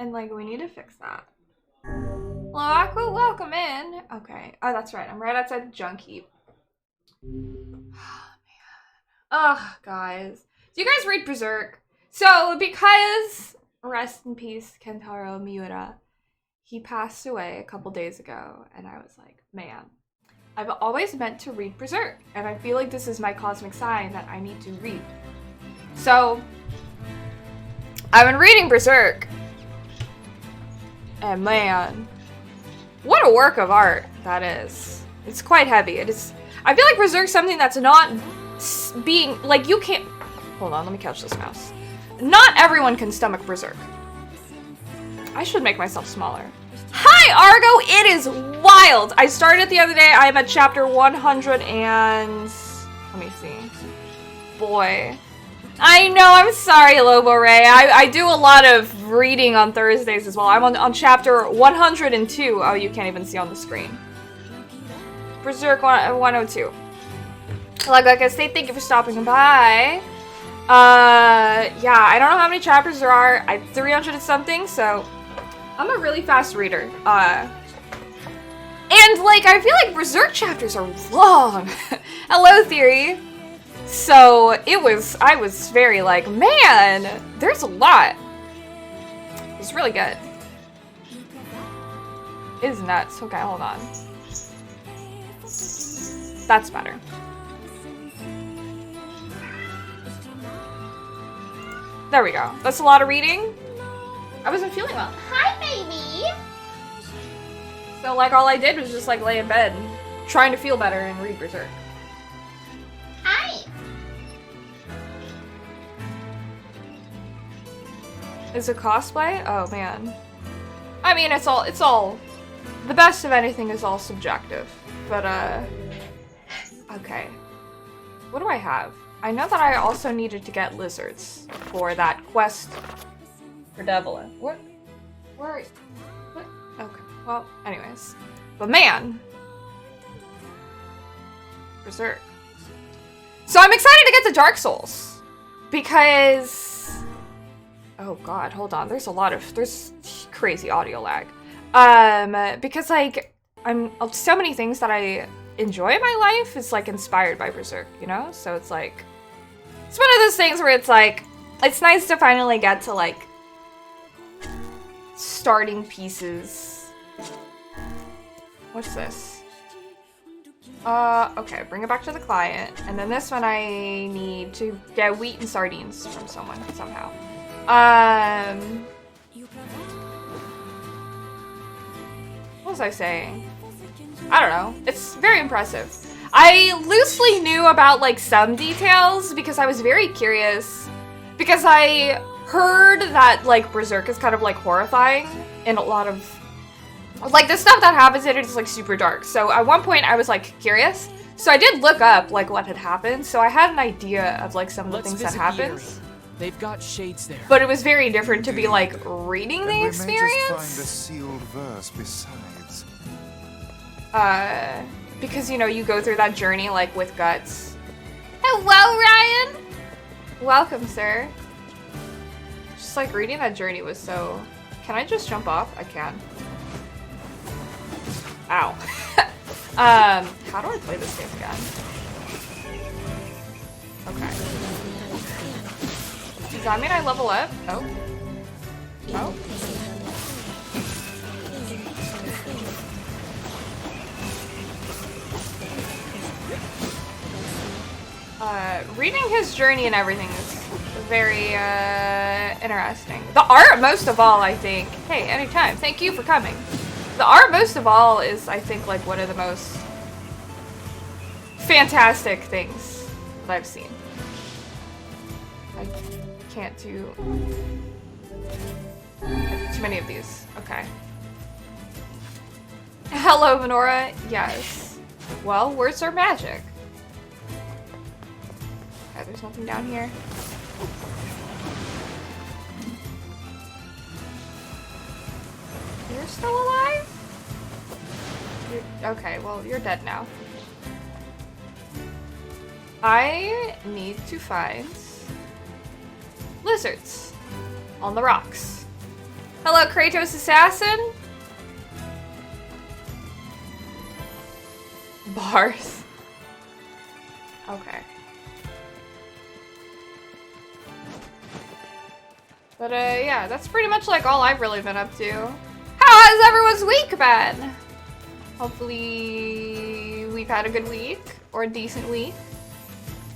And like, we need to fix that. Hello, Aqua, welcome in. Okay. Oh, that's right. I'm right outside the junk heap. Oh, man. Ugh, guys. Do you guys read Berserk? So, because, rest in peace, Kentaro Miura, he passed away a couple days ago, and I was like, man, I've always meant to read Berserk, and I feel like this is my cosmic sign that I need to read. So, I've been reading Berserk, and man, what a work of art that is. It's quite heavy. It is. I feel like Berserk's something that's not being, like, you can't, hold on, let me catch this mouse. Not everyone can stomach Berserk. I should make myself smaller. Hi, Argo! It is wild! I started the other day. I am at chapter 100 and... let me see. Boy. I know, I'm sorry, Lobo Ray. I do a lot of reading on Thursdays as well. I'm on chapter 102. Oh, you can't even see on the screen. Berserk 102. Like I said, thank you for stopping by. Yeah, I don't know how many chapters there are. 300 and something, so I'm a really fast reader. And like, I feel like Berserk chapters are long. Hello, Theory. So I was very like, man, there's a lot. It's really good. It is nuts. Okay, hold on. That's better. There we go. That's a lot of reading. I wasn't feeling well. Hi, baby! So, like, all I did was just, like, lay in bed, trying to feel better and read Berserk. Hi! Is it cosplay? Oh, man. I mean, it's all... The best of anything is all subjective. But, okay. What do I have? I know that I also needed to get lizards for that quest for Devlin. What? Where are you? What? Okay. Well, anyways. But man! Berserk. So I'm excited to get to Dark Souls. Because... oh god, hold on. There's crazy audio lag. Because like, so many things that I enjoy in my life is like inspired by Berserk, you know? So it's like, it's one of those things where it's like, it's nice to finally get to like, starting pieces. What's this? Okay, bring it back to the client. And then this one I need to get wheat and sardines from someone, somehow. What was I saying? I don't know. It's very impressive. I loosely knew about like some details because I was very curious. Because I heard that like Berserk is kind of like horrifying in a lot of like the stuff that happens in it is like super dark. So at one point I was like curious. So I did look up like what had happened. So I had an idea of like some of the things that happened. They've got shades there. But it was very different to be like reading the experience. May just find a sealed verse besides. Because you know you go through that journey like with guts. Hello, Ryan. Welcome, sir. Just like reading that journey was so. Can I just jump off? I can. Ow. How do I play this game again? Okay. Does that mean I level up? Oh. Oh. Reading his journey and everything is very, interesting. The art, most of all, I think. Hey, anytime. Thank you for coming. The art, most of all, is, I think, like, one of the most fantastic things that I've seen. I can't do too many of these. Okay. Hello, Menorah. Yes. Well, words are magic. Okay, there's nothing down here. You're still alive? Okay, well, you're dead now. I need to find lizards on the rocks. Hello, Kratos Assassin. Bars. Okay. But yeah, that's pretty much like all I've really been up to. How has everyone's week been? Hopefully we've had a good week, or a decent week,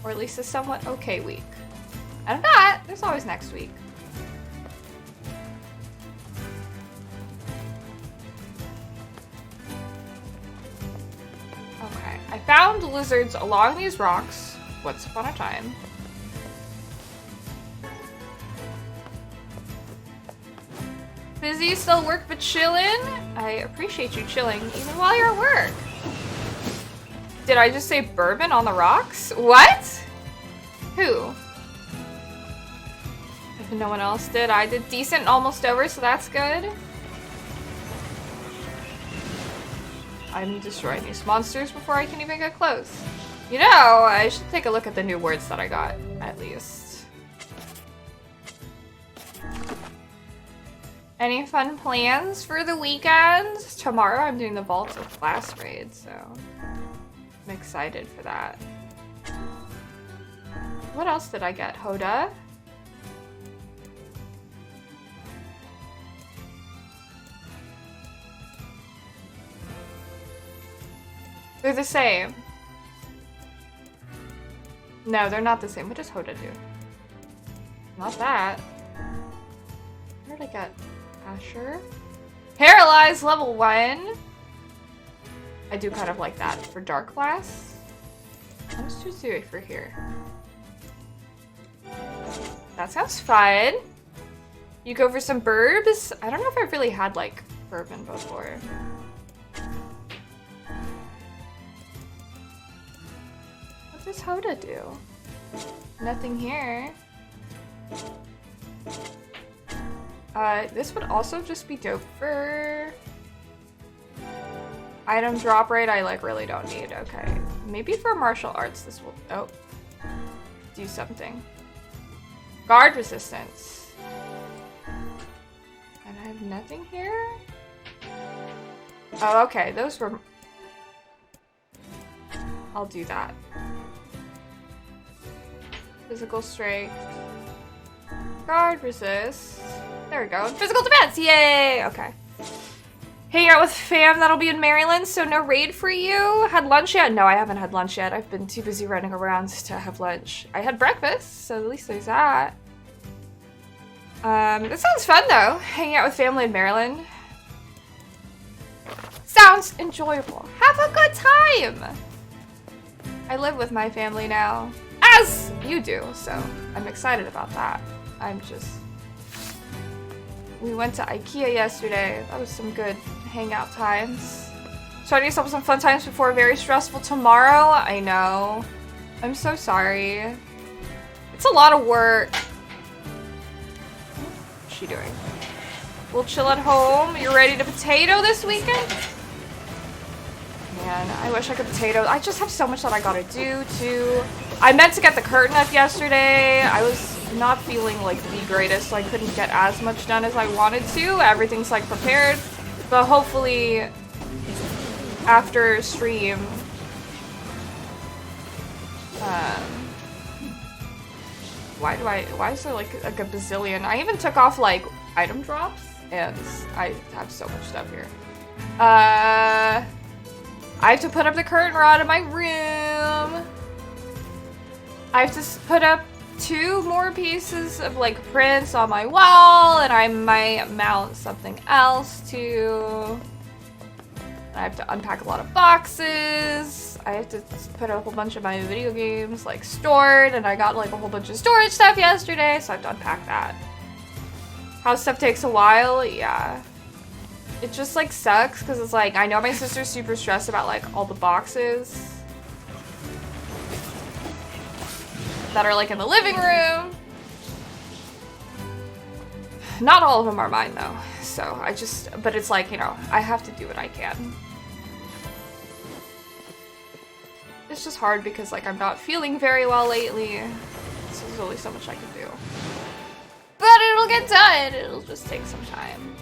or at least a somewhat okay week. And if not, there's always next week. Okay, I found lizards along these rocks once upon a time. Busy, still work, but chillin'? I appreciate you chilling even while you're at work. Did I just say bourbon on the rocks? What? Who? If no one else did, I did decent and almost over, so that's good. I'm destroying these monsters before I can even get close. You know, I should take a look at the new words that I got, at least. Any fun plans for the weekend? Tomorrow I'm doing the Vault of Class raid, so I'm excited for that. What else did I get? Hoda? They're the same. No, they're not the same. What does Hoda do? Not that. Where did I get? Asher? Paralyzed level 1. I do kind of like that for Dark Class. How much do I for here? That sounds fun. You go for some burbs? I don't know if I've really had like bourbon before. What does Hoda do? Nothing here. This would also just be dope for item drop rate. I like really don't need. Okay, maybe for martial arts this will do something. Guard resistance. And I have nothing here. Oh, okay, those were. I'll do that. Physical strength. Guard resist. There we go. Physical defense! Yay! Okay. Hanging out with fam that'll be in Maryland, so no raid for you. Had lunch yet? No, I haven't had lunch yet. I've been too busy running around to have lunch. I had breakfast, so at least there's that. That sounds fun though. Hanging out with family in Maryland. Sounds enjoyable. Have a good time! I live with my family now. As you do, so I'm excited about that. We went to IKEA yesterday. That was some good hangout times. Trying to get yourself some fun times before a very stressful tomorrow. I know. I'm so sorry. It's a lot of work. What's she doing? We'll chill at home. You're ready to potato this weekend? Man, I wish I could potato. I just have so much that I gotta do too. I meant to get the curtain up yesterday. I was not feeling like the greatest, so I couldn't get as much done as I wanted to. Everything's like prepared, but hopefully after stream, why is there like a gazillion? I even took off like item drops, and I have so much stuff here. I have to put up the curtain rod in my room. I have to put up 2 more pieces of like prints on my wall, and I might mount something else too. I have to unpack a lot of boxes. I have to put a whole bunch of my video games like stored, and I got like a whole bunch of storage stuff yesterday, so I have to unpack that. House stuff takes a while, yeah. It just like sucks because it's like I know my sister's super stressed about like all the boxes that are like in the living room. Not all of them are mine though, so but it's like, you know, I have to do what I can. It's just hard because like I'm not feeling very well lately, so there's only so much I can do. But it'll get done. It'll just take some time.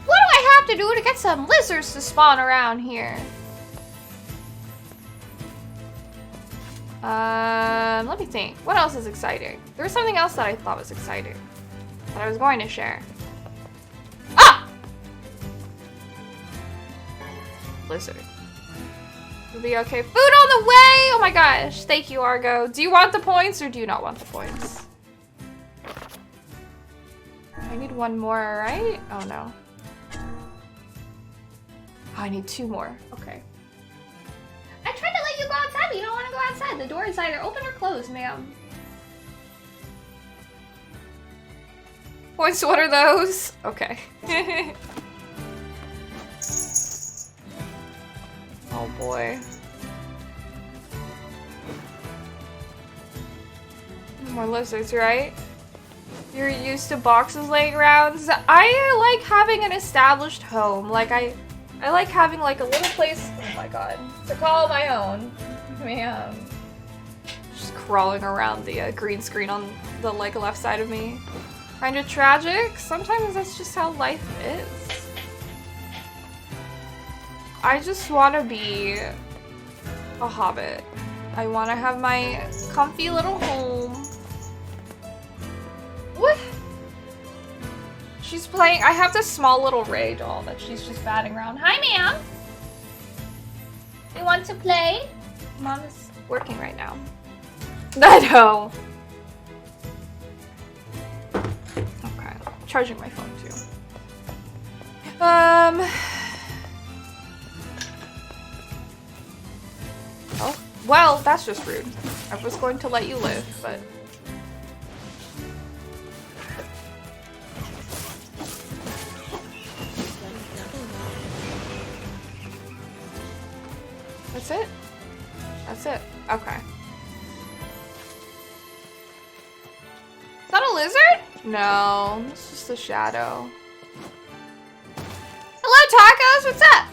What do I have to do to get some lizards to spawn around here? Let me think. What else is exciting? There was something else that I thought was exciting that I was going to share. Ah! Lizard. It'll be okay. Food on the way! Oh my gosh. Thank you, Argo. Do you want the points or do you not want the points? I need one more, right? Oh no. Oh, I need two more. Okay. I tried to let you go outside, but you don't want to go outside. The door is either open or closed, ma'am. Points, what are those? Okay. Oh boy. More lizards, right? You're used to boxes laying around. I like having an established home. Like I like having like a little place, oh my god, to call my own. Man. Just crawling around the green screen on the like left side of me. Kinda tragic. Sometimes that's just how life is. I just want to be a hobbit. I want to have my comfy little home. What? She's playing. I have this small little Ray doll that she's just batting around. Hi, ma'am. You want to play? Mom is working right now. I know. Okay. Charging my phone too. Oh, well, that's just rude. I was going to let you live, but... That's it? That's it. Okay. Is that a lizard? No, it's just a shadow. Hello, tacos! What's up?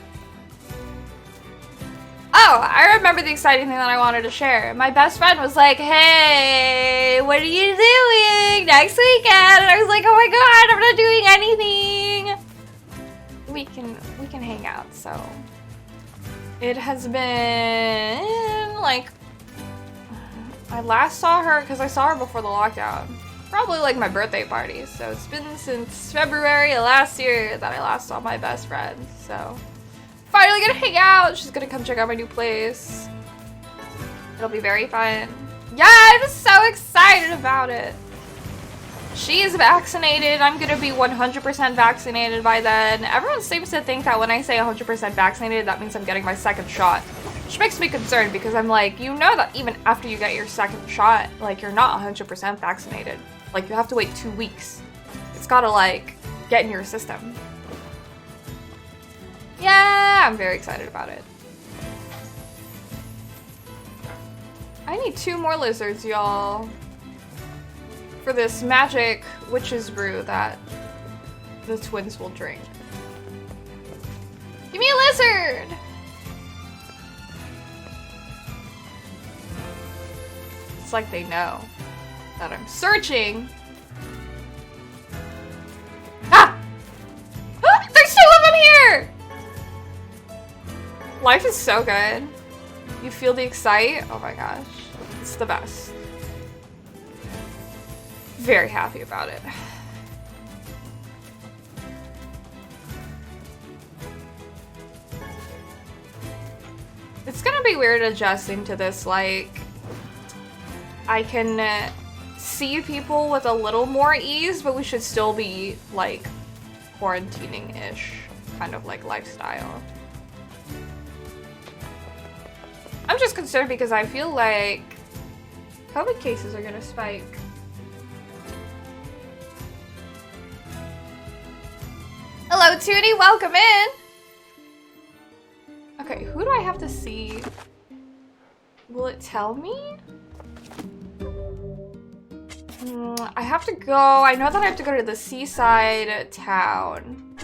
Oh, I remember the exciting thing that I wanted to share. My best friend was like, hey, what are you doing next weekend? And I was like, oh my god, I'm not doing anything. We can hang out, so. It has been like, I last saw her, because I saw her before the lockdown. Probably like my birthday party. So it's been since February of last year that I last saw my best friend, so. Finally gonna hang out. She's gonna come check out my new place. It'll be very fun. Yeah, I'm so excited about it. She is vaccinated. I'm gonna be 100% vaccinated by then. Everyone seems to think that when I say 100% vaccinated, that means I'm getting my second shot. Which makes me concerned because I'm like, you know that even after you get your second shot, like you're not 100% vaccinated. Like you have to wait 2 weeks. It's gotta like get in your system. Yeah, I'm very excited about it. I need 2 more lizards, y'all. For this magic witch's brew that the twins will drink. Give me a lizard! It's like they know that I'm searching. Ah! Ah! There's 2 of them here! Life is so good. You feel the excite? Oh my gosh. It's the best. Very happy about it. It's gonna be weird adjusting to this, like, I can see people with a little more ease, but we should still be, like, quarantining-ish kind of, like, lifestyle. I'm just concerned because I feel like COVID cases are gonna spike. Hello, Tootie, welcome in! Okay, who do I have to see? Will it tell me? I have to go. I know that I have to go to the seaside town.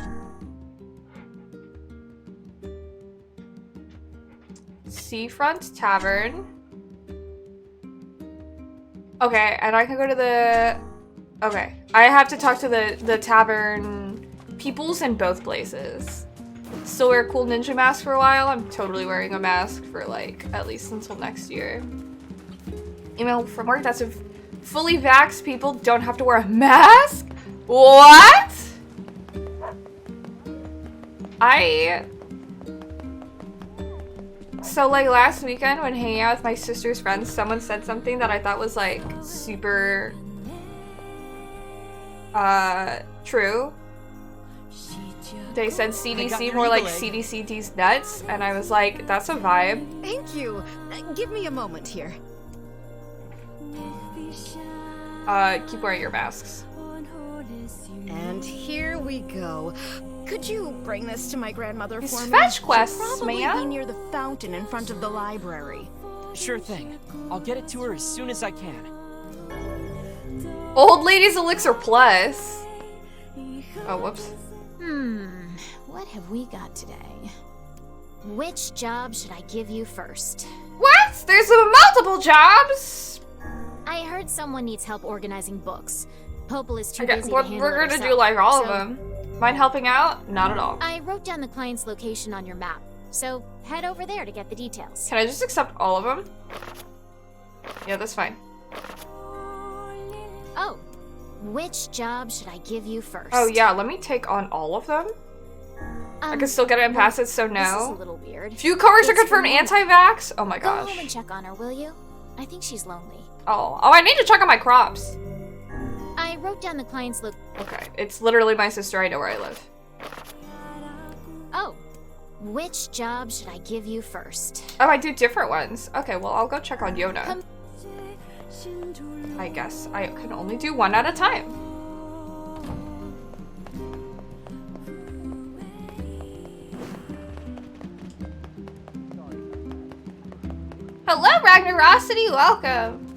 Seafront Tavern. Okay, and I can go to the... Okay, I have to talk to the tavern peoples in both places. Still wear a cool ninja mask for a while. I'm totally wearing a mask for like at least until next year. Email from work that says fully vaxxed people don't have to wear a mask? What? So like last weekend when hanging out with my sister's friends, someone said something that I thought was like super true. They said CDC more like CDCT's nuts, and I was like, that's a vibe. Thank you. Give me a moment here. Keep wearing your masks. And here we go. Could you bring this to my grandmother These for me? fetch quests, She'll probably man. be near the fountain in front of the library. Sure thing. I'll get it to her as soon as I can. Old Lady's Elixir Plus. Oh, whoops. What have we got today? Which job should I give you first? What? There's multiple jobs? I heard someone needs help organizing books. Popel is too Okay, busy to handle we're it gonna do herself, like all of so them. Mind helping out? Not at all. I wrote down the client's location on your map, so head over there to get the details. Can I just accept all of them? Yeah, that's fine. Oh, which job should I give you first? Oh yeah, let me take on all of them. I can still get it and pass it, so This is a no. little weird. Few coworkers are It's confirmed for me. anti-vax? Oh my Go home and gosh. check on her, will you? I think she's lonely. Oh, I need to check on my crops. I wrote down the client's Okay, it's literally my sister. I know where I live. Oh, which job should I give you first? Oh, I do different ones. Okay, well, I'll go check on Yona. I guess I can only do one at a time. Hello, Ragnarosity, welcome.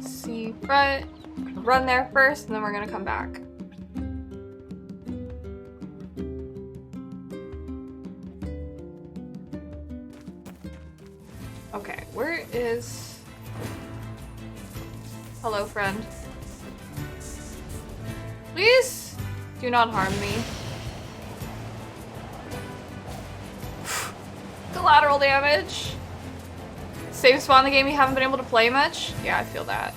See front, run there first, and then we're gonna come back. Okay, where is... Hello, friend. Please do not harm me. Collateral damage. Same spawn in the game you haven't been able to play much? Yeah, I feel that.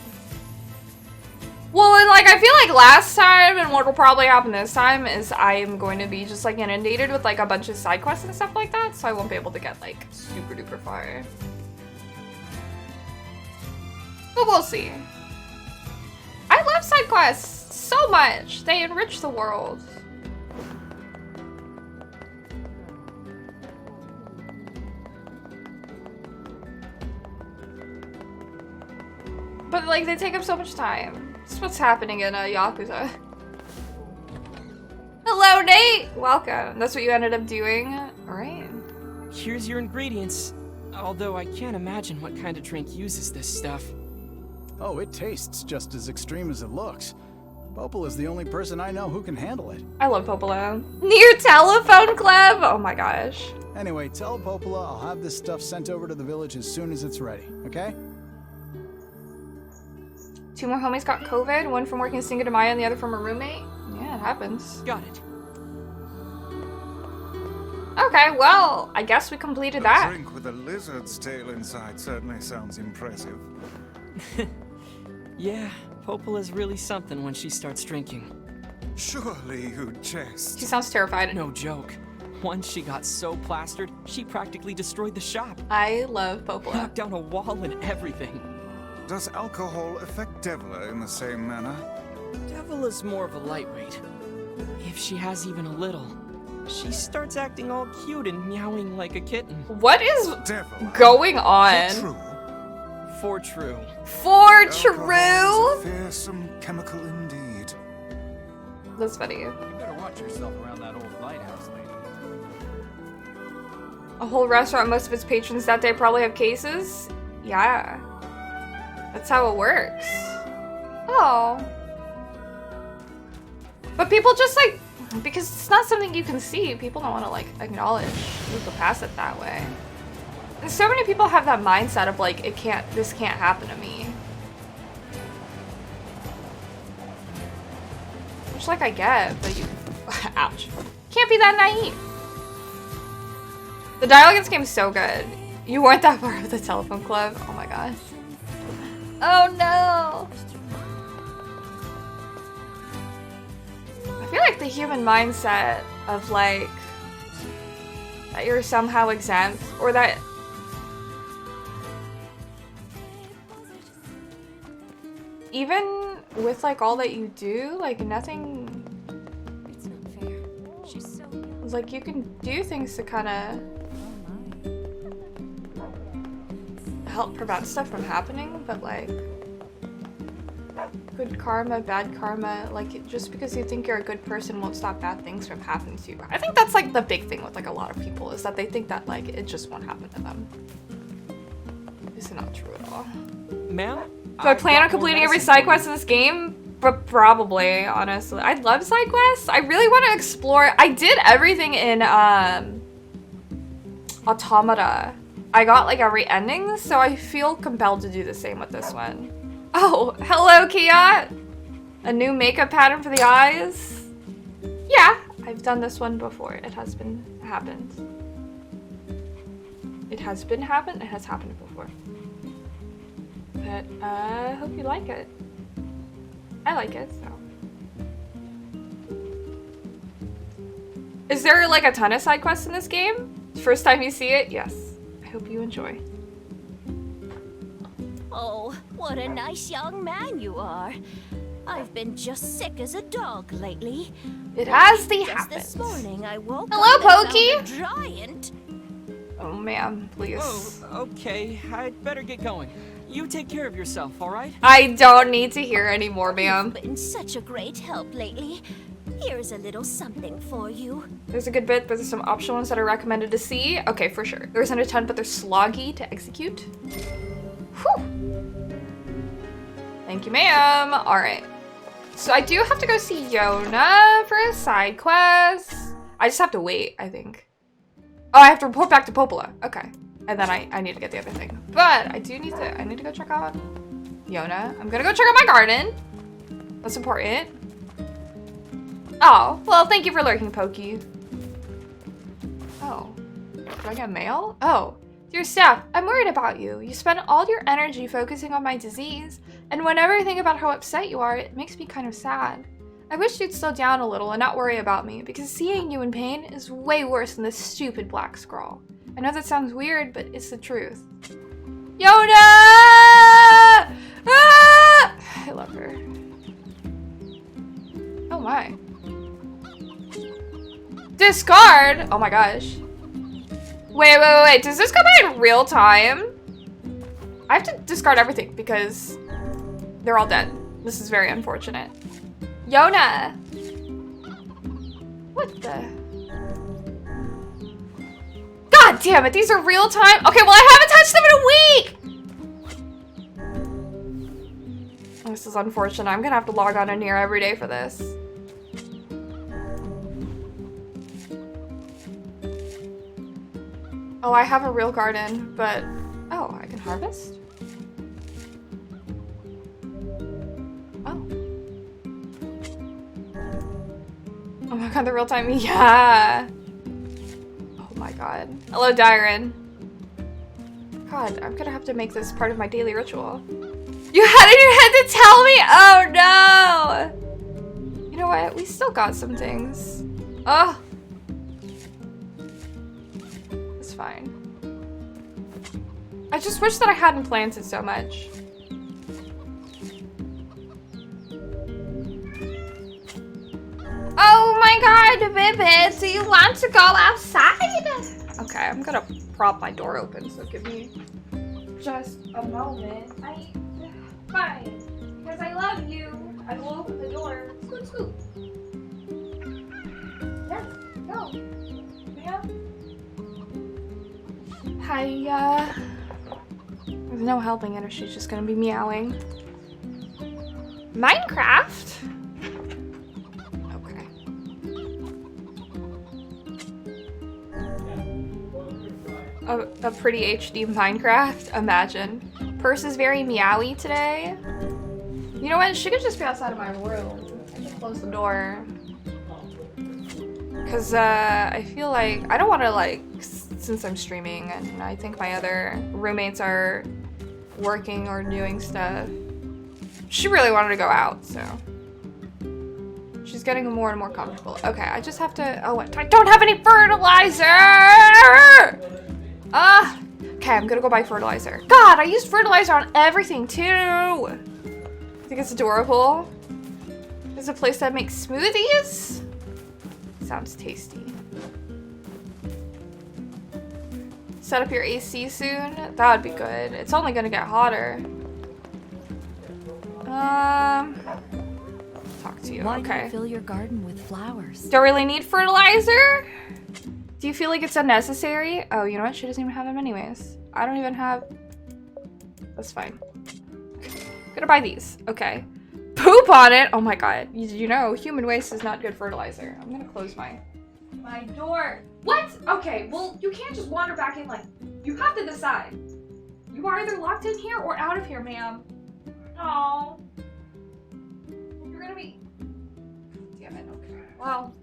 Well, and like, I feel like last time, and what will probably happen this time, is I am going to be just like inundated with like a bunch of side quests and stuff like that, so I won't be able to get like super duper far. But we'll see. I love side quests so much. They enrich the world. But like, they take up so much time. That's what's happening in Yakuza. Hello, Nate! Welcome. That's what you ended up doing? Alright. Here's your ingredients. Although I can't imagine what kind of drink uses this stuff. Oh, it tastes just as extreme as it looks. Popel is the only person I know who can handle it. I love Popola. NieR Telephone Club! Oh my gosh. Anyway, tell Popola I'll have this stuff sent over to the village as soon as it's ready, okay? 2 more homies got COVID, one from working Cinco de Mayo and the other from a roommate. Yeah, it happens. Got it. Okay, well, I guess we completed that. A drink with a lizard's tail inside certainly sounds impressive. Yeah, Popel is really something when she starts drinking. Surely you jest. She sounds terrified. No joke. Once she got so plastered, she practically destroyed the shop. I love Popola. Knocked down a wall and everything. Does alcohol affect Devla in the same manner? Devil is more of a lightweight. If she has even a little, she starts acting all cute and meowing like a kitten. What is Devla. going on? True. For true. For Alcohol is true? a fearsome chemical indeed. That's funny. You better watch yourself around that old lighthouse, lady. A whole restaurant, most of its patrons that day probably have cases? Yeah. That's how it works. Oh. But people just like, because it's not something you can see, people don't want to like acknowledge. You can pass it that way. So many people have that mindset of like, this can't happen to me. Which like I get, but you, ouch. Can't be that naive. The dialogue in this game is so good. You weren't that part of the telephone club. Oh my gosh. Oh no. I feel like the human mindset of like, that you're somehow exempt, or that even with like all that you do, like nothing, It's not fair. She's so young. like you can do things to kind of help prevent stuff from happening, but like good karma, bad karma, like just because you think you're a good person won't stop bad things from happening to you. I think that's like the big thing with like a lot of people, is that they think that like it just won't happen to them. It's not true at all. Ma'am? Do I plan on completing every side quest in this game? But probably, honestly. I love side quests. I really want to explore. I did everything in Automata. I got like every ending, so I feel compelled to do the same with this one. Oh, hello, Kia! A new makeup pattern for the eyes? Yeah, I've done this one before. It has been happened. It has been happened? It has happened before. But I hope you like it. I like it, so. Is there like a ton of side quests in this game? First time you see it? Yes. I hope you enjoy. Oh, what a nice young man you are. I've been just sick as a dog lately. It has the Just happens. this morning I woke Hello, up and found Pokey. a giant. Oh, ma'am, please. Oh, okay. I'd better get going. You take care of yourself, all right? I don't need to hear anymore, ma'am. You've been such a great help lately. Here's a little something for you. There's a good bit, but there's some optional ones that are recommended to see. Okay, for sure. There isn't a ton, but they're sloggy to execute. Whew. Thank you, ma'am. All right. So I do have to go see Yona for a side quest. I just have to wait, I think. Oh, I have to report back to Popola. Okay. And then I need to get the other thing. But I need to go check out Yona. I'm gonna go check out my garden. That's important. Oh, well, thank you for lurking, Pokey. Oh, do I get mail? Oh, dear Steph, I'm worried about you. You spend all your energy focusing on my disease, and whenever I think about how upset you are, it makes me kind of sad. I wish you'd slow down a little and not worry about me, because seeing you in pain is way worse than this stupid black scrawl. I know that sounds weird, but it's the truth. Yona! Ah! I love her. Oh my. Discard? Oh my gosh. Wait. Does this go by in real time? I have to discard everything because they're all dead. This is very unfortunate. Yona! What the? God damn it, these are real time? Okay, well I haven't touched them in a week! This is unfortunate. I'm gonna have to log on to NieR every day for this. Oh, I have a real garden, but... Oh, I can harvest? Oh. Oh my god, the real time, yeah! Oh my god. Hello, Dyron. God, I'm gonna have to make this part of my daily ritual. You had it in your head to tell me? Oh no! You know what? We still got some things. Oh. It's fine. I just wish that I hadn't planted so much. Oh my god, Bibbit, do you want to go outside? Okay, I'm gonna prop my door open, so give me just a moment. Fine, because I love you. I will open the door. Scoot, scoot. Yeah, go. Yeah. Hi, there's no helping it or she's just gonna be meowing. Minecraft? Okay. a pretty HD Minecraft. Imagine. Purse is very meowy today. You know what? She could just be outside of my room. I should close the door. Cause I feel like I don't want to like since I'm streaming and I think my other roommates are working or doing stuff. She really wanted to go out, so she's getting more and more comfortable. Okay, I just have to. Oh, I don't have any fertilizer. Okay, I'm gonna go buy fertilizer. God, I used fertilizer on everything too. I think it's adorable. There's a place that makes smoothies. Sounds tasty. Set up your AC soon. That would be good. It's only gonna get hotter. Talk to you. Why Okay. do you fill your garden with flowers? Don't really need fertilizer? Do you feel like it's unnecessary? Oh, you know what? She doesn't even have them anyways. I don't even have... That's fine. Gonna buy these. Okay. Poop on it! Oh my god. You know, human waste is not good fertilizer. I'm gonna close my door. What? Okay, well, you can't just wander back in like... You have to decide. You are either locked in here or out of here, ma'am. Oh. You're gonna be... Damn it, okay. Well...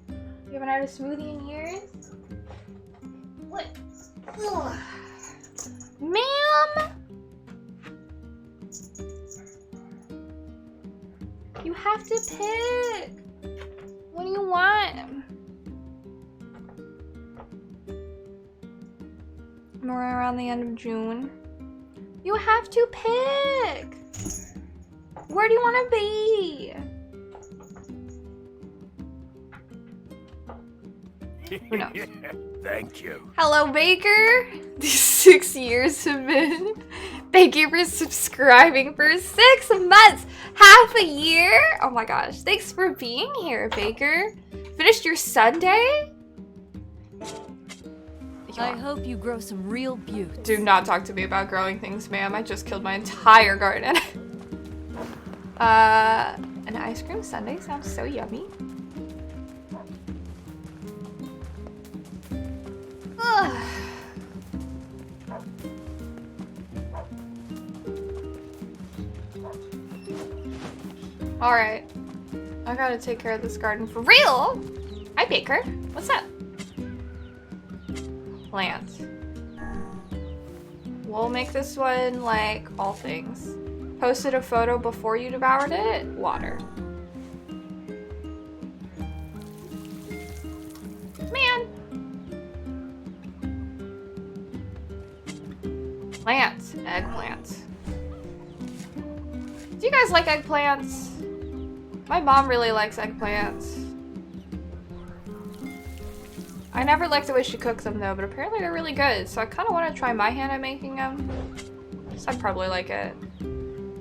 You haven't had a smoothie in years? What? Ugh. Ma'am! You have to pick! What do you want? We're around the end of June. You have to pick! Where do you want to be? Who knows? Thank you. Hello, Baker. These 6 years have been. Thank you for subscribing for 6 months. Half a year? Oh my gosh. Thanks for being here, Baker. Finished your Sunday? I hope you grow some real beauty. Do not talk to me about growing things, ma'am. I just killed my entire garden. An ice cream sundae sounds so yummy. Alright. I gotta take care of this garden for real! Hi, Baker. What's up? Plant. We'll make this one like all things. Posted a photo before you devoured it. Water. Man. Plant. Eggplant. Do you guys like eggplants? My mom really likes eggplants. I never liked the way she cooked them though, but apparently they're really good. So I kind of want to try my hand at making them. So I'd probably like it.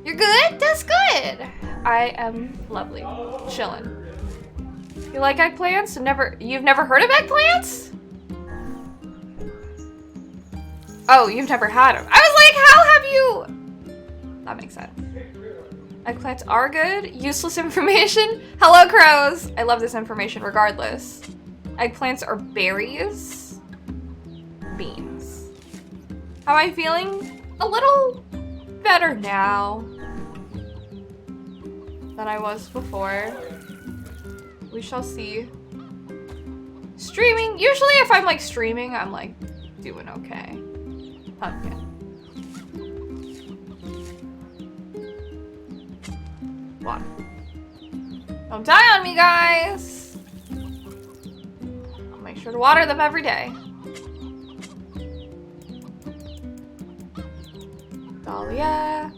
You're good? That's good. I am lovely. Chillin'. You like eggplants? You've never heard of eggplants? Oh, you've never had them. I was like, how have you? That makes sense. Eggplants are good. Useless information. Hello, crows. I love this information regardless. Eggplants are berries. Beans. How am I feeling? A little better now than I was before. We shall see. Streaming. Usually if I'm like streaming, I'm like doing okay. Pumpkin. Water. Don't die on me, guys. I'll make sure to water them every day. Dahlia.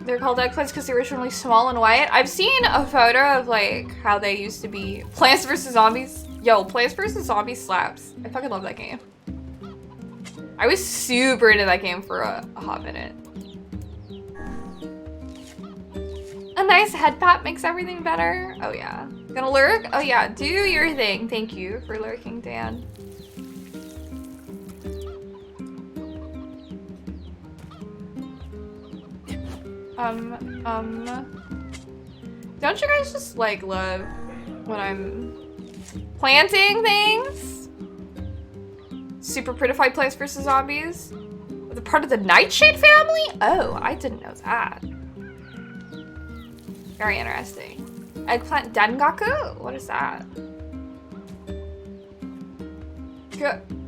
They're called eggplants because they're originally small and white. I've seen a photo of like how they used to be. Plants vs. Zombies. Yo, Plants vs. Zombies slaps. I fucking love that game. I was super into that game for a hot minute. A nice head pat makes everything better. Oh yeah. Gonna lurk? Oh yeah, do your thing. Thank you for lurking, Dan. Don't you guys just like love when I'm Planting things? Super prettified plants versus zombies? The part of the Nightshade family? Oh, I didn't know that. Very interesting. Eggplant Dengaku? What is that?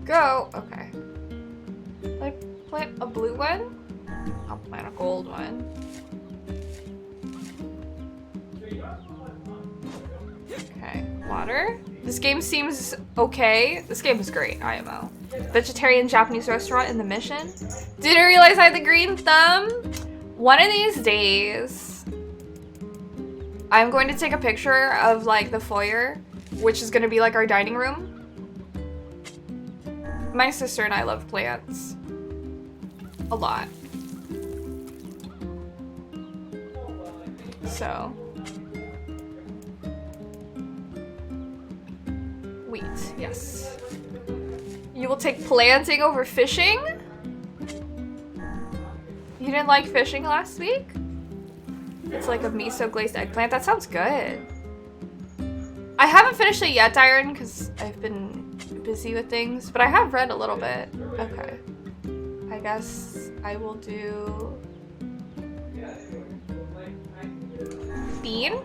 Go. Okay. Like, plant a blue one? I'll plant a gold one. Okay, water. This game seems okay. This game is great, IMO. Vegetarian Japanese restaurant in the Mission. Didn't realize I had the green thumb. One of these days, I'm going to take a picture of like the foyer, which is gonna be like our dining room. My sister and I love plants. A lot. So. Wheat, yes. You will take planting over fishing? You didn't like fishing last week? It's like a miso glazed eggplant. That sounds good. I haven't finished it yet, Dyron, because I've been busy with things, but I have read a little bit. Okay. I guess I will do bean,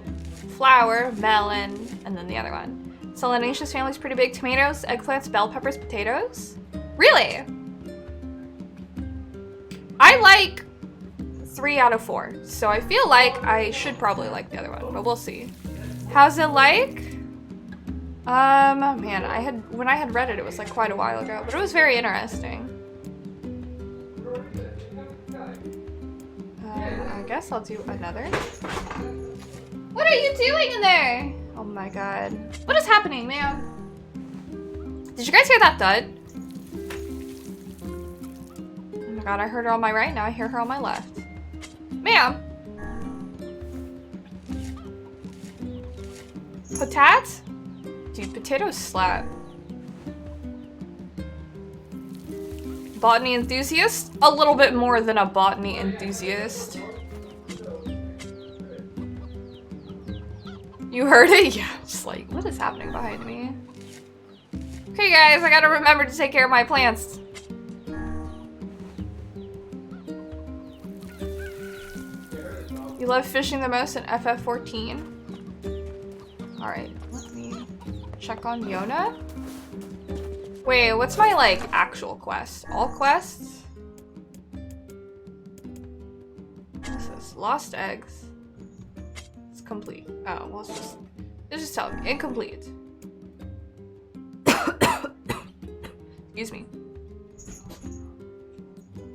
flour, melon, and then the other one. Solanaceous family's pretty big. Tomatoes, eggplants, bell peppers, potatoes. Really? I like 3 out of 4, so I feel like I should probably like the other one, but we'll see. How's it like? Man, when I had read it, it was like quite a while ago, but it was very interesting. I guess I'll do another. What are you doing in there? Oh my god. What is happening, man? Did you guys hear that thud? Oh my god, I heard her on my right, now I hear her on my left. Ma'am! Potat? Dude, potatoes slap. Botany enthusiast? A little bit more than a botany enthusiast. You heard it? Yeah, just like, what is happening behind me? Okay guys, I gotta remember to take care of my plants. You love fishing the most in FF14? Alright, let me check on Yona. Wait, what's my like actual quest? All quests? What's this? Lost eggs. It's complete. Oh, well it's just telling me. Incomplete. Excuse me.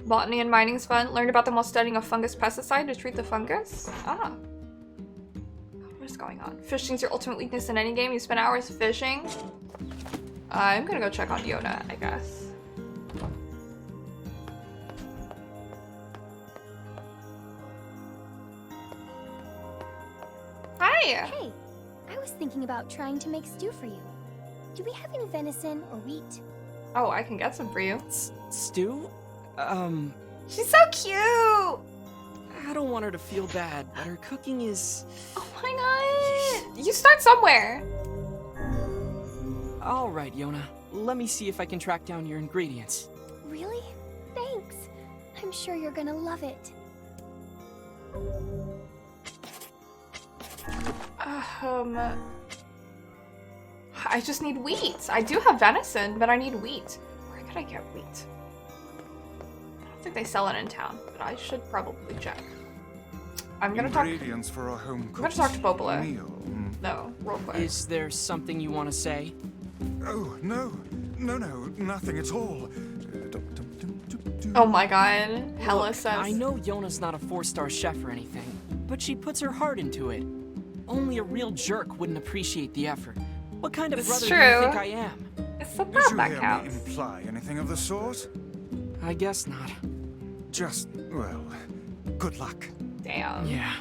Botany and mining is fun. Learned about them while studying a fungus pesticide to treat the fungus. Ah. What is going on? Fishing's your ultimate weakness in any game. You spend hours fishing. I'm gonna go check on Yona, I guess. Hi! Hey, I was thinking about trying to make stew for you. Do we have any venison or wheat? Oh, I can get some for you. Stew? She's so cute! I don't want her to feel bad, but her cooking is... Oh my god! You start somewhere! Alright, Yona. Let me see if I can track down your ingredients. Really? Thanks. I'm sure you're gonna love it. I just need wheat. I do have venison, but I need wheat. Where could I get wheat? I don't think they sell it in town, but I should probably check. I'm gonna talk. Ingredients for our home I'm gonna talk to Popola. meal. No, real quick. Is there something you want to say? Oh, no, nothing at all. Oh my god, Hella Look, says. I know Yona's not a 4-star chef or anything, but she puts her heart into it. Only a real jerk wouldn't appreciate the effort. What kind of It's brother true. do you think I am? It's the Did thought you that hear counts. me imply anything of the sort? I guess not. Just, well, good luck. Damn. Yeah.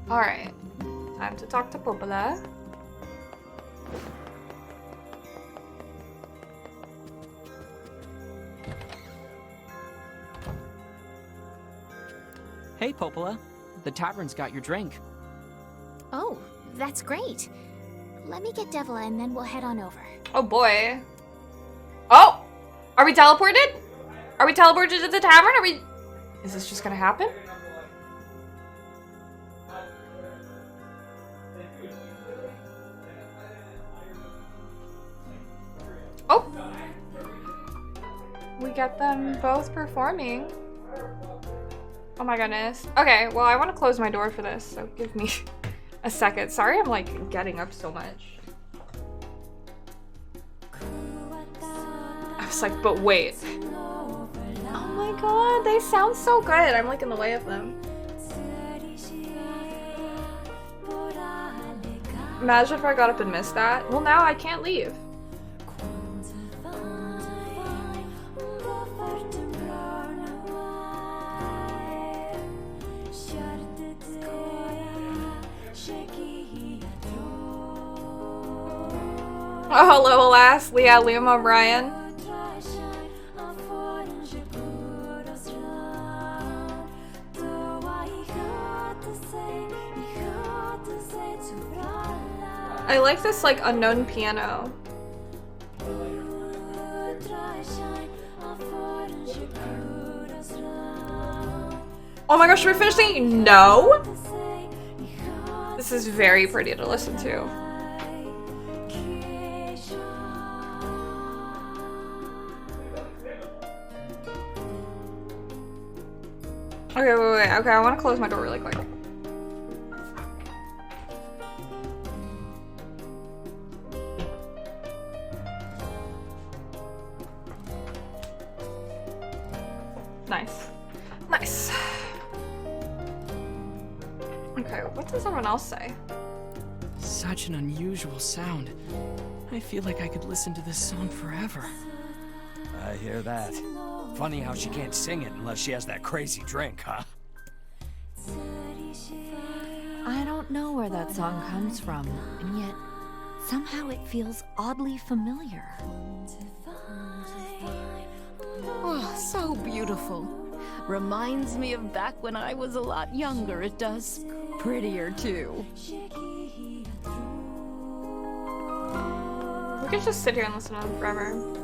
Alright. Time to talk to Popola. Hey, Popola. The tavern's got your drink. Oh, that's great. Let me get Devila and then we'll head on over. Oh boy. Oh! Are we teleported? Are we teleported to the tavern? Are we... Is this just gonna happen? Oh! We get them both performing. Oh my goodness. Okay, well I want to close my door for this, so give me a second. Sorry I'm like getting up so much. I was like, but wait. Oh my god, they sound so good. I'm like in the way of them. Imagine if I got up and missed that. Well, now I can't leave. Oh, hello, alas, Leah, Liam O'Brien. I like this like unknown piano. Oh my gosh, we're finishing? No! This is very pretty to listen to. Okay, wait. Okay, I want to close my door really quick. Nice. Nice. Okay, what does everyone else say? Such an unusual sound. I feel like I could listen to this song forever. I hear that. Funny how she can't sing it unless she has that crazy drink, huh? I don't know where that song comes from, and yet somehow it feels oddly familiar. Oh, so beautiful. Reminds me of back when I was a lot younger, it does. Prettier, too. We could just sit here and listen to them forever.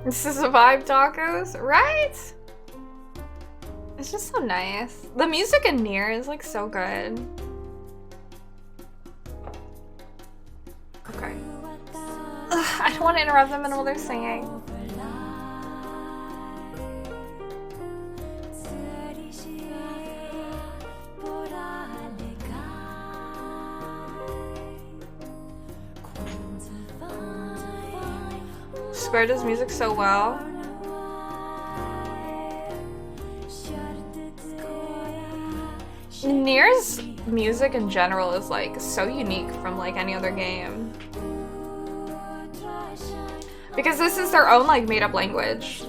This is a vibe, tacos, right? It's just so nice. The music in NieR is like so good. Okay. Ugh, I don't want to interrupt them while they're singing. Square does music so well. NieR's music in general is like so unique from like any other game. Because this is their own like made up language.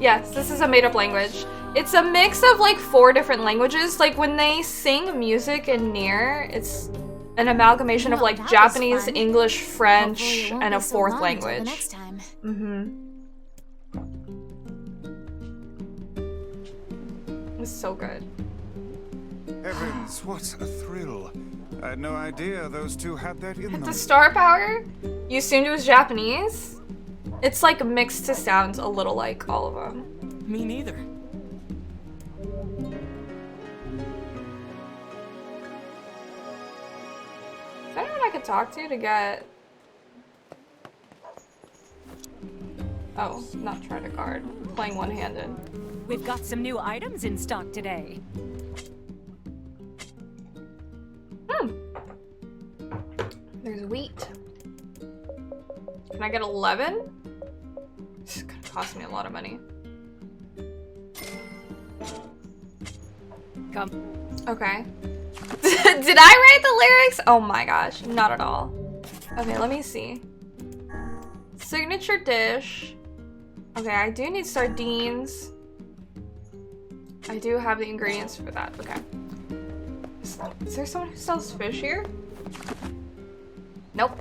Yes, this is a made-up language. It's a mix of like 4 different languages. Like when they sing music in NieR, it's an amalgamation of like Japanese, English, French, and a 4th language. Next time. It's so good. Heavens, what a thrill. I had no idea those two had that in them. The star power you assumed it was Japanese. It's like mixed to sound a little like all of them. Me neither. Is anyone I could talk to get... Oh, not try to guard. Playing one-handed. We've got some new items in stock today. There's wheat. Can I get 11? This is gonna cost me a lot of money. Come. Okay. Did I write the lyrics? Oh my gosh, not at all. Okay, let me see. Signature dish. Okay, I do need sardines. I do have the ingredients for that. Okay. Is there someone who sells fish here? Nope.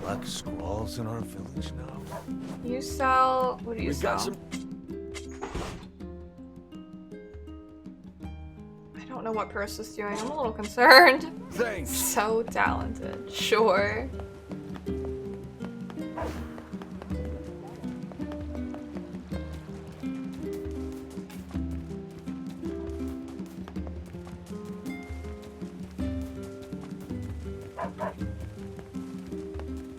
Black squalls in our village now. You sell... What do you sell? I don't know what Purse is doing. I'm a little concerned. Thanks. So talented. Sure.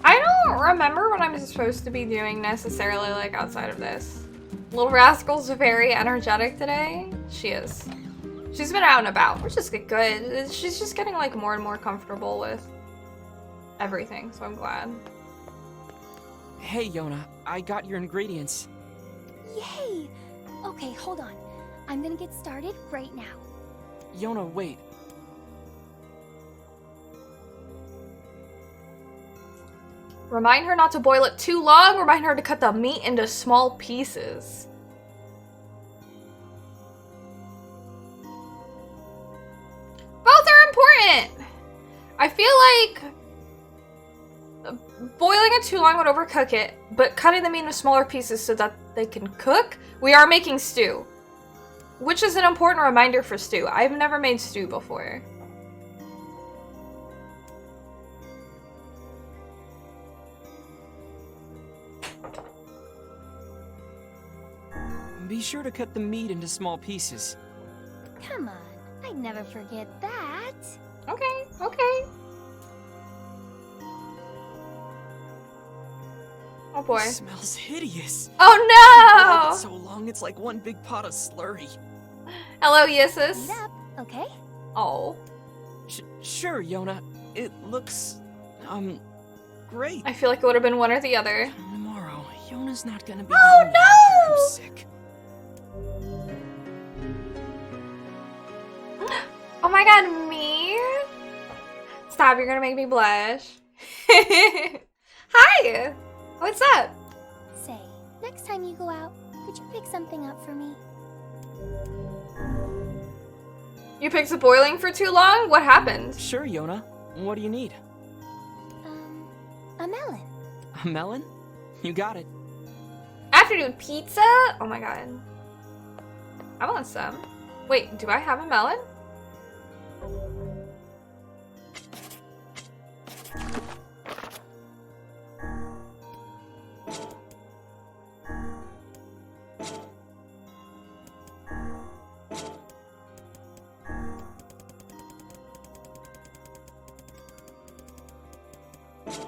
I don't remember what I'm supposed to be doing necessarily, like, outside of this. Little Rascal's very energetic today. She is. She's been out and about, which is good. She's just getting, like, more and more comfortable with everything, so I'm glad. Hey, Yona, I got your ingredients. Yay! Okay, hold on. I'm gonna get started right now. Yona, wait. Remind her not to boil it too long. Remind her to cut the meat into small pieces. Both are important. I feel like boiling it too long would overcook it, but cutting the meat into smaller pieces so that they can cook. We are making stew, which is an important reminder for stew. I've never made stew before. Be sure to cut the meat into small pieces. Come on, I'd never forget that. Okay, okay. Oh boy. It smells hideous. Oh no! It's so long, it's like one big pot of slurry. Hello, Yissus. Eat up, okay? Oh. Sure, Yona. It looks, great. I feel like it would have been one or the other. Tomorrow, Yona's not gonna be Oh home. no! I'm sick. Oh my god, me? Stop, you're gonna make me blush. Hi! What's up? Say, next time you go out, could you pick something up for me? You picked the boiling for too long? What happened? Sure, Yona. What do you need? A melon. A melon? You got it. Afternoon pizza? Oh my god. I want some. Wait, do I have a melon?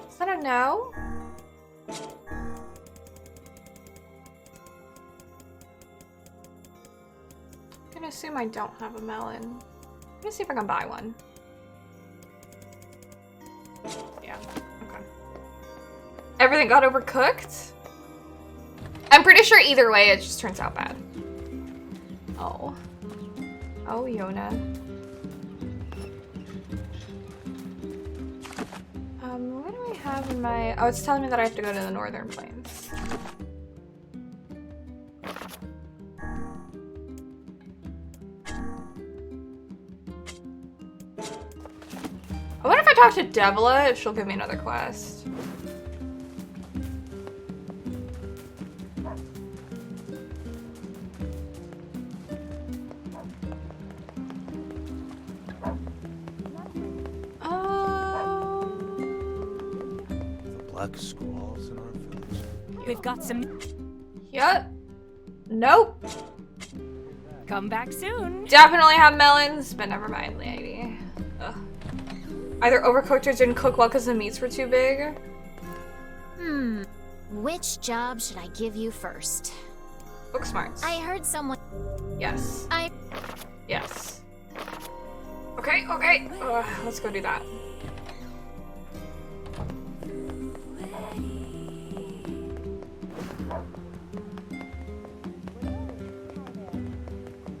Is that a no? I'm gonna assume I don't have a melon. I'm gonna see if I can buy one. Yeah, okay. Everything got overcooked? I'm pretty sure either way it just turns out bad. Oh. Oh, Yona. What do I have in my... Oh, it's telling me that I have to go to the Northern Plains. I wonder if I talk to Devila, if she'll give me another quest. Black squalls in our village. We've got some... Yup. Nope. Come back soon. Definitely have melons, but never mind, lady. Either overcooked or didn't cook well because the meats were too big. Which job should I give you first? Book smarts. I heard someone... Yes. Yes. Okay, okay. Let's go do that.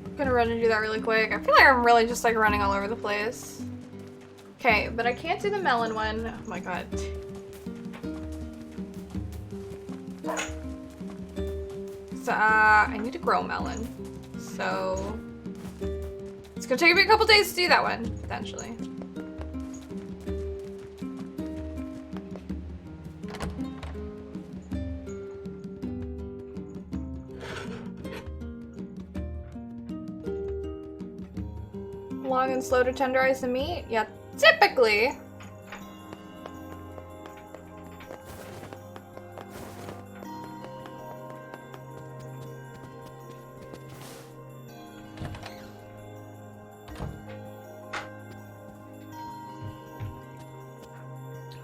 I'm gonna run and do that really quick. I feel like I'm really just like running all over the place. Okay, but I can't do the melon one. Oh my god. So, I need to grow melon. So, it's gonna take me a couple days to do that one, potentially. Long and slow to tenderize the meat? Yeah, typically.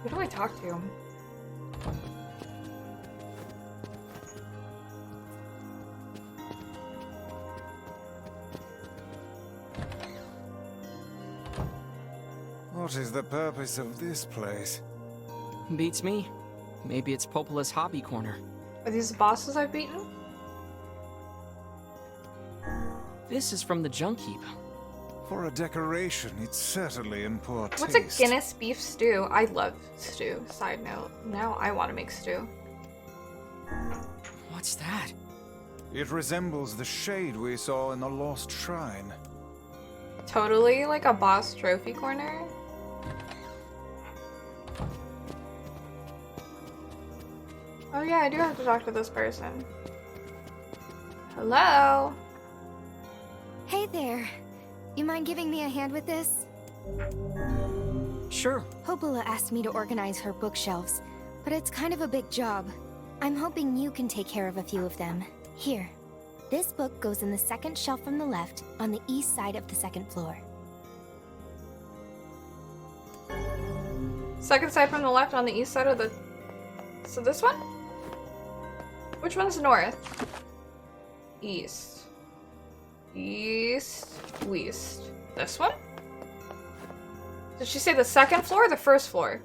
Who do I talk to? What is the purpose of this place? Beats me. Maybe it's Popola's hobby corner. Are these the bosses I've beaten? This is from the junk heap. For a decoration, it's certainly in poor taste. What's a Guinness beef stew? I love stew. Side note. Now I want to make stew. What's that? It resembles the shade we saw in the lost shrine. Totally like a boss trophy corner. Oh yeah, I do have to talk to this person. Hello? Hey there. You mind giving me a hand with this? Sure. Popola asked me to organize her bookshelves, but it's kind of a big job. I'm hoping you can take care of a few of them. Here. This book goes in the second shelf from the left, on the east side of the second floor. Second side from the left on the east side of the... So this one? Which one's north? East. East, west. This one? Did she say the second floor or the first floor?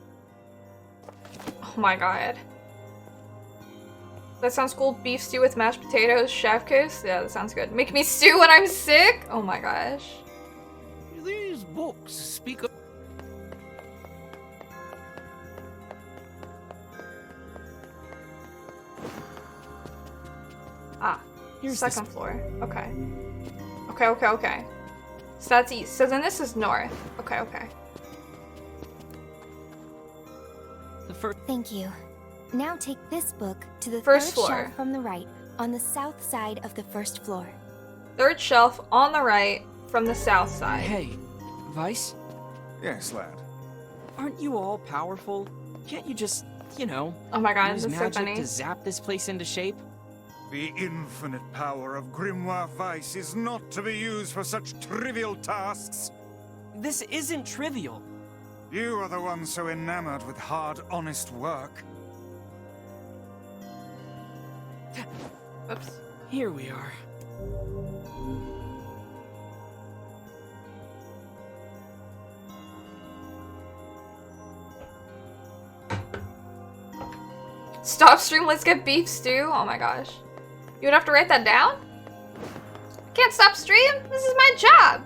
Oh my god. That sounds cool. Beef stew with mashed potatoes, chef kiss. Yeah, that sounds good. Make me stew when I'm sick? Oh my gosh. These books speak of... Ah, Here's second floor. Okay. Okay. So that's east. So then this is north. Okay. The first... Thank you. Now take this book to the First third floor. shelf from the right, on the south side of the first floor. Third shelf on the right from the south side. Hey, Vice? Yes, lad. Aren't you all powerful? Can't you just, you know, Oh my god, use this is so magic funny. to zap this place into shape? The infinite power of Grimoire Vice is not to be used for such trivial tasks. This isn't trivial. You are the one so enamored with hard, honest work. Oops. Here we are. Stop stream, let's get beef stew. Oh my gosh. You would have to write that down? Can't stop stream? This is my job.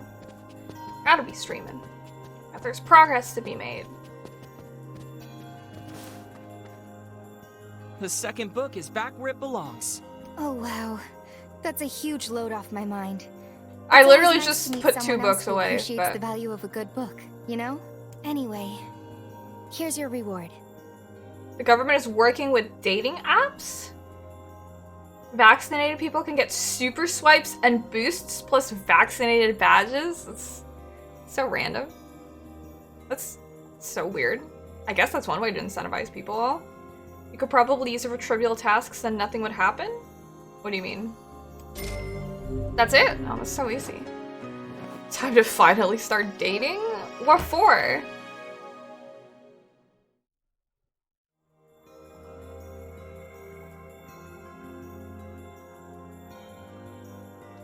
Gotta be streaming. If there's progress to be made. The second book is back where it belongs. Oh wow. That's a huge load off my mind. I It's literally always nice just to meet put 2 someone else books who away, appreciates but... the value of a good book, you know? Anyway, here's your reward. The government is working with dating apps? Vaccinated people can get super swipes and boosts plus vaccinated badges? That's so random. That's so weird. I guess that's one way to incentivize people. You could probably use it for trivial tasks and nothing would happen? What do you mean? That's it? Oh, that's so easy. Time to finally start dating? What for?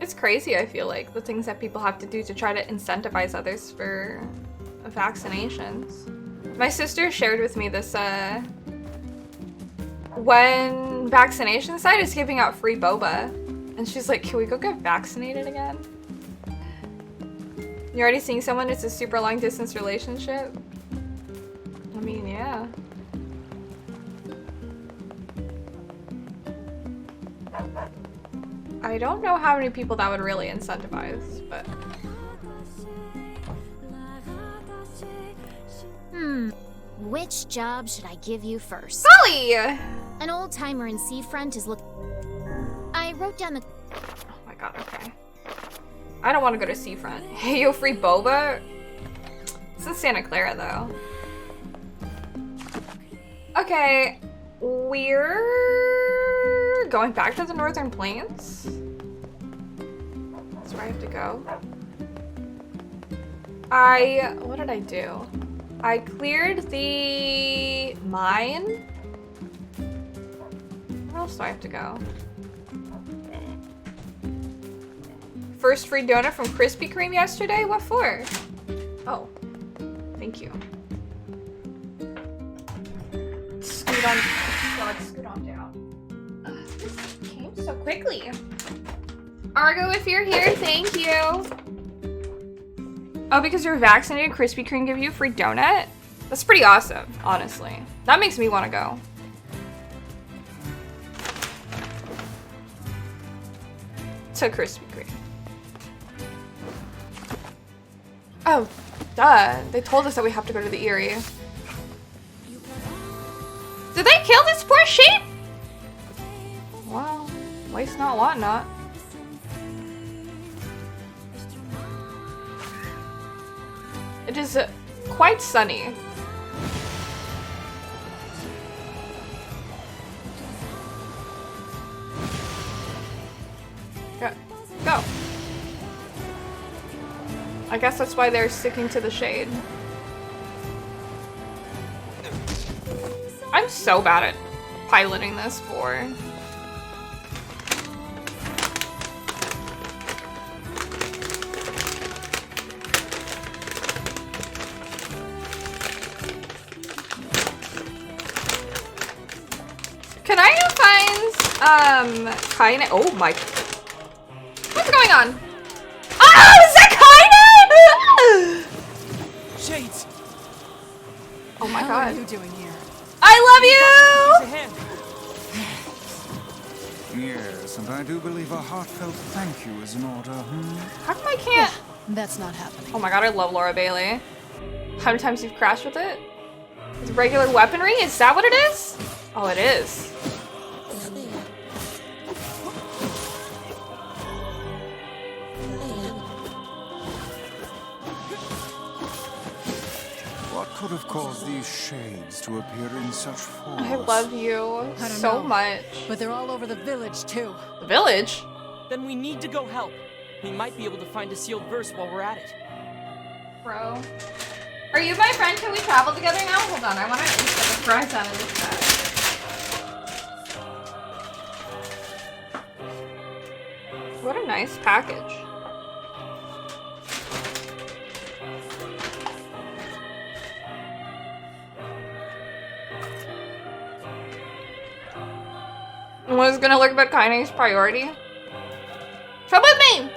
It's crazy, I feel like, the things that people have to do to try to incentivize others for vaccinations. My sister shared with me this, when vaccination site is giving out free boba. And she's like, can we go get vaccinated again? You're already seeing someone it's a super long distance relationship? I mean, yeah. I don't know how many people that would really incentivize, but... Which job should I give you first? Sully! An old-timer in Seafront is I wrote down the... Oh my god, okay. I don't want to go to Seafront. Hey, yo, free boba? It's in Santa Clara, though. Okay, we're going back to the Northern Plains. That's where I have to go. What did I do? I cleared the mine. Where else do I have to go? First free donut from Krispy Kreme yesterday? What for? Oh, thank you. Scoot on. God, scoot on down. This came so quickly. Argo, if you're here, thank you. Oh, because you're vaccinated, Krispy Kreme give you a free donut? That's pretty awesome, honestly. That makes me want to go. To Krispy Kreme. Oh, duh. They told us that we have to go to the Eyrie. Did they kill this poor sheep? Well, waste not, want not. It is quite sunny. Go. Go. I guess that's why they're sticking to the shade. I'm so bad at piloting this for... Can I find, Kaine? Oh my... What's going on? Oh, is that Kaine? Shades! Oh my god. What are you doing here? I love you! Yes, and I do believe a heartfelt thank you is in order, How come I can't? That's not happening. Oh my god, I love Laura Bailey. How many times you've crashed with it? It's regular weaponry? Is that what it is? Oh, it is. What could have caused these shades to appear in such force? I love you so much. But they're all over the village, too. The village? Then we need to go help. We might be able to find a sealed verse while we're at it. Bro. Are you my friend? Can we travel together now? Hold on, I want to get the fries out of this bag. What a nice package. What is gonna look about Kaine's priority? Come with me!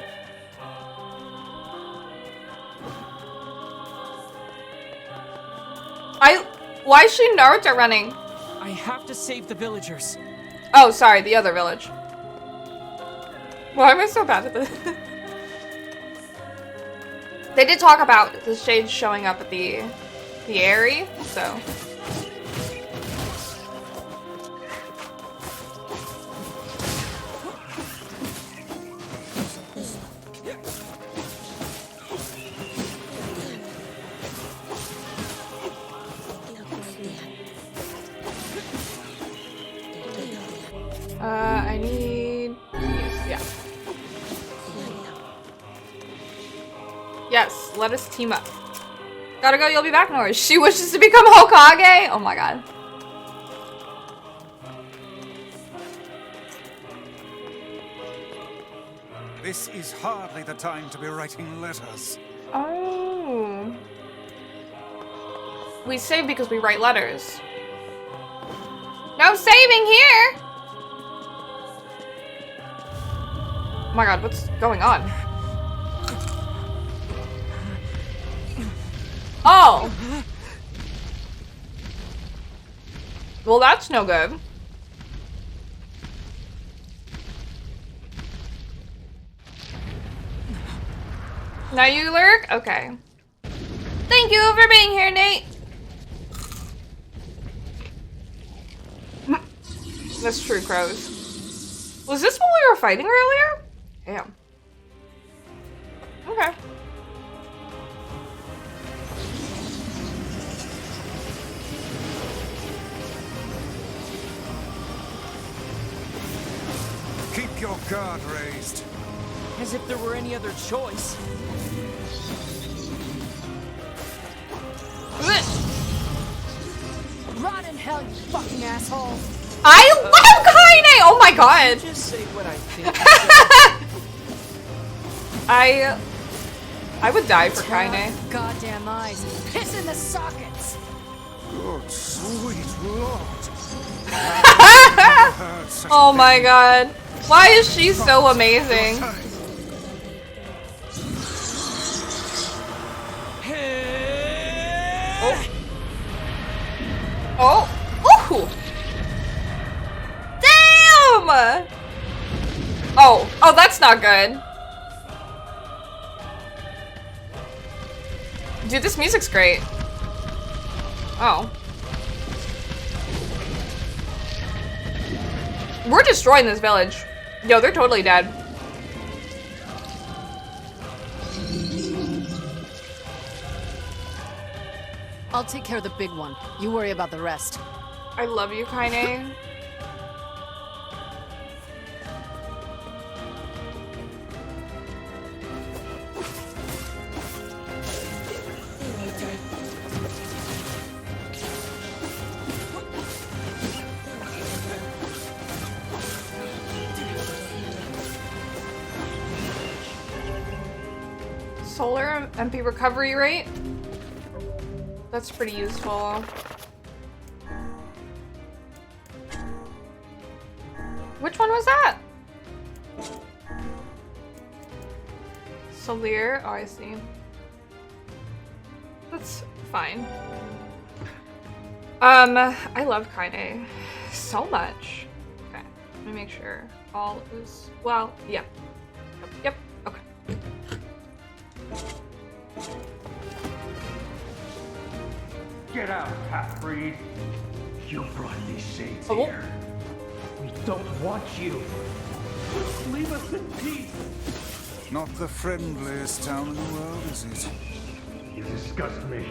Why is she Naruto running? I have to save the villagers. Oh, sorry, the other village. Why am I so bad at this? They did talk about the shades showing up at the Eyrie, so. I need these, yeah. Yes, let us team up. Gotta go, you'll be back, NieR. She wishes to become Hokage? Oh my god. This is hardly the time to be writing letters. Oh. We save because we write letters. No saving here! Oh my god, what's going on? Oh! Well, that's no good. Now you lurk? Okay. Thank you for being here, Nate! That's true, crows. Was this when we were fighting earlier? Damn. Okay. Keep your guard raised. As if there were any other choice. Rot in hell, you fucking asshole! I love Kaine! Oh my god! Just say what I think. I would die for Kaine. Goddamn eyes. Piss in the sockets! Good sweet lord. Oh my god. Why is she so amazing? Oh. Ooh. Damn! Oh, that's not good. Dude, this music's great. Oh. We're destroying this village. Yo, they're totally dead. I'll take care of the big one. You worry about the rest. I love you, Kaine. Solar MP recovery rate. That's pretty useful. Which one was that? Solir. Oh, I see. That's fine. I love Kaine so much. Okay, let me make sure all is well. Yeah. Yep. Okay. Get out, half-breed. You brought these shades Oh. here. We don't want you. Leave us in peace. Not the friendliest town in the world, is it? You disgust me.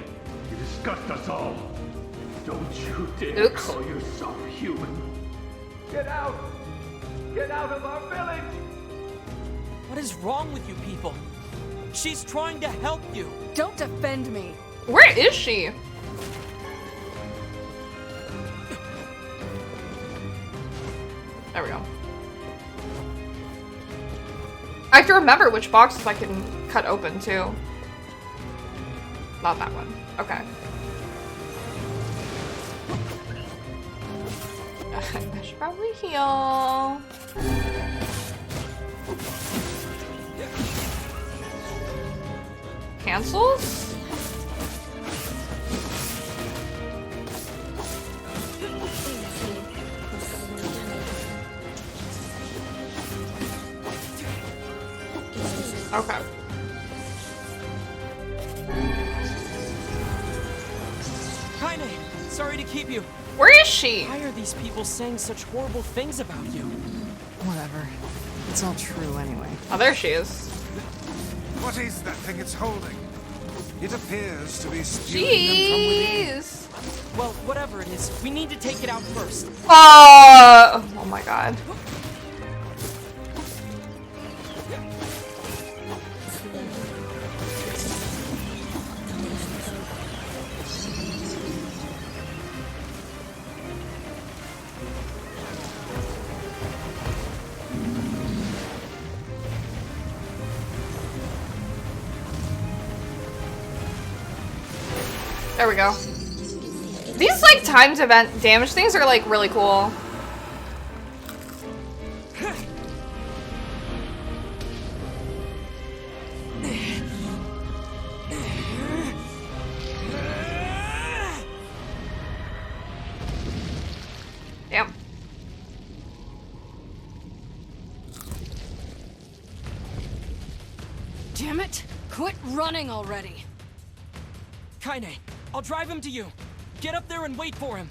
You disgust us all. Don't you dare call yourself human. Get out! Get out of our village! What is wrong with you people? She's trying to help you. Don't defend me. Where is she? There we go. I have to remember which boxes I can cut open too. Not that one. Okay. I should probably heal. Cancels? Okay. Kaine, sorry to keep you. Where is she? Why are these people saying such horrible things about you? Whatever. It's all true anyway. Oh, there she is. What is that thing it's holding? It appears to be spewing them from within. Jeez. Well, whatever it is, we need to take it out first. Oh my god. There we go. These like timed event damage things are like really cool. Damn. Damn it! Quit running already! Kaine, I'll drive him to you. Get up there and wait for him.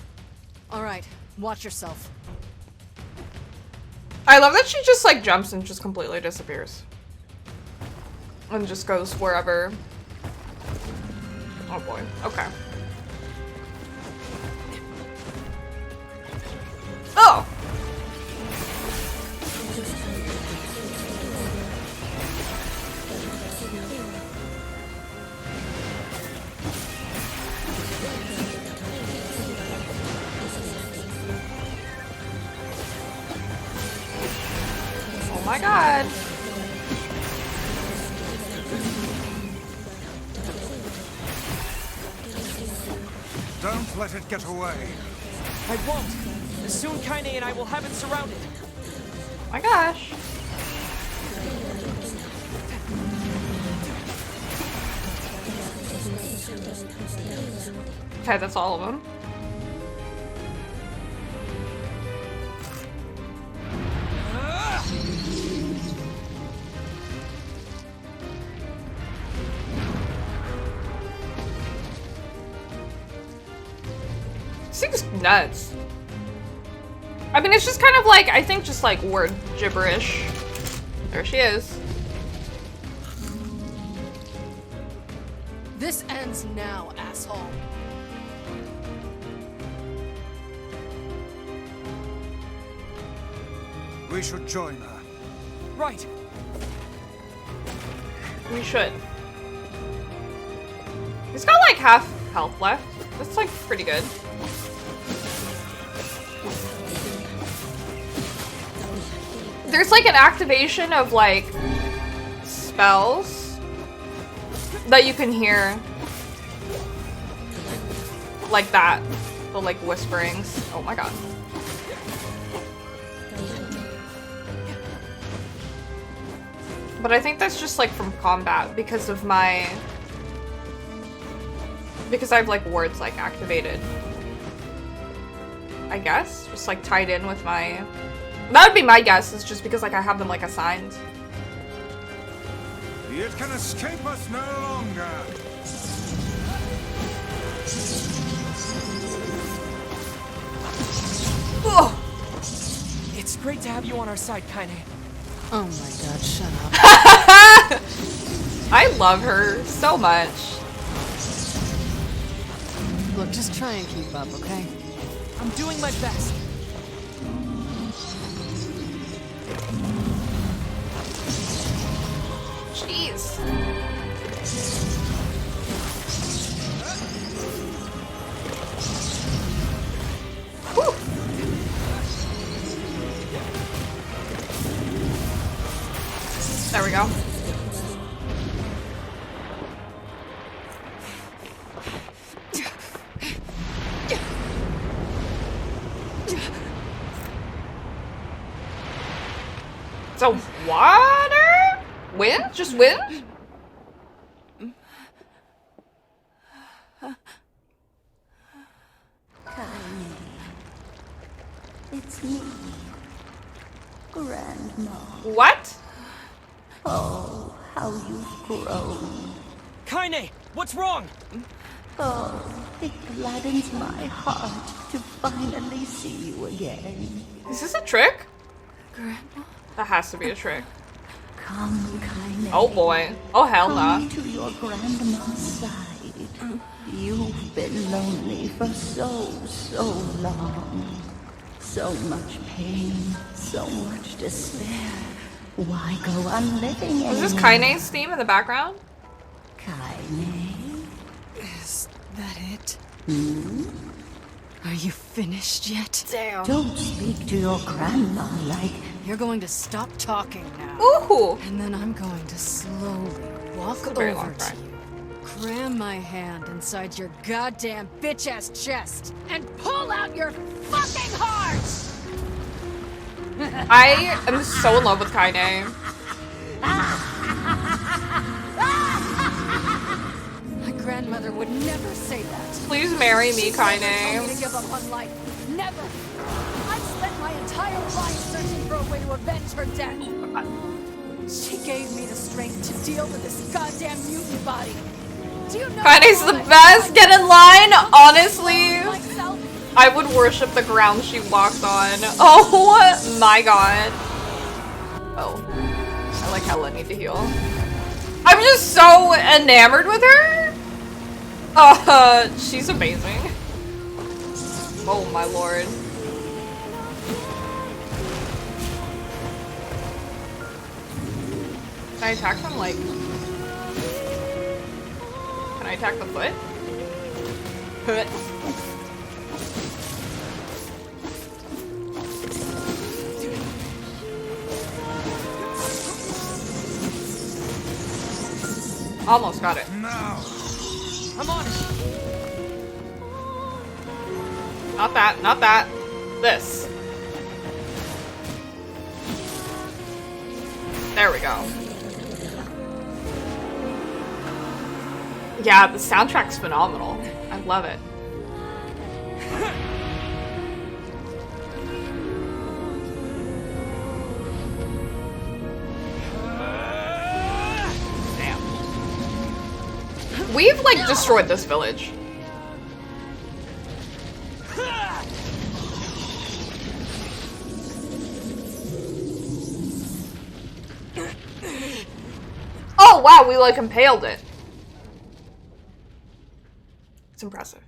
Alright, watch yourself. I love that she just like jumps and just completely disappears. And just goes wherever. Oh boy, okay. Oh! Oh my god. Don't let it get away. I won't. Soon Kaine and I will have it surrounded. Oh my gosh. Okay, that's all of them. This thing's nuts. I mean, it's just kind of like, I think just like word gibberish. There she is. This ends now, asshole. We should join her. Right. We should. He's got like half health left. That's like pretty good. There's like an activation of like spells that you can hear like that. The like whisperings. Oh my god. But I think that's just like from combat because of my... Because I have like wards like activated. I guess? Just like tied in with my... That would be my guess, is just because like I have them like assigned. It can escape us no longer. Ugh. It's great to have you on our side, Kaine. Oh my god, shut up. I love her so much. Look, just try and keep up, okay? I'm doing my best. Jeez. Whew. There we go. So water? Wind? Just wind? Kaine, it's me, Grandma. What? Oh, how you've grown. Kaine, what's wrong? Oh, it gladdens my heart to finally see you again. Is this a trick? Grandma? That has to be a trick. Come, Kaine. Oh boy. Oh hell nah. Come to your grandma's side. You've been lonely for so long. So much pain, so much despair. Why go on living anymore? Is this Kaine's theme in the background? Kaine? Is that it? Hmm? Are you finished yet? Damn. Don't speak to your grandma like... You're going to stop talking now. Ooh. And then I'm going to slowly walk a very over long to cry. you, Cram my hand inside your goddamn bitch-ass chest and pull out your fucking heart! I am so in love with Kaine. My grandmother would never say that. Please marry me, Kaine. I'm gonna give up on life. Never. I've spent my entire life searching for a way to avenge her death. She gave me the strength to deal with this goddamn mutant body. Do you know Kaine's the best. Get in line. Honestly, I would worship the ground she walked on. Oh my god. Oh, I like how I need to heal. I'm just so enamored with her. She's amazing. Oh my lord. Can I attack them like... Can I attack the foot? Foot. Almost got it. Now. I'm on it. Not that, not that. This. There we go. Yeah, the soundtrack's phenomenal. I love it. Damn. We've, like, destroyed this village. Oh, wow, we, like, impaled it. It's impressive.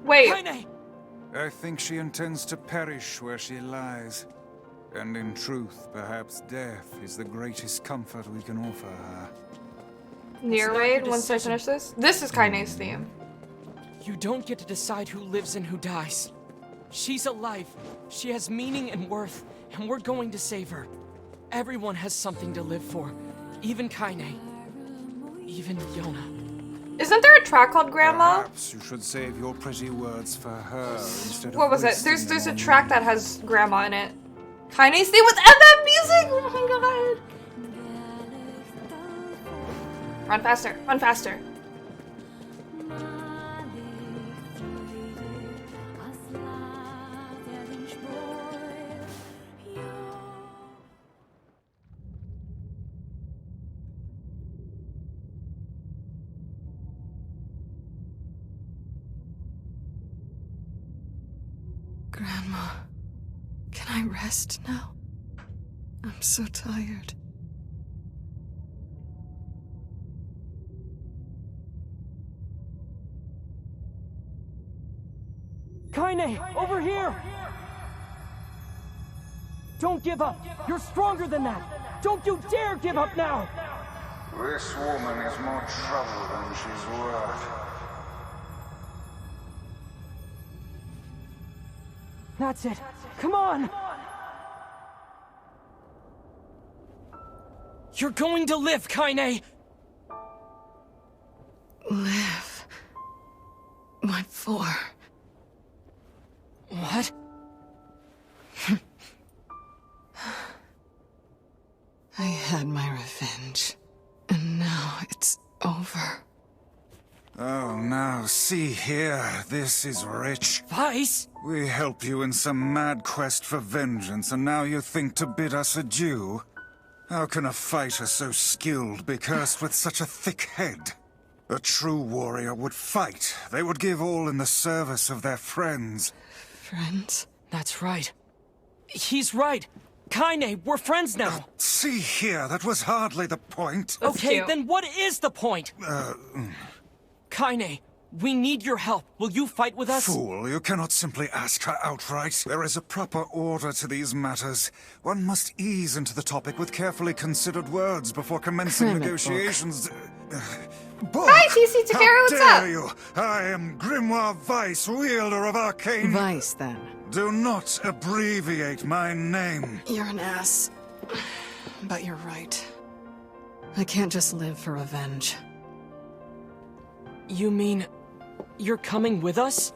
Wait. I think she intends to perish where she lies. And in truth, perhaps death is the greatest comfort we can offer her. NieR raid once I finish this? This is Kaine's theme. You don't get to decide who lives and who dies. She's alive. She has meaning and worth, and we're going to save her. Everyone has something to live for. Even Kaine. Even Yona. Isn't there a track called Grandma? Perhaps you should save your pretty words for her instead of What was it? wasting There's a them on track that has Grandma in it. Kaine's theme with MM music! Oh my god! Run faster, run faster. Grandma, can I rest now? I'm so tired. Kaine, over here! Don't give up! You're stronger than that! Don't you dare give up now! This woman is more trouble than she's worth. That's it! Come on! You're going to live, Kaine! Live. What for? What? I had my revenge, and now it's over. Oh, now, see here, this is rich. Vice? We helped you in some mad quest for vengeance, and now you think to bid us adieu? How can a fighter so skilled be cursed with such a thick head? A true warrior would fight. They would give all in the service of their friends. Friends? That's right. He's right. Kaine, we're friends now. See here, that was hardly the point. Okay, then what is the point? Kaine, we need your help. Will you fight with us? Fool, you cannot simply ask her outright. There is a proper order to these matters. One must ease into the topic with carefully considered words before commencing Cram it, negotiations. Hi, TC Takara, what's How up? dare you? I am Grimoire Weiss, wielder of arcane... Weiss, then. Do not abbreviate my name. You're an ass. But you're right. I can't just live for revenge. You mean... you're coming with us?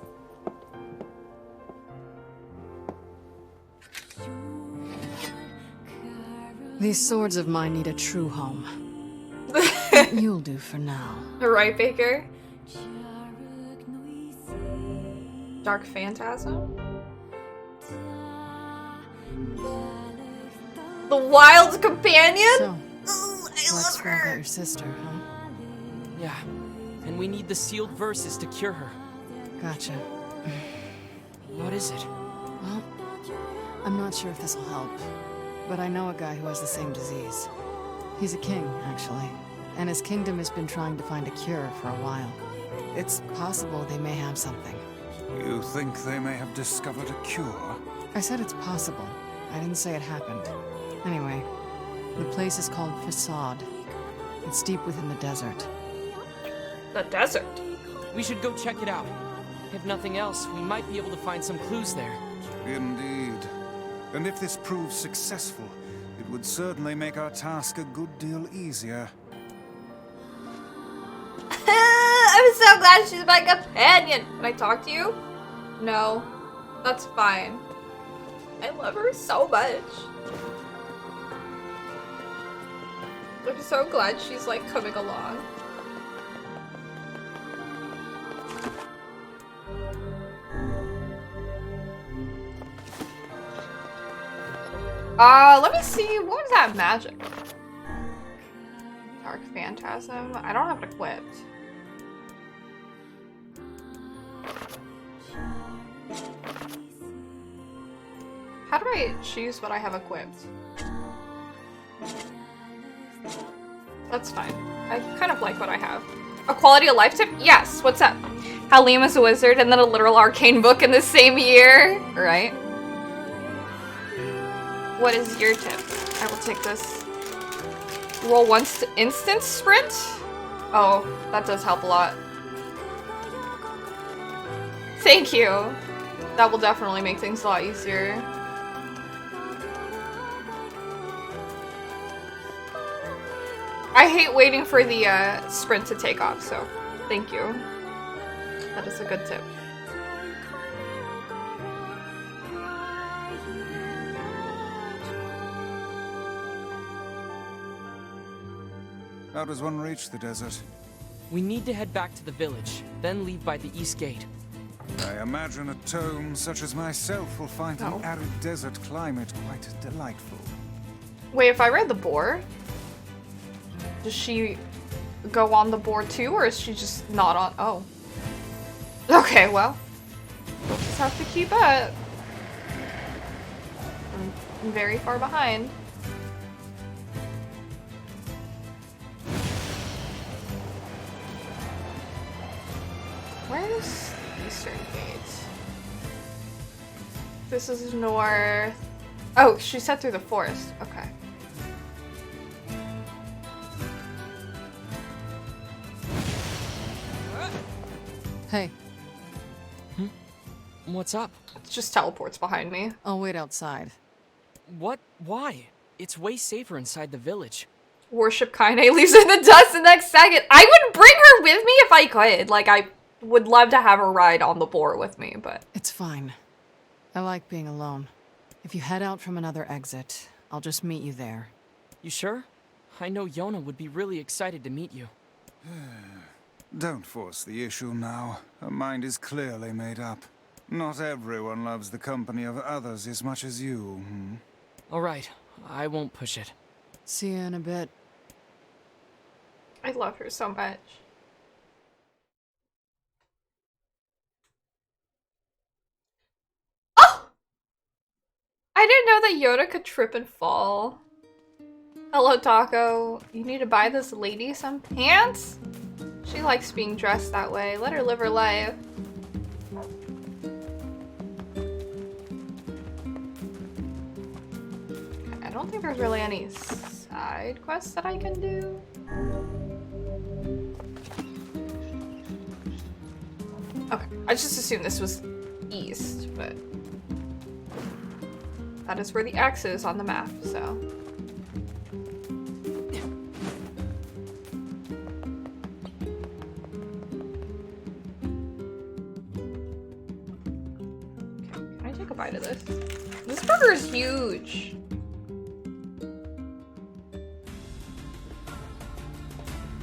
These swords of mine need a true home. You'll do for now. Right, Baker? Dark Phantasm? The Wild Companion? So, let's go get your sister, huh? Yeah. And we need the sealed verses to cure her. Gotcha. What is it? Well, I'm not sure if this will help, but I know a guy who has the same disease. He's a king, actually, and his kingdom has been trying to find a cure for a while. It's possible they may have something. You think they may have discovered a cure? I said it's possible. I didn't say it happened. Anyway, the place is called Facade. It's deep within the desert. The desert? We should go check it out. If nothing else, we might be able to find some clues there. Indeed. And if this proves successful, it would certainly make our task a good deal easier. I'm so glad she's my companion. Can I talk to you? No. That's fine. I love her so much. I'm so glad she's like coming along. Let me see. What was that magic? Dark Phantasm. I don't have it equipped. How do I choose what I have equipped? That's fine. I kind of like what I have. A quality of life tip? Yes. What's up? How Liam is a wizard and then a literal arcane book in the same year. Right? What is your tip? I will take this. Roll once to instant sprint? Oh, that does help a lot. Thank you. That will definitely make things a lot easier. I hate waiting for the sprint to take off, so thank you. That is a good tip. How does one reach the desert? We need to head back to the village, then leave by the east gate. I imagine a tome such as myself will find an arid desert climate quite delightful. Wait, if I read the board, does she go on the board too, or is she just not on? Oh. Okay, well. We'll just have to keep up. I'm very far behind. Where's Eastern Gate? This is north. Oh, she said through the forest. Okay. Hey. What's up? It just teleports behind me. I'll wait outside. What? Why? It's way safer inside the village. Worship Kaine leaves in the dust the next second. I would bring her with me if I could. Like, I would love to have her ride on the boar with me, but... It's fine. I like being alone. If you head out from another exit, I'll just meet you there. You sure? I know Yona would be really excited to meet you. Don't force the issue now. Her mind is clearly made up. Not everyone loves the company of others as much as you. All right, I won't push it. See you in a bit. I love her so much. Oh! I didn't know that Yoda could trip and fall. Hello, Taco. You need to buy this lady some pants? She likes being dressed that way. Let her live her life. I don't think there's really any side quests that I can do. Okay, I just assumed this was east, but that is where the X is on the map, so. Can I take a bite of this? This burger is huge.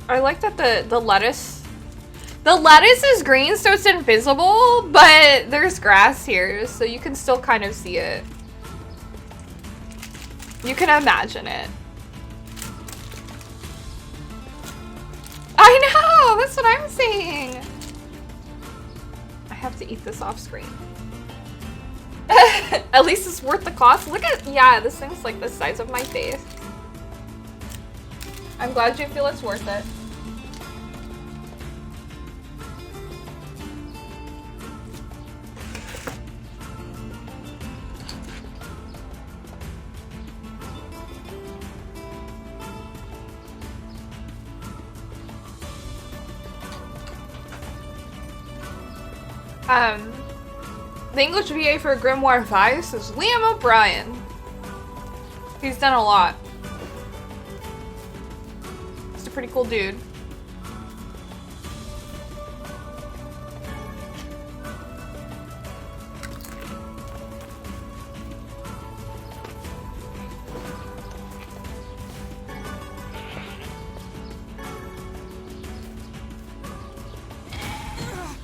I like that the lettuce is green, so it's invisible, but there's grass here, so you can still kind of see it. You can imagine it. I know! That's what I'm saying! I have to eat this off screen. At least it's worth the cost. Look at, yeah, this thing's like the size of my face. I'm glad you feel it's worth it. The English VA for Grimoire Vice is Liam O'Brien. He's done a lot. He's a pretty cool dude.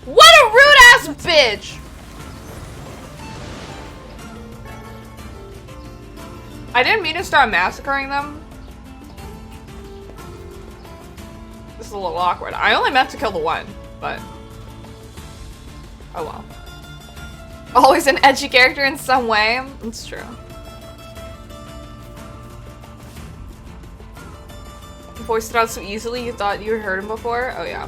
What a rude ass bitch! I didn't mean to start massacring them. This is a little awkward. I only meant to kill the one, but oh well. Always an edgy character in some way. It's true. Voiced it out so easily you thought you heard him before? Oh yeah.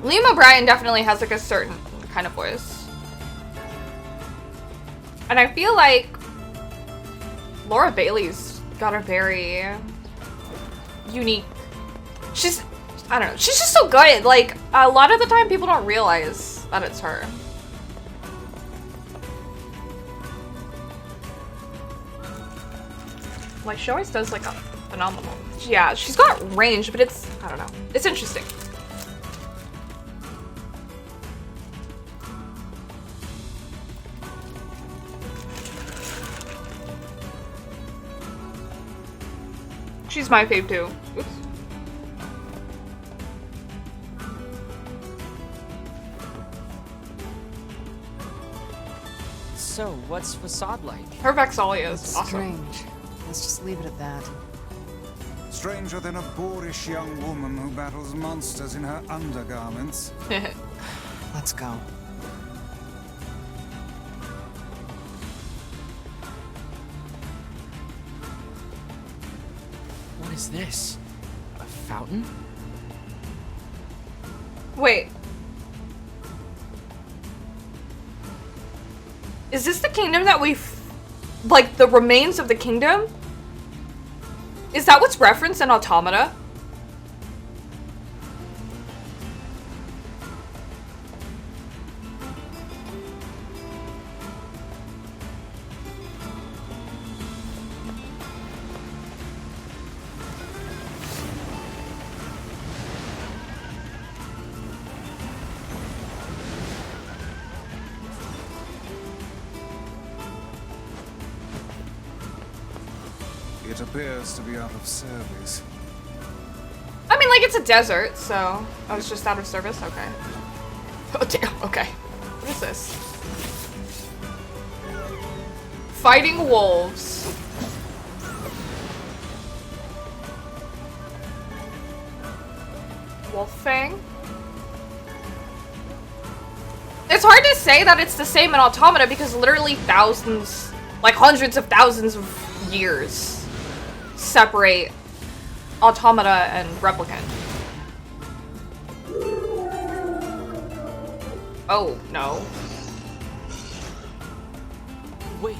Liam O'Brien definitely has like a certain kind of voice. And I feel like Laura Bailey's got a very unique, I don't know, she's just so good. Like, a lot of the time people don't realize that it's her. Like, she always does like a phenomenal. Yeah, she's got range, but it's, I don't know, it's interesting. She's my fave too. Oops. So, what's Facade like? Her Vexalia is It's awesome. strange. Let's just leave it at that. Stranger than a boorish young woman who battles monsters in her undergarments. Let's go. What is this? A fountain? Wait. Is this the kingdom that like the remains of the kingdom? Is that what's referenced in Automata? It appears to be out of service. I mean, like, it's a desert, so... Oh, it's just out of service? Okay. Oh, damn. Okay. What is this? Fighting wolves. Wolffang? It's hard to say that it's the same in Automata because literally thousands, like hundreds of thousands of years separate Automata and Replicant. Oh, no. Wait,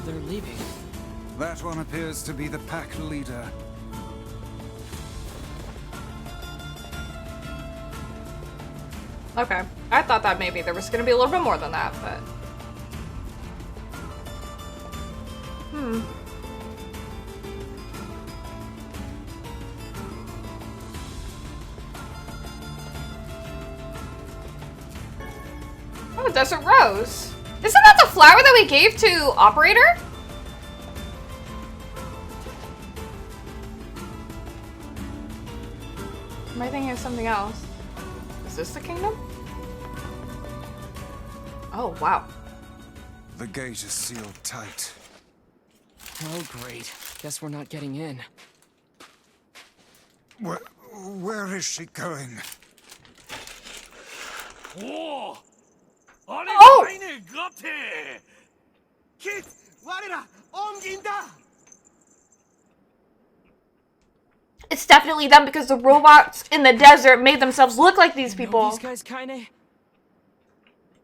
they're leaving. That one appears to be the pack leader. Okay. I thought that maybe there was gonna be a little bit more than that, but... Oh, Desert Rose. Isn't that the flower that we gave to Operator? Am I thinking of something else? Is this the kingdom? Oh, wow. The gate is sealed tight. Oh, great. Guess we're not getting in. Where is she going? Oh! Oh! It's definitely them because the robots in the desert made themselves look like these people. These guys, Kaine?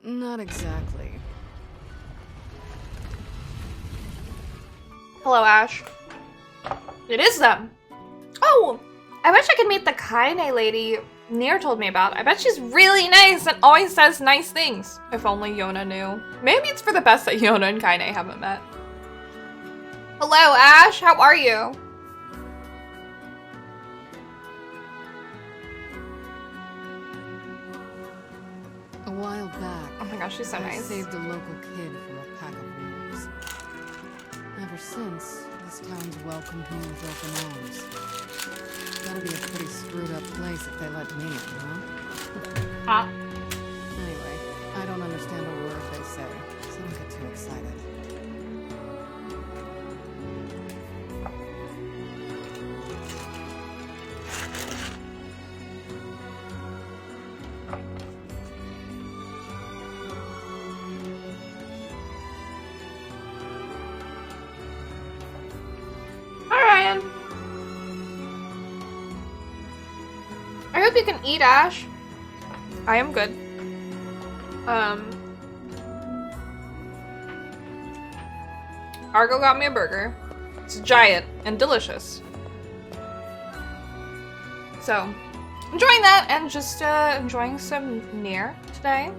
Not exactly. Hello, Ash. It is them. Oh, I wish I could meet the Kaine lady NieR told me about. I bet she's really nice and always says nice things. If only Yona knew. Maybe it's for the best that Yona and Kaine haven't met. Hello, Ash. How are you? A while back, oh my gosh, she's so nice. I saved a local kid from a pack of wolves. Ever since, this town's welcomed me with open arms. Gotta be a pretty screwed up place if they let me in, huh? Huh? Anyway, I don't understand a word they say, so don't get too excited. I hope you can eat, Ash. I am good. Argo got me a burger. It's giant and delicious. So, enjoying that and just enjoying some NieR today.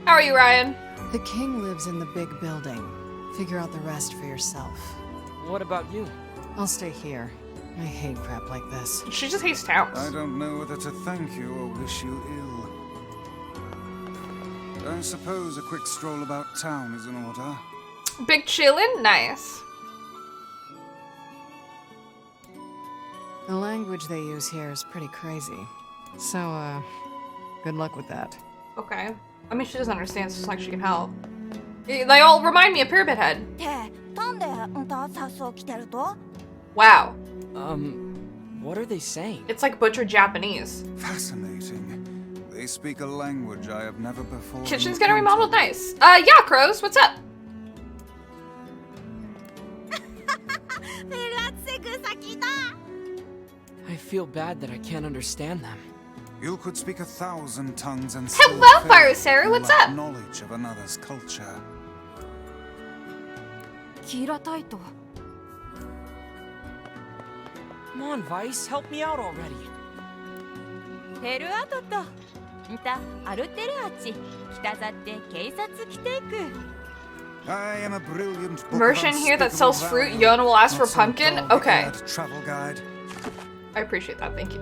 How are you, Ryan? The king lives in the big building. Figure out the rest for yourself. What about you? I'll stay here. I hate crap like this. She just hates towns. I don't know whether to thank you or wish you ill. I suppose a quick stroll about town is in order. Big chillin'? Nice. The language they use here is pretty crazy. So, good luck with that. Okay. I mean, she doesn't understand, so it's like she can help. They all remind me of Pyramid Head. Wow. What are they saying? It's like butchered Japanese. Fascinating. They speak a language I have never before. Kitchen's getting remodeled nice. Yeah, Crows, what's up? I feel bad that I can't understand them. You could speak 1,000 tongues and hello, Fire Sarah, what's up? Knowledge of another's culture. Come on, Vice, help me out already. I am a brilliant merchant here that sells fruit. Yona will ask for pumpkin. Okay. Travel guide. I appreciate that. Thank you.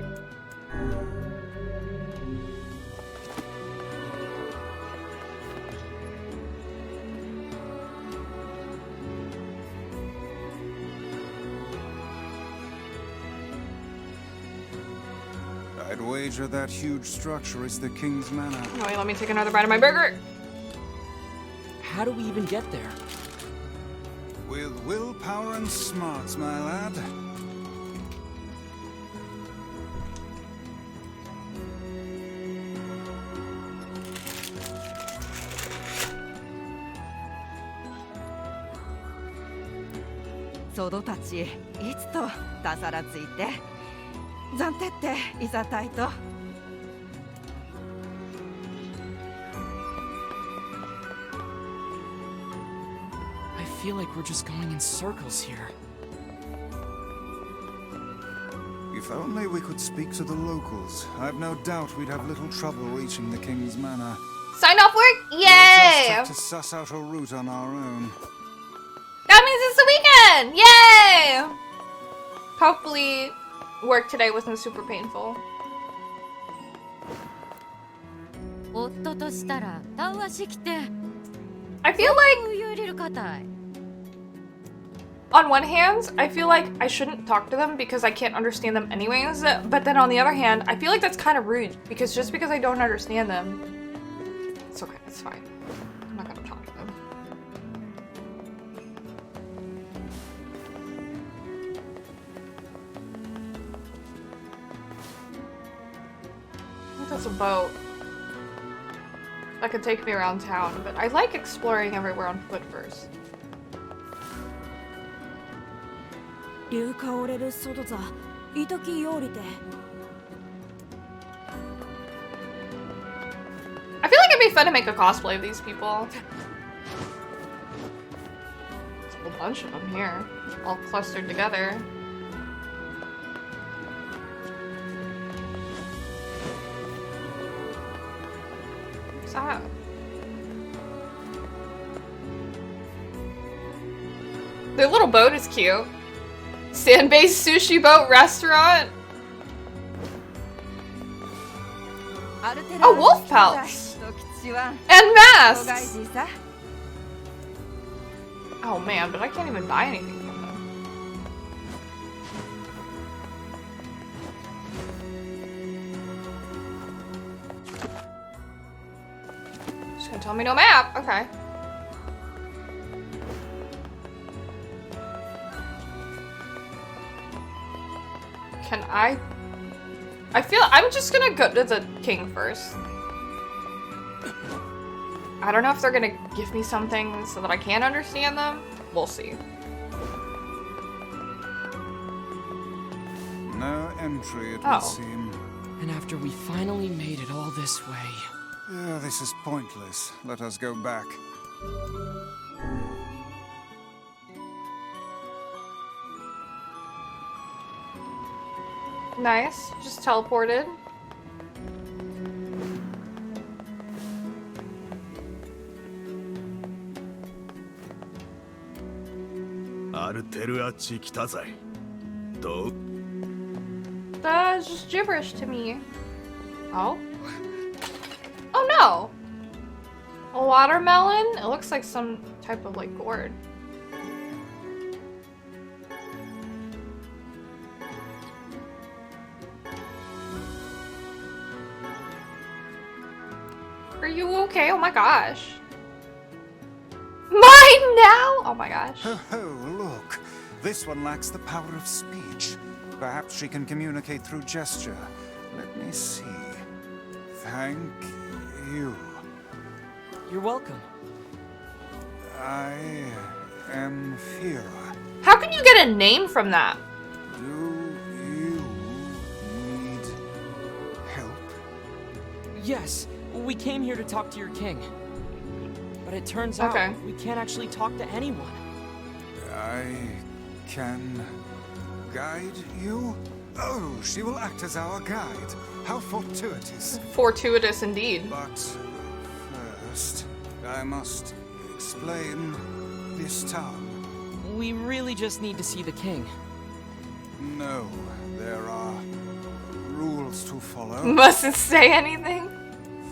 I'd wager that huge structure is the king's manor. Oh, wait, let me take another bite of my burger. How do we even get there? With willpower and smarts, my lad. I feel like we're just going in circles here. If only we could speak to the locals. I've no doubt we'd have little trouble reaching the King's Manor. Sign off work? We'll Yay! just have to suss out a route on our own. That means it's the weekend! Yay! Hopefully, work today wasn't super painful. I feel like, on one hand, I feel like I shouldn't talk to them because I can't understand them anyways, but then on the other hand, I feel like that's kind of rude because just because I don't understand them, it's okay, it's fine. I'm not gonna talk to them. I think that's a boat that could take me around town, but I like exploring everywhere on foot first. I feel like it'd be fun to make a cosplay of these people. There's a whole bunch of them here, all clustered together. What's that? Their little boat is cute. Sand-based sushi boat restaurant. Oh, wolf pelts! And masks! Oh man, but I can't even buy anything from them. Just gonna tell me no map, okay. Can I feel I'm just gonna go to the king first. I don't know if they're gonna give me something so that I can understand them. We'll see. No entry, it would seem. And after we finally made it all this way... Yeah, this is pointless. Let us go back. Nice. Just teleported. That's just gibberish to me. Oh? Oh no! A watermelon? It looks like some type of like gourd. Are you okay? Oh my gosh. Mine now? Oh my gosh. Oh, look. This one lacks the power of speech. Perhaps she can communicate through gesture. Let me see. Thank you. You're welcome. I am Fira. How can you get a name from that? Do you need help? Yes, we came here to talk to your king. But it turns out we can't actually talk to anyone. I can guide you? Oh, she will act as our guide. How fortuitous. Fortuitous indeed. But first, I must explain this town. We really just need to see the king. No, there are rules to follow. Mustn't say anything.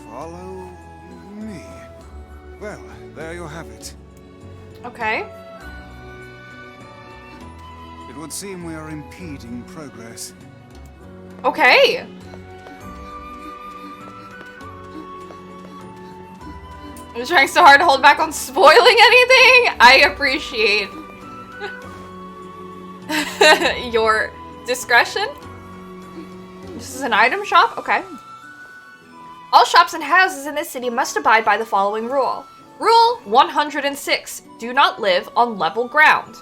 Follow me. Well, there you have it. Okay. It would seem we are impeding progress. Okay. I'm trying so hard to hold back on spoiling anything. I appreciate your discretion. This is an item shop? Okay. All shops and houses in this city must abide by the following rule. Rule 106. Do not live on level ground.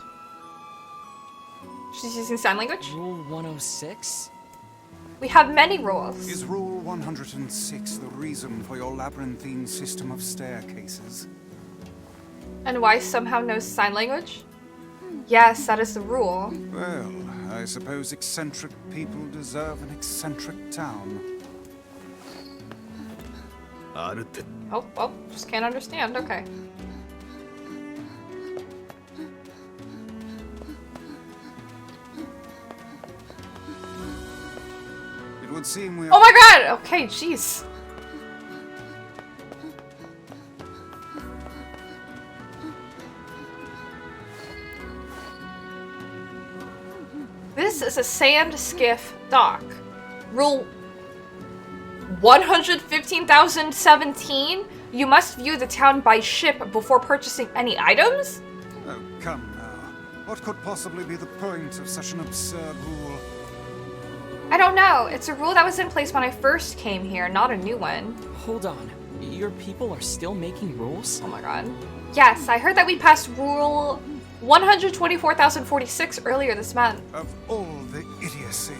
She's using sign language? Rule 106? We have many rules. Is Rule 106 the reason for your labyrinthine system of staircases? And why somehow knows sign language? Yes, that is the rule. Well, I suppose eccentric people deserve an eccentric town. Oh, just can't understand. Okay. It would seem we are— Oh my god! Okay, jeez. This is a sand skiff dock. Rule 115,017. You must view the town by ship before purchasing any items? Oh, come now. What could possibly be the point of such an absurd rule? I don't know. It's a rule that was in place when I first came here, not a new one. Hold on. Your people are still making rules? Oh my god. Yes, I heard that we passed rule 124,046 earlier this month. Of all the idiocy,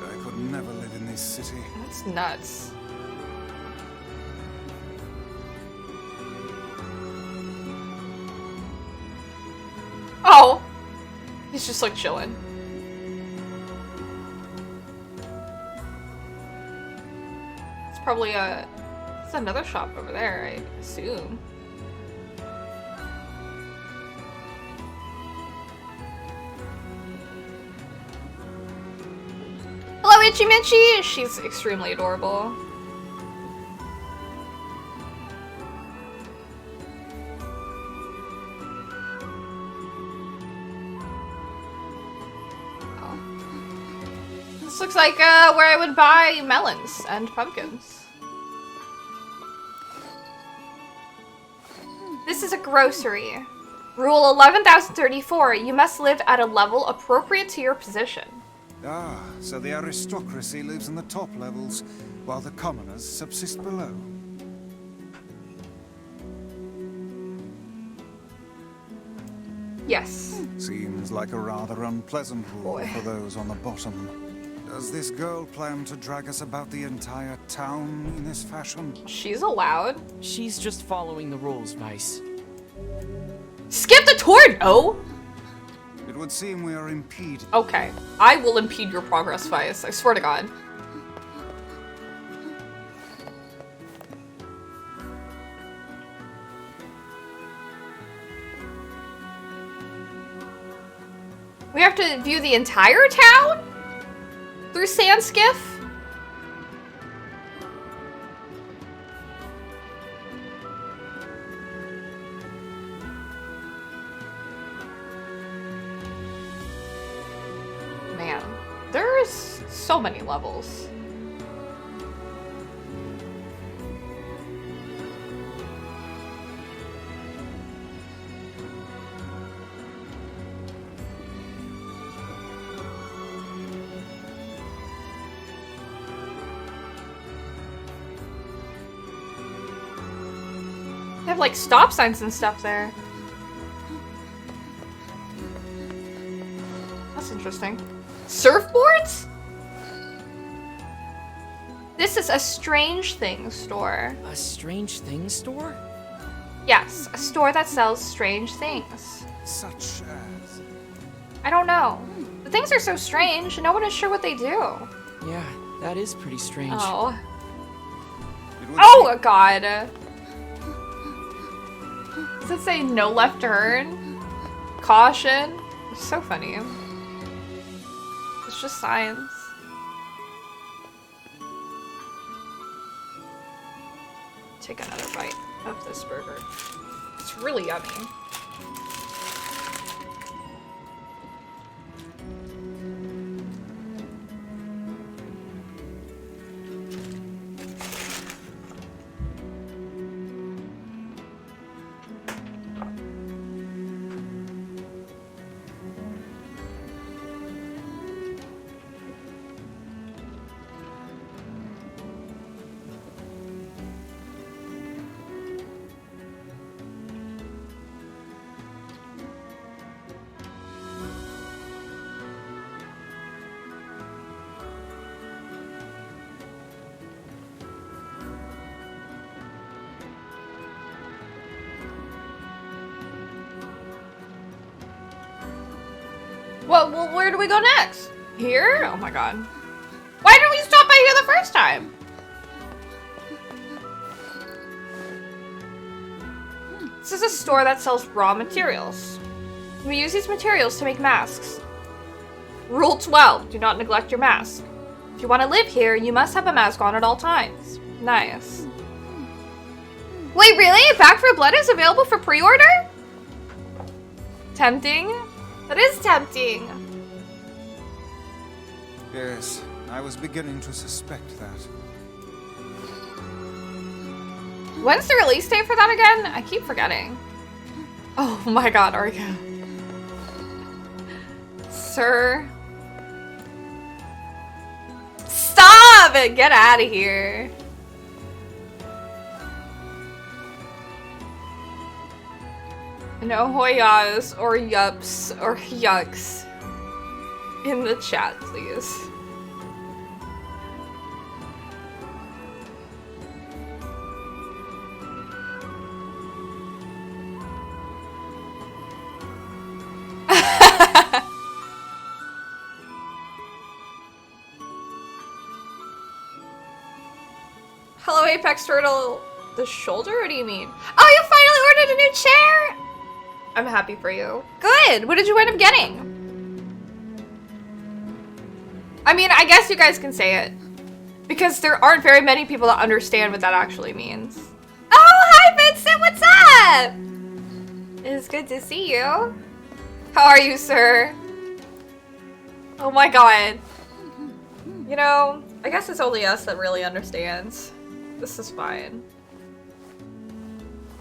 I could never live in this city. That's nuts. Oh! He's just like chilling. It's probably it's another shop over there, I assume. Hello, Itchy Mitchy! She's extremely adorable. Oh. This looks like where I would buy melons and pumpkins. This is a grocery. Rule 11,034. You must live at a level appropriate to your position. Ah, so the aristocracy lives in the top levels, while the commoners subsist below. Yes. Seems like a rather unpleasant rule Boy. for those on the bottom. Does this girl plan to drag us about the entire town in this fashion? She's allowed. She's just following the rules, Vice. Skip the tour! No! It would seem we are impeded. Okay. I will impede your progress, Vice. I swear to God. We have to view the entire town? Through sand skiff? Man, there's so many levels. They have like stop signs and stuff there. That's interesting. Surfboards? This is a strange things store. A strange things store? Yes, a store that sells strange things. Such as? I don't know. The things are so strange, no one is sure what they do. Yeah, that is pretty strange. Oh. Oh, God. Does it say no left turn? Caution? It's so funny. It's just science. Take another bite of this burger. It's really yummy. Well, where do we go next? Here? Oh my god. Why didn't we stop by here the first time? This is a store that sells raw materials. We use these materials to make masks. Rule 12, do not neglect your mask. If you want to live here, you must have a mask on at all times. Nice. Wait, really? Back for Blood is available for pre-order? Tempting? That is tempting. Yes, I was beginning to suspect that. When's the release date for that again? I keep forgetting. Oh my god, Argo. Sir. Stop it! Get out of here. No hoyas or yups or yucks in the chat, please. Hello, Apex Turtle. The shoulder? What do you mean? Oh, you finally ordered a new chair? I'm happy for you. Good. What did you end up getting? I mean, I guess you guys can say it. Because there aren't very many people that understand what that actually means. Oh, hi, Vincent. What's up? It's good to see you. How are you, sir? Oh my god. You know, I guess it's only us that really understands. This is fine.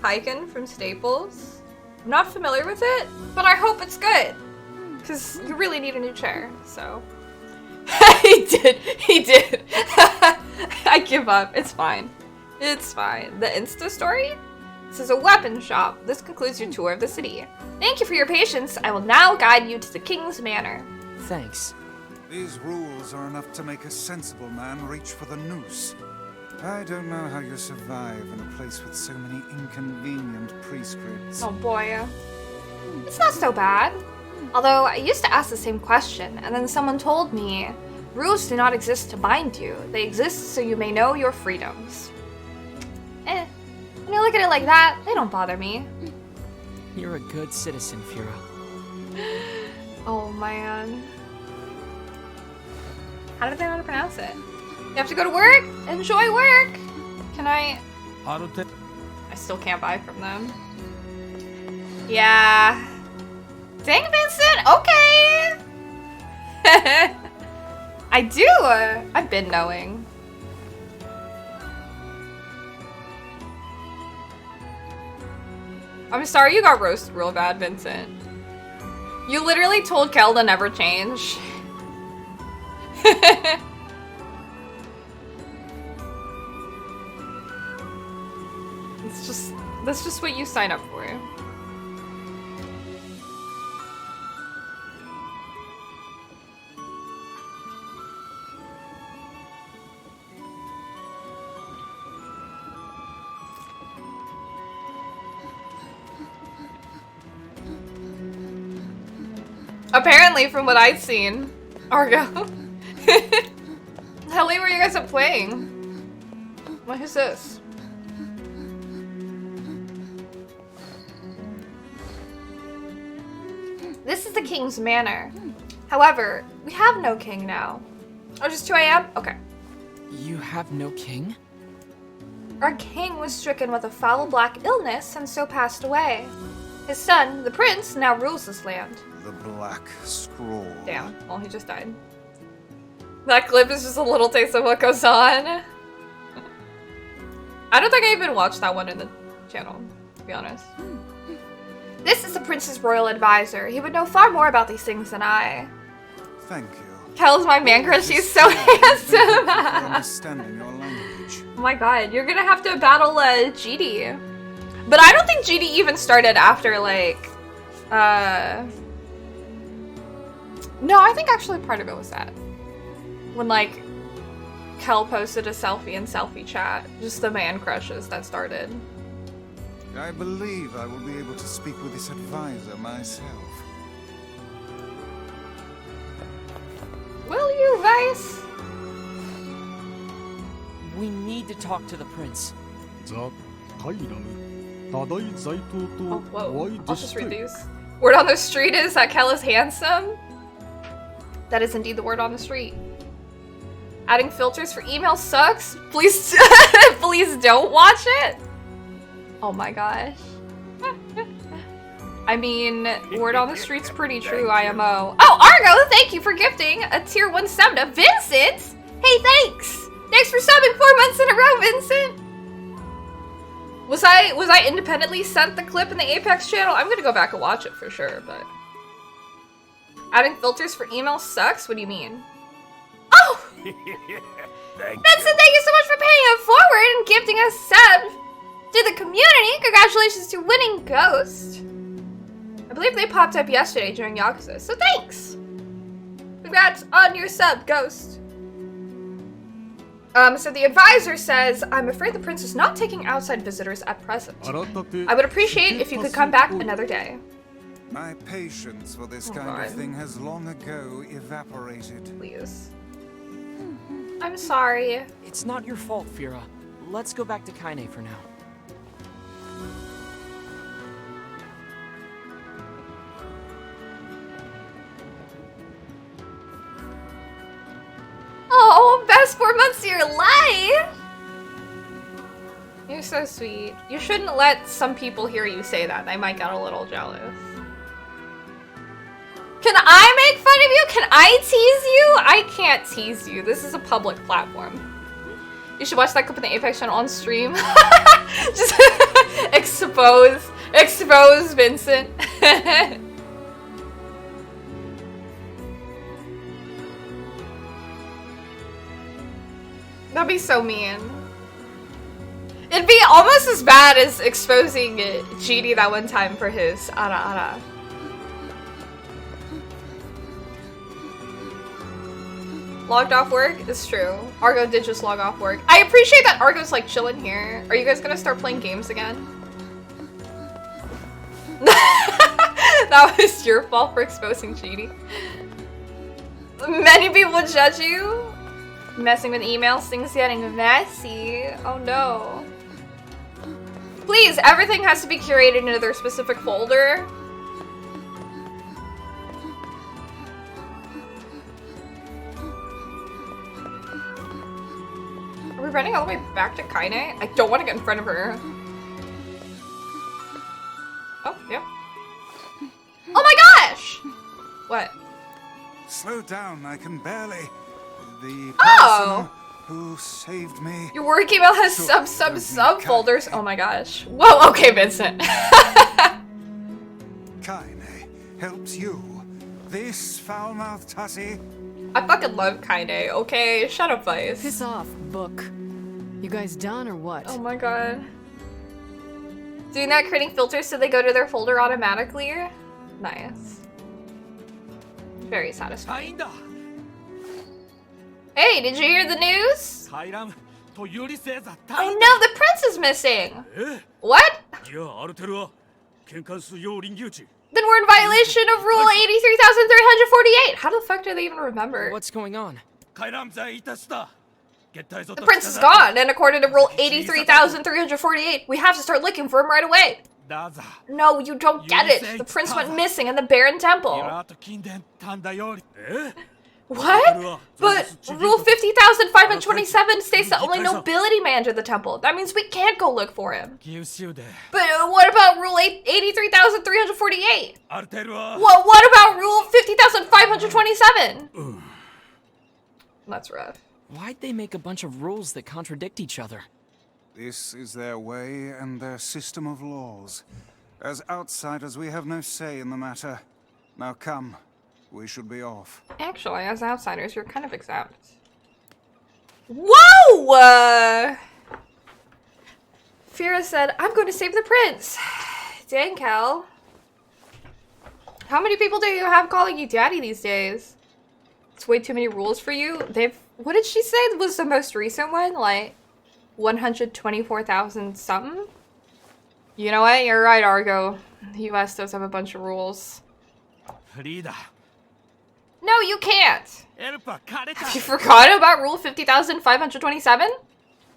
Hiken from Staples. I'm not familiar with it, but I hope it's good. Because you really need a new chair, so. He did. I give up. It's fine. It's fine. The Insta story? This is a weapon shop. This concludes your tour of the city. Thank you for your patience. I will now guide you to the King's Manor. Thanks. These rules are enough to make a sensible man reach for the noose. I don't know how you survive in a place with so many inconvenient prescripts. Oh boy. It's not so bad. Although I used to ask the same question, and then someone told me, rules do not exist to bind you. They exist so you may know your freedoms. When you look at it like that, they don't bother me. You're a good citizen, Fira. Oh man. How did they know how to pronounce it? You have to go to work? Enjoy work! Can I still can't buy from them. Yeah. Dang, Vincent! Okay! I do! I've been knowing. I'm sorry you got roasted real bad, Vincent. You literally told Kel to never change. That's just what you sign up for. Apparently, from what I've seen, Argo. How late were you guys up playing? What is this? This is the King's Manor. However, we have no king now. Oh, just 2 AM? Okay. You have no king? Our king was stricken with a foul black illness and so passed away. His son, the prince, now rules this land. The Black Scroll. Damn, well, he just died. That clip is just a little taste of what goes on. I don't think I even watched that one in the channel, to be honest. This is the prince's royal advisor. He would know far more about these things than I. Thank you. Kel's my man crush. He's so handsome. Understanding your language. Oh my god, you're gonna have to battle GD. But I don't think GD even started after, like, no, I think actually part of it was that. When, like, Kel posted a selfie in selfie chat. Just the man crushes that started. I believe I will be able to speak with this advisor myself. Vice? We need to talk to the prince. Oh, whoa. I'll just read these. Word on the street is that Kel is handsome. That is indeed the word on the street. Adding filters for email sucks. Please, please don't watch it. Oh my gosh. I mean, word on the street's pretty true, IMO. Oh, Argo, thank you for gifting a tier 1 sub to Vincent. Hey, thanks. Thanks for subbing 4 months in a row, Vincent. Was I independently sent the clip in the Apex channel? I'm gonna go back and watch it for sure, but... Adding filters for email sucks? What do you mean? Oh! Vincent, thank you so much for paying it forward and gifting a sub to the community. Congratulations to winning Ghost. I believe they popped up yesterday during Yakuza, so thanks! Congrats on your sub, Ghost. So the advisor says, I'm afraid the prince is not taking outside visitors at present. I would appreciate if you could come back another day. My patience for this kind of thing has long ago evaporated. Please. I'm sorry. It's not your fault, Fira. Let's go back to Kaine for now. Oh, best 4 months of your life! You're so sweet. You shouldn't let some people hear you say that. They might get a little jealous. Can I make fun of you? Can I tease you? I can't tease you. This is a public platform. You should watch that clip in the Apex channel on stream. Just expose Vincent. That'd be so mean. It'd be almost as bad as exposing GD that one time for his ara ara. Logged off work? It's true. Argo did just log off work. I appreciate that Argo's like chilling here. Are you guys gonna start playing games again? That was your fault for exposing GD. Many people judge you. Messing with emails, things getting messy. Oh no. Please, everything has to be curated into their specific folder. Are we running all the way back to Kaine? I don't want to get in front of her. Oh, yeah. Oh my gosh! What? Slow down, I can barely. The Oh! person who saved me. Your work email has sub folders. Oh my gosh. Whoa, okay, Vincent. Kaine helps you. This foul-mouthed hussy. I fucking love Kaine, okay? Shut up, Vice. Piss off, book. You guys done or what? Oh my god. Doing that, creating filters so they go to their folder automatically? Nice. Very satisfying. Hey, did you hear the news? Oh no, the prince is missing! What? Then we're in violation of Rule 83,348! How the fuck do they even remember? What's going on? The prince is gone, and according to Rule 83,348, we have to start looking for him right away. No, you don't get it! The prince went missing in the Baron Temple. What? But Rule 50,527 states that only nobility may enter the temple. That means we can't go look for him. But what about Rule 83,348? Well, what about Rule 50,527? That's rough. Why'd they make a bunch of rules that contradict each other? This is their way and their system of laws. As outsiders, we have no say in the matter. Now come. We should be off. Actually, as outsiders, you're kind of exempt. Whoa! Fira said, I'm going to save the prince. Dang, Cal. How many people do you have calling you daddy these days? It's way too many rules for you. What did she say was the most recent one? Like, 124,000 something? You know what? You're right, Argo. The US does have a bunch of rules. No, you can't! Have you forgotten about rule 50,527?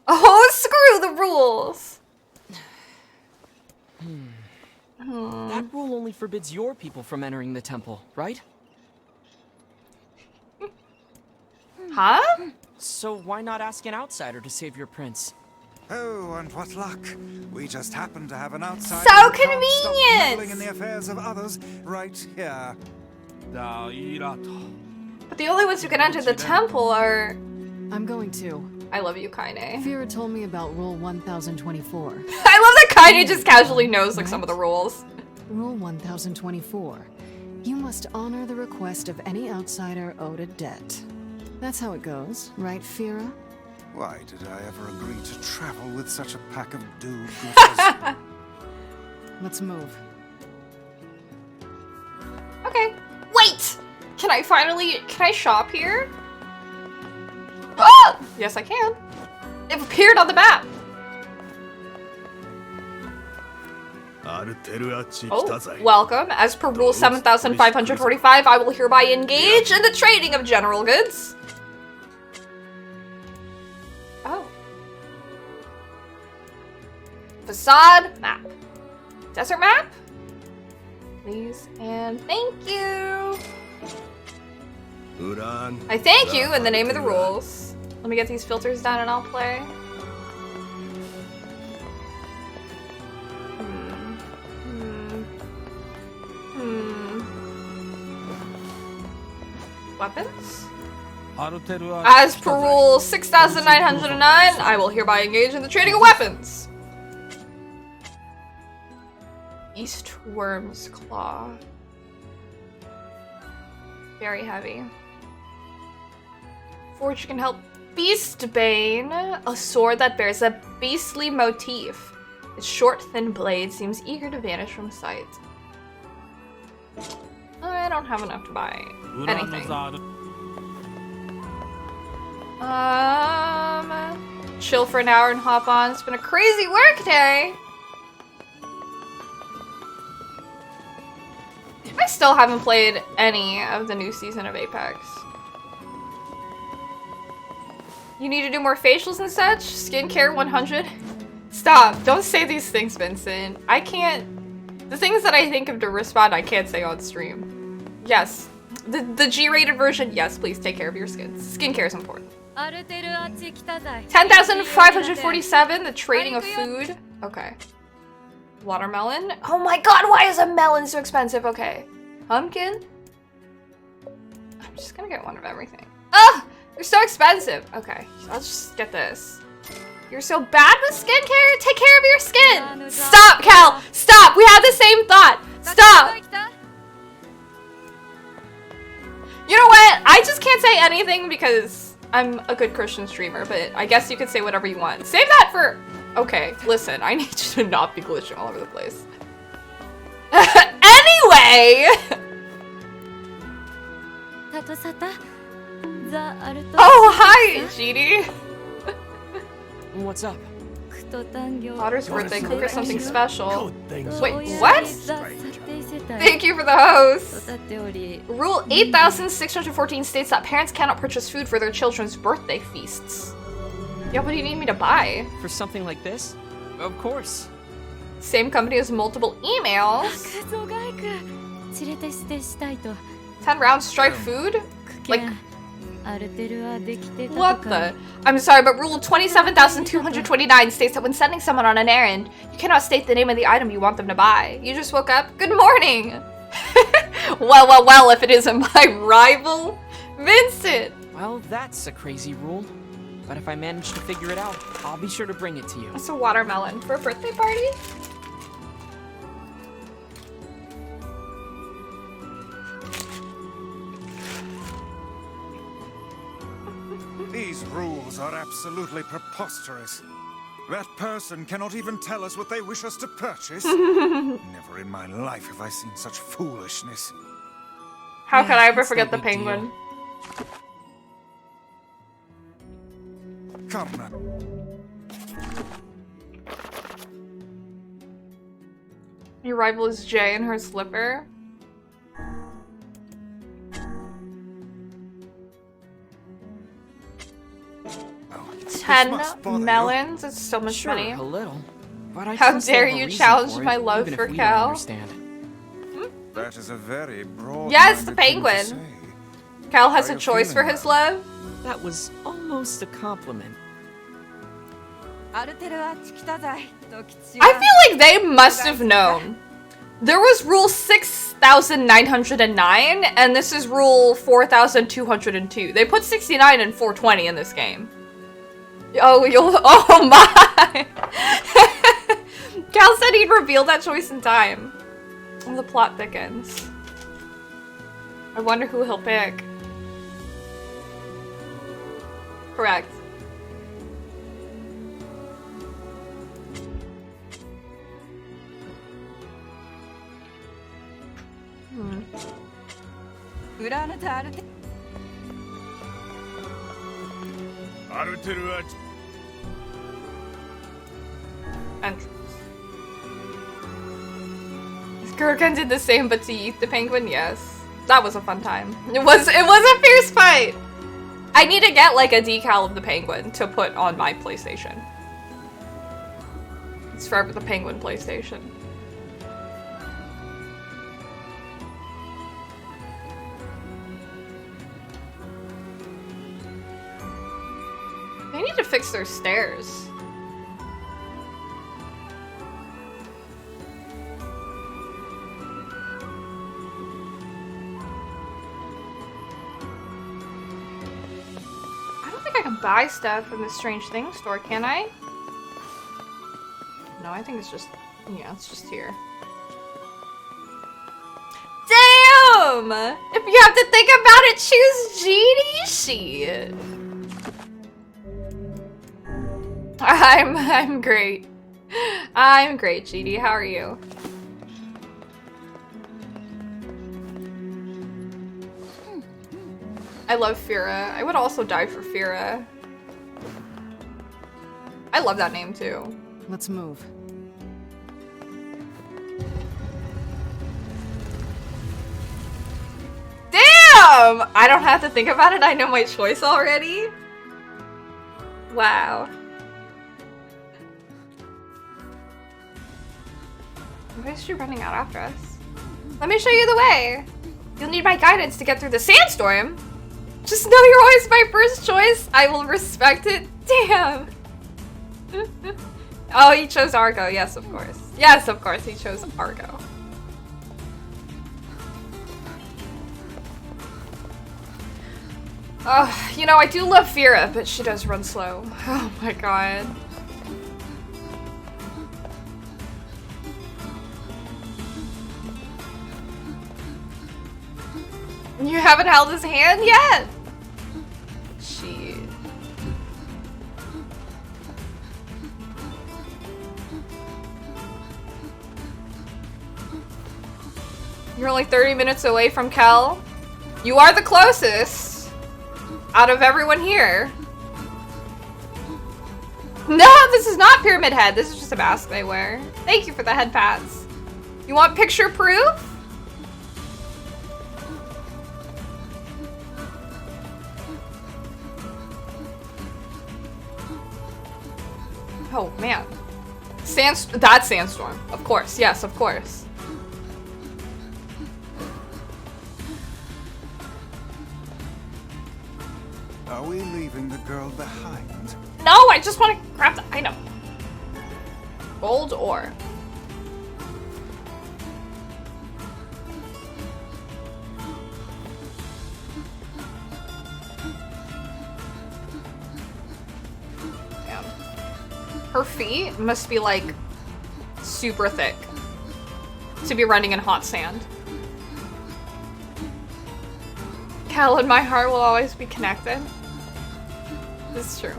Oh, screw the rules! That rule only forbids your people from entering the temple, right? Huh? So why not ask an outsider to save your prince? Oh, and what luck. We just happen to have an outsider So who can't stop convenient! meddling in the affairs of others right here. But the only ones who can enter the temple are... I'm going to. I love you, Kaine. Fira told me about Rule 1024. I love that Kaine just casually knows like some of the rules. Rule 1024. You must honor the request of any outsider owed a debt. That's how it goes, right, Fira? Why did I ever agree to travel with such a pack of do-gooders? Let's move. Okay. Wait! Can I shop here? Oh! Yes, I can. It appeared on the map. Oh, welcome. As per rule 7,545, I will hereby engage in the trading of general goods. Oh. Facade map. Desert map? Please and thank you. I thank you in the name of the rules. Let me get these filters done and I'll play. Weapons? As per rule 6,909, I will hereby engage in the trading of weapons. Eastworm's Claw. Very heavy. Forge can help Beastbane, a sword that bears a beastly motif. Its short, thin blade seems eager to vanish from sight. I don't have enough to buy anything. Chill for an hour and hop on. It's been a crazy work day. I still haven't played any of the new season of Apex. You need to do more facials and such? Skincare 100? Stop. Don't say these things, Vincent. I can't... The things that I think of to respond, I can't say on stream. Yes. The G-rated version, yes, please take care of your skin. Skincare is important. 10,547, the trading of food. Okay. Watermelon. Oh my god, why is a melon so expensive? Okay. Pumpkin. I'm just gonna get one of everything. Ugh! They're so expensive. Okay, so I'll just get this. You're so bad with skincare? Take care of your skin! Stop, Cal! Stop! We have the same thought! Stop! You know what? I just can't say anything because I'm a good Christian streamer, but I guess you could say whatever you want. Save that for... Okay, listen, I need you to not be glitching all over the place. Anyway! Oh, hi, GD. What's up? Daughter's birthday, cook her something special. Wait, what? Thank you for the host. Rule 8,614 states that parents cannot purchase food for their children's birthday feasts. Yeah, what do you need me to buy? For something like this? Of course. Same company as multiple emails. 10 rounds strike food? Like... What the? I'm sorry, but rule 27,229 states that when sending someone on an errand, you cannot state the name of the item you want them to buy. You just woke up. Good morning! Well, if it isn't my rival, Vincent! Well, that's a crazy rule. But if I manage to figure it out, I'll be sure to bring it to you. It's a watermelon for a birthday party? These rules are absolutely preposterous. That person cannot even tell us what they wish us to purchase. Never in my life have I seen such foolishness. How could I ever forget the penguin? Come now. Your rival is Jay in her slipper. 10 melons is so much Sure, money. a little. But I How trust they dare have a you reason challenge for it, my love even for if we Cal? don't understand. That is a very broad. Yes, the penguin. Cal has a choice for his love. That was almost a compliment. I feel like they must have known. There was rule 6,909, and this is rule 4,202. They put 69 and 420 in this game. Oh, oh my! Cal said he'd reveal that choice in time. Oh, the plot thickens. I wonder who he'll pick. Correct. Entrance. Gurkhan did the same, but to eat the penguin. Yes, that was a fun time. It was a fierce fight. I need to get like a decal of the penguin to put on my PlayStation. It's forever the penguin PlayStation. They need to fix their stairs. I don't think I can buy stuff from this Strange Things store, can I? No, I think it's just, yeah, it's just here. Damn! If you have to think about it, choose GD shit. I'm great. I'm great, GD. How are you? I love Fira. I would also die for Fira. I love that name too. Let's move. Damn! I don't have to think about it. I know my choice already. Wow. Why is she running out after us? Let me show you the way. You'll need my guidance to get through the sandstorm. Just know you're always my first choice. I will respect it. Damn. Oh, he chose Argo. Yes, of course. Yes, of course, he chose Argo. Oh, you know, I do love Fira, but she does run slow. Oh my god. You haven't held his hand yet? Shit. You're only 30 minutes away from Kel. You are the closest out of everyone here. No, this is not Pyramid Head. This is just a mask they wear. Thank you for the head pats. You want picture proof? Oh, man. That's Sandstorm. Of course. Yes, of course. Are we leaving the girl behind? No, I just want to grab the item. Gold ore. Damn. Her feet must be like super thick to be running in hot sand. Kel and my heart will always be connected. It's true.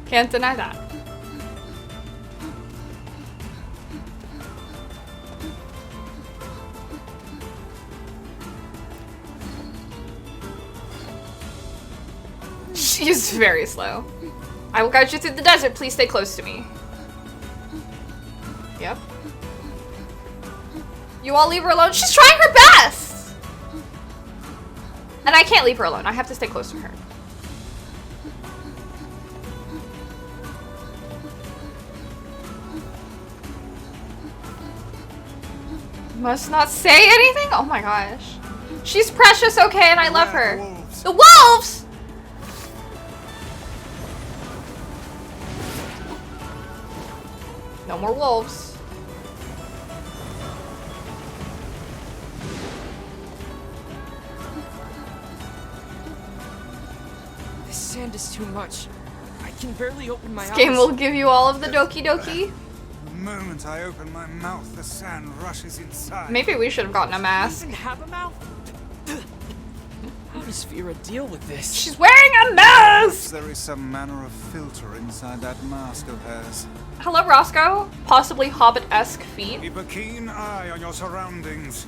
Can't deny that. She's very slow. I will guide you through the desert. Please stay close to me. Yep. You all leave her alone. She's trying her best! And I can't leave her alone. I have to stay close to her. Must not say anything? Oh my gosh. She's precious, okay, and I love her. The wolves! No more wolves. This sand is too much. I can barely open my eyes. This game will give you all of the Doki Doki. The moment I open my mouth, the sand rushes inside. Maybe we should have gotten a mask. Doesn't have a mouth? How does Fira deal with this? She's wearing a mask! There is some manner of filter inside that mask of hers. Hello, Roscoe. Possibly Hobbit-esque feet. Keep a keen eye on your surroundings.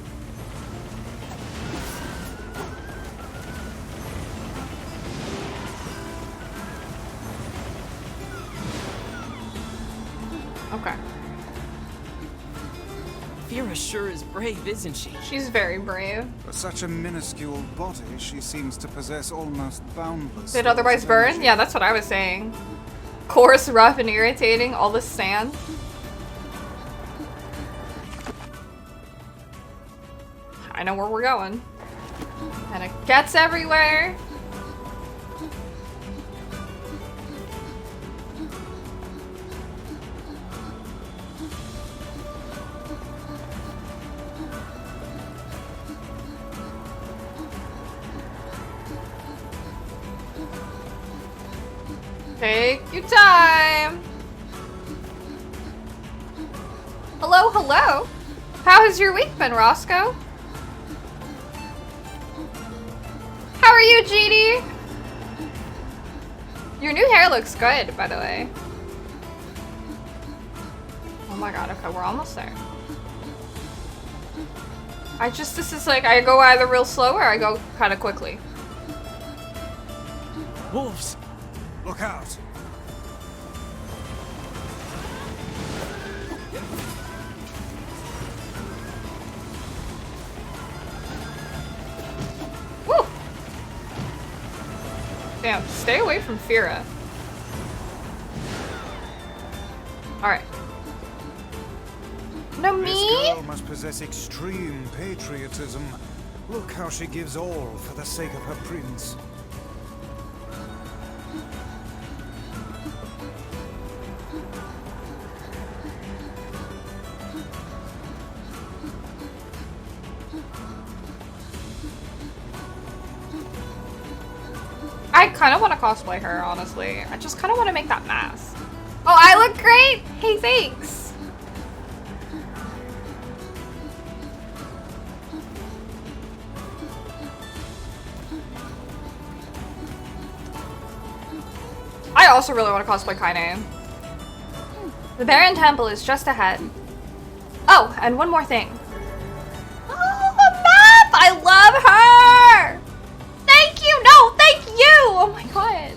Okay. Fira sure is brave, isn't she? She's very brave. For such a minuscule body, she seems to possess almost boundless. Did otherwise burn? Yeah, that's what I was saying. Coarse, rough, and irritating. All this sand. I know where we're going. And it gets everywhere. Take your time. Hello, hello. How has your week been, Roscoe? How are you, GD? Your new hair looks good, by the way. Oh my god, okay, we're almost there. This is like, I go either real slow or I go kind of quickly. Wolves! Look out! Woo! Damn, stay away from Fira. Alright. No, me? This girl must possess extreme patriotism. Look how she gives all for the sake of her prince. I kind of want to cosplay her, honestly. I just kind of want to make that mask. Oh, I look great! Hey, thanks! I also really want to cosplay Kaine. The Baron Temple is just ahead. Oh, and one more thing. Oh, a map! I love her! Thank you! No, thank you! Oh my god.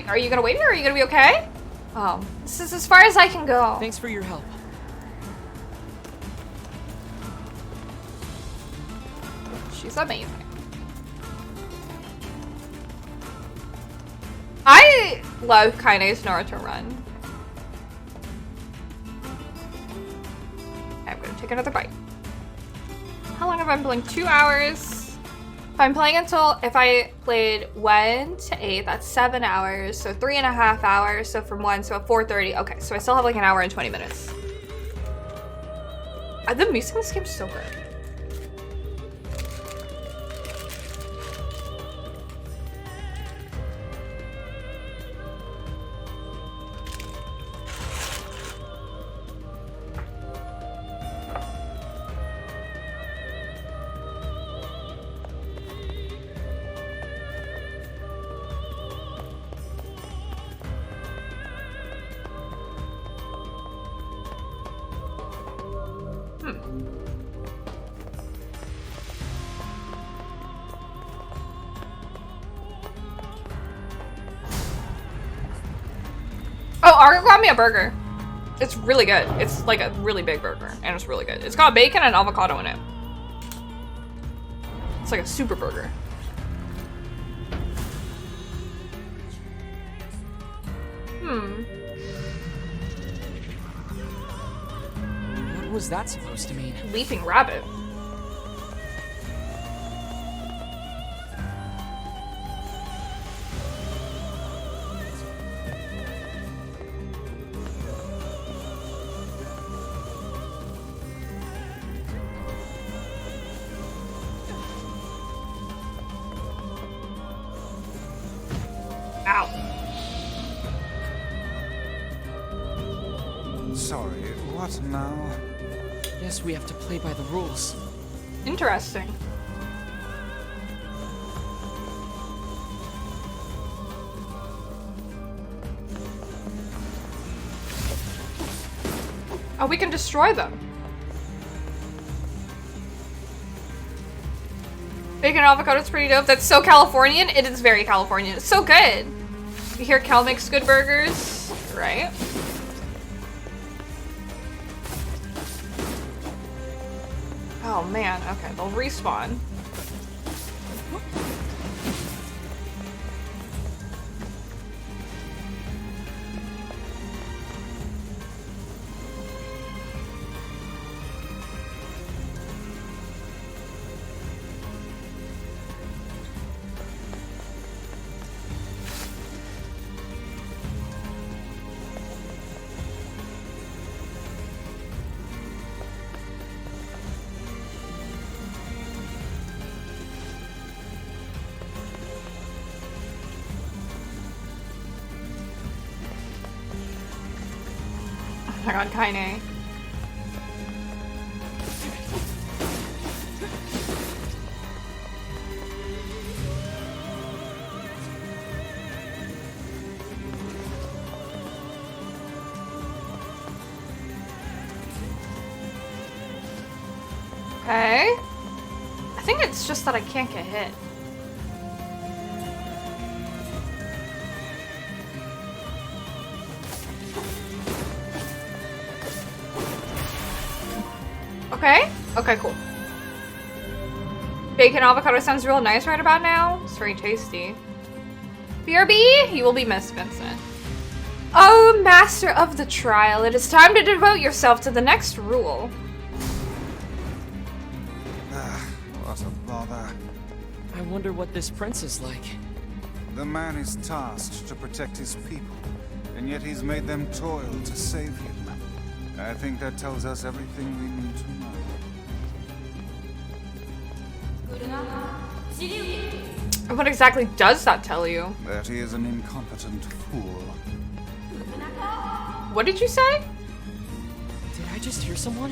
Are you gonna wait here? Are you gonna be okay? Oh, this is as far as I can go. Thanks for your help. She's amazing. I love Kaine's Naruto run. Okay, I'm gonna take another bite. How long have I been playing? 2 hours. If I played 1 to 8, that's 7 hours. So 3.5 hours. So from 1, so at 4:30. Okay, so I still have like an hour and 20 minutes. The music in this game is so good. Oh, Argo got me a burger. It's really good. It's like a really big burger, and it's really good. It's got bacon and avocado in it. It's like a super burger. was that supposed to mean? Leaping rabbit. Sorry, what now? Guess we have to play by the rules. Interesting. Oh, we can destroy them. Bacon avocado is pretty dope. That's so Californian. It is very Californian. It's so good. You hear Cal makes good burgers, right? Oh man, okay, they'll respawn. Oh my god, Kaine. Okay. I think it's just that I can't get hit. Okay. Okay, cool. Bacon avocado sounds real nice right about now. It's very tasty. BRB, you will be missed, Vincent. Oh, master of the trial, it is time to devote yourself to the next rule. What a bother. I wonder what this prince is like. The man is tasked to protect his people, and yet he's made them toil to save him. I think that tells us everything we need to know. What exactly does that tell you? That he is an incompetent fool. What did you say? Did I just hear someone?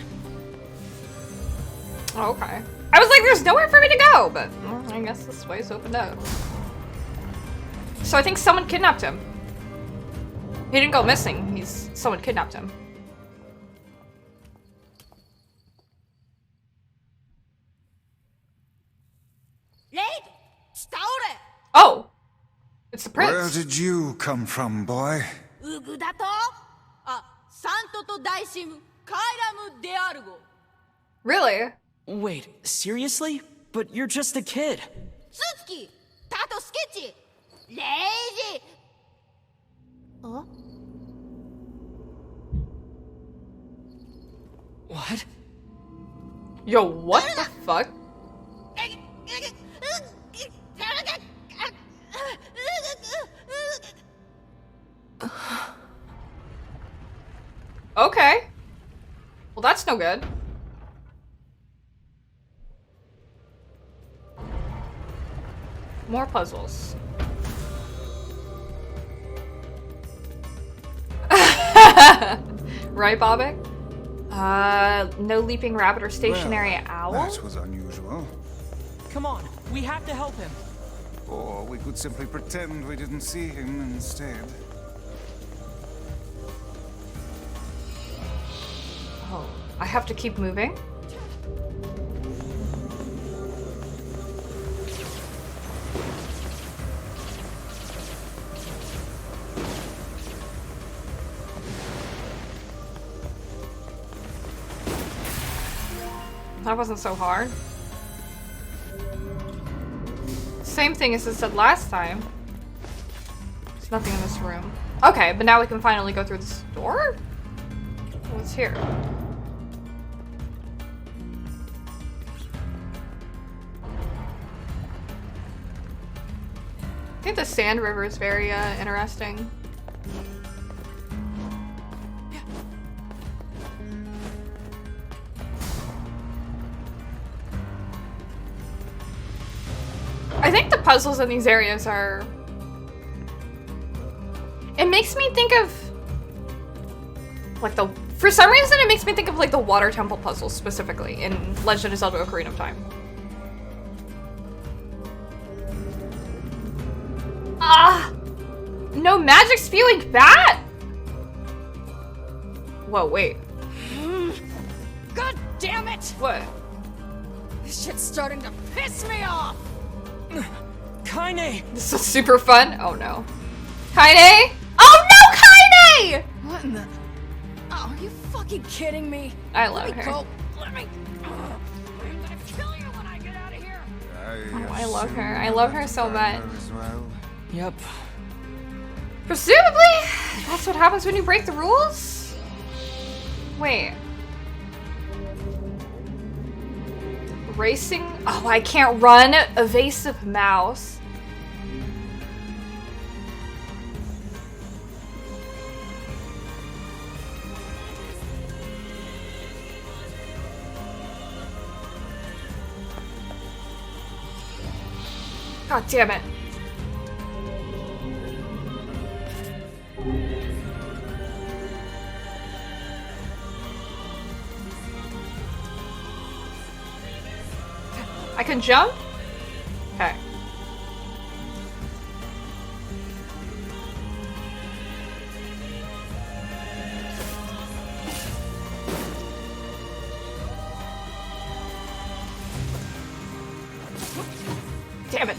Oh, okay. I was like, there's nowhere for me to go, but I guess this way's opened up. So I think someone kidnapped him. He didn't go missing. Someone kidnapped him. Oh! It's the prince. Where did you come from, boy? Really? Wait, seriously? But you're just a kid. What? Yo, what the fuck? Okay. Well, that's no good. More puzzles. Right, Bobbic? No leaping rabbit or stationary owl? That was unusual. Come on, we have to help him. Or we could simply pretend we didn't see him instead. Oh, I have to keep moving? That wasn't so hard. Same thing as I said last time. There's nothing in this room. Okay, but now we can finally go through this door? What's here? think the Sand River is very interesting. I think the puzzles in these areas are... It makes me think of... like the... For some reason, it makes me think of like the Water Temple puzzles specifically in Legend of Zelda: Ocarina of Time. Ah! No magic spewing bat? Whoa, wait. God damn it! What? This shit's starting to piss me off! Kaine! This is super fun. Oh no. Kaine? Oh no, Kaine! What in the... Oh, are you fucking kidding me? I love Let me her. go. Let me... I'm gonna kill you when I get out of here! Oh, I love her. I love her so much. Yep. Presumably, that's what happens when you break the rules? Wait. Racing? Oh, I can't run. Evasive mouse. God damn it. I can jump? Okay. Damn it.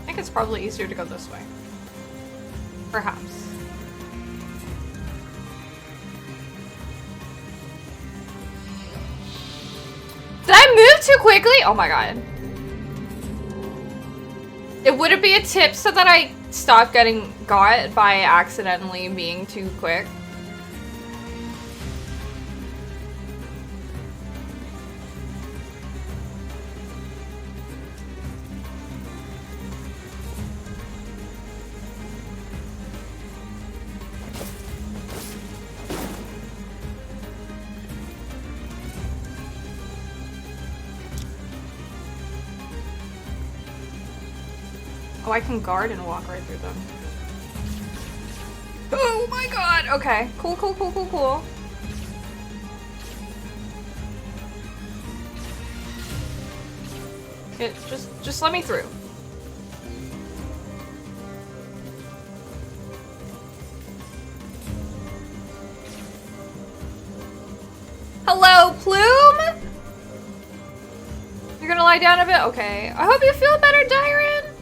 I think it's probably easier to go this way. Perhaps. Did I move too quickly? Oh my god. It wouldn't be a tip so that I stop getting got by accidentally being too quick. Oh, I can guard and walk right through them. Oh my god! Okay. Cool, cool, cool, cool, cool. Okay, just let me through. Hello, Plume? You're gonna lie down a bit? Okay. I hope you feel better, Dyron.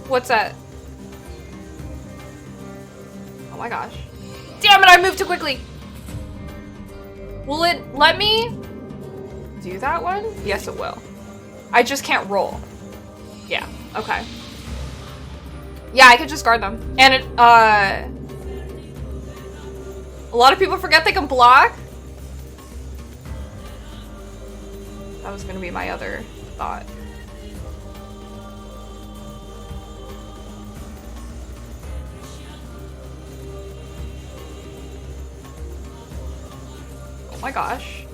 What's that? Oh my gosh. Damn it, I moved too quickly! Will it let me do that one? Yes, it will. I just can't roll. Yeah, okay. Yeah, I could just guard them. And it, a lot of people forget they can block. That was gonna be my other thought. Oh my gosh.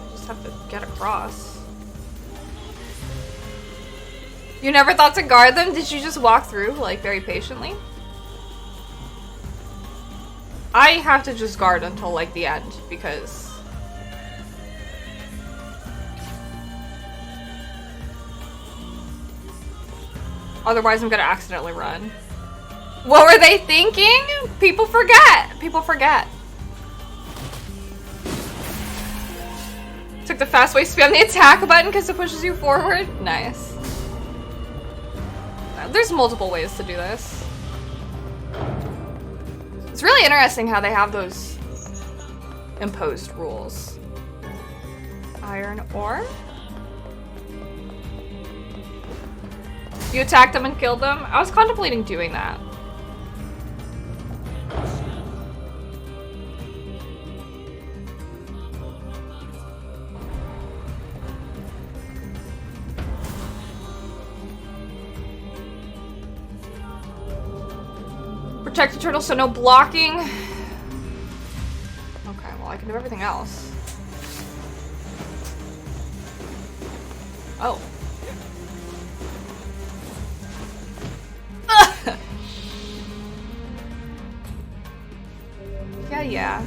I just have to get across. You never thought to guard them? Did you just walk through, like, very patiently? I have to just guard until, like, the end, because... otherwise I'm gonna accidentally run. What were they thinking? People forget. People forget. Took the fast way, spam the attack button because it pushes you forward. Nice. There's multiple ways to do this. It's really interesting how they have those imposed rules. Iron ore? You attacked them and killed them? I was contemplating doing that. Protect the turtle so no blocking. Okay, well I can do everything else. Oh. Yeah.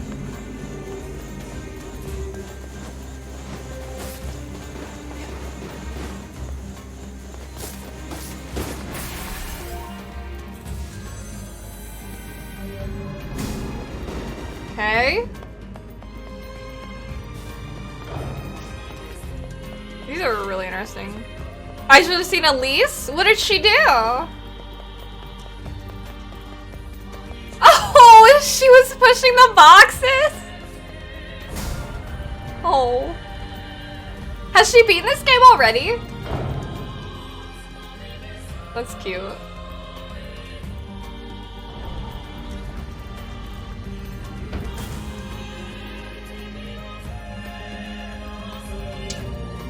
Okay. These are really interesting. I should have seen Elise. What did she do? Oh, she was pushing the boxes? Oh. Has she beaten this game already? That's cute.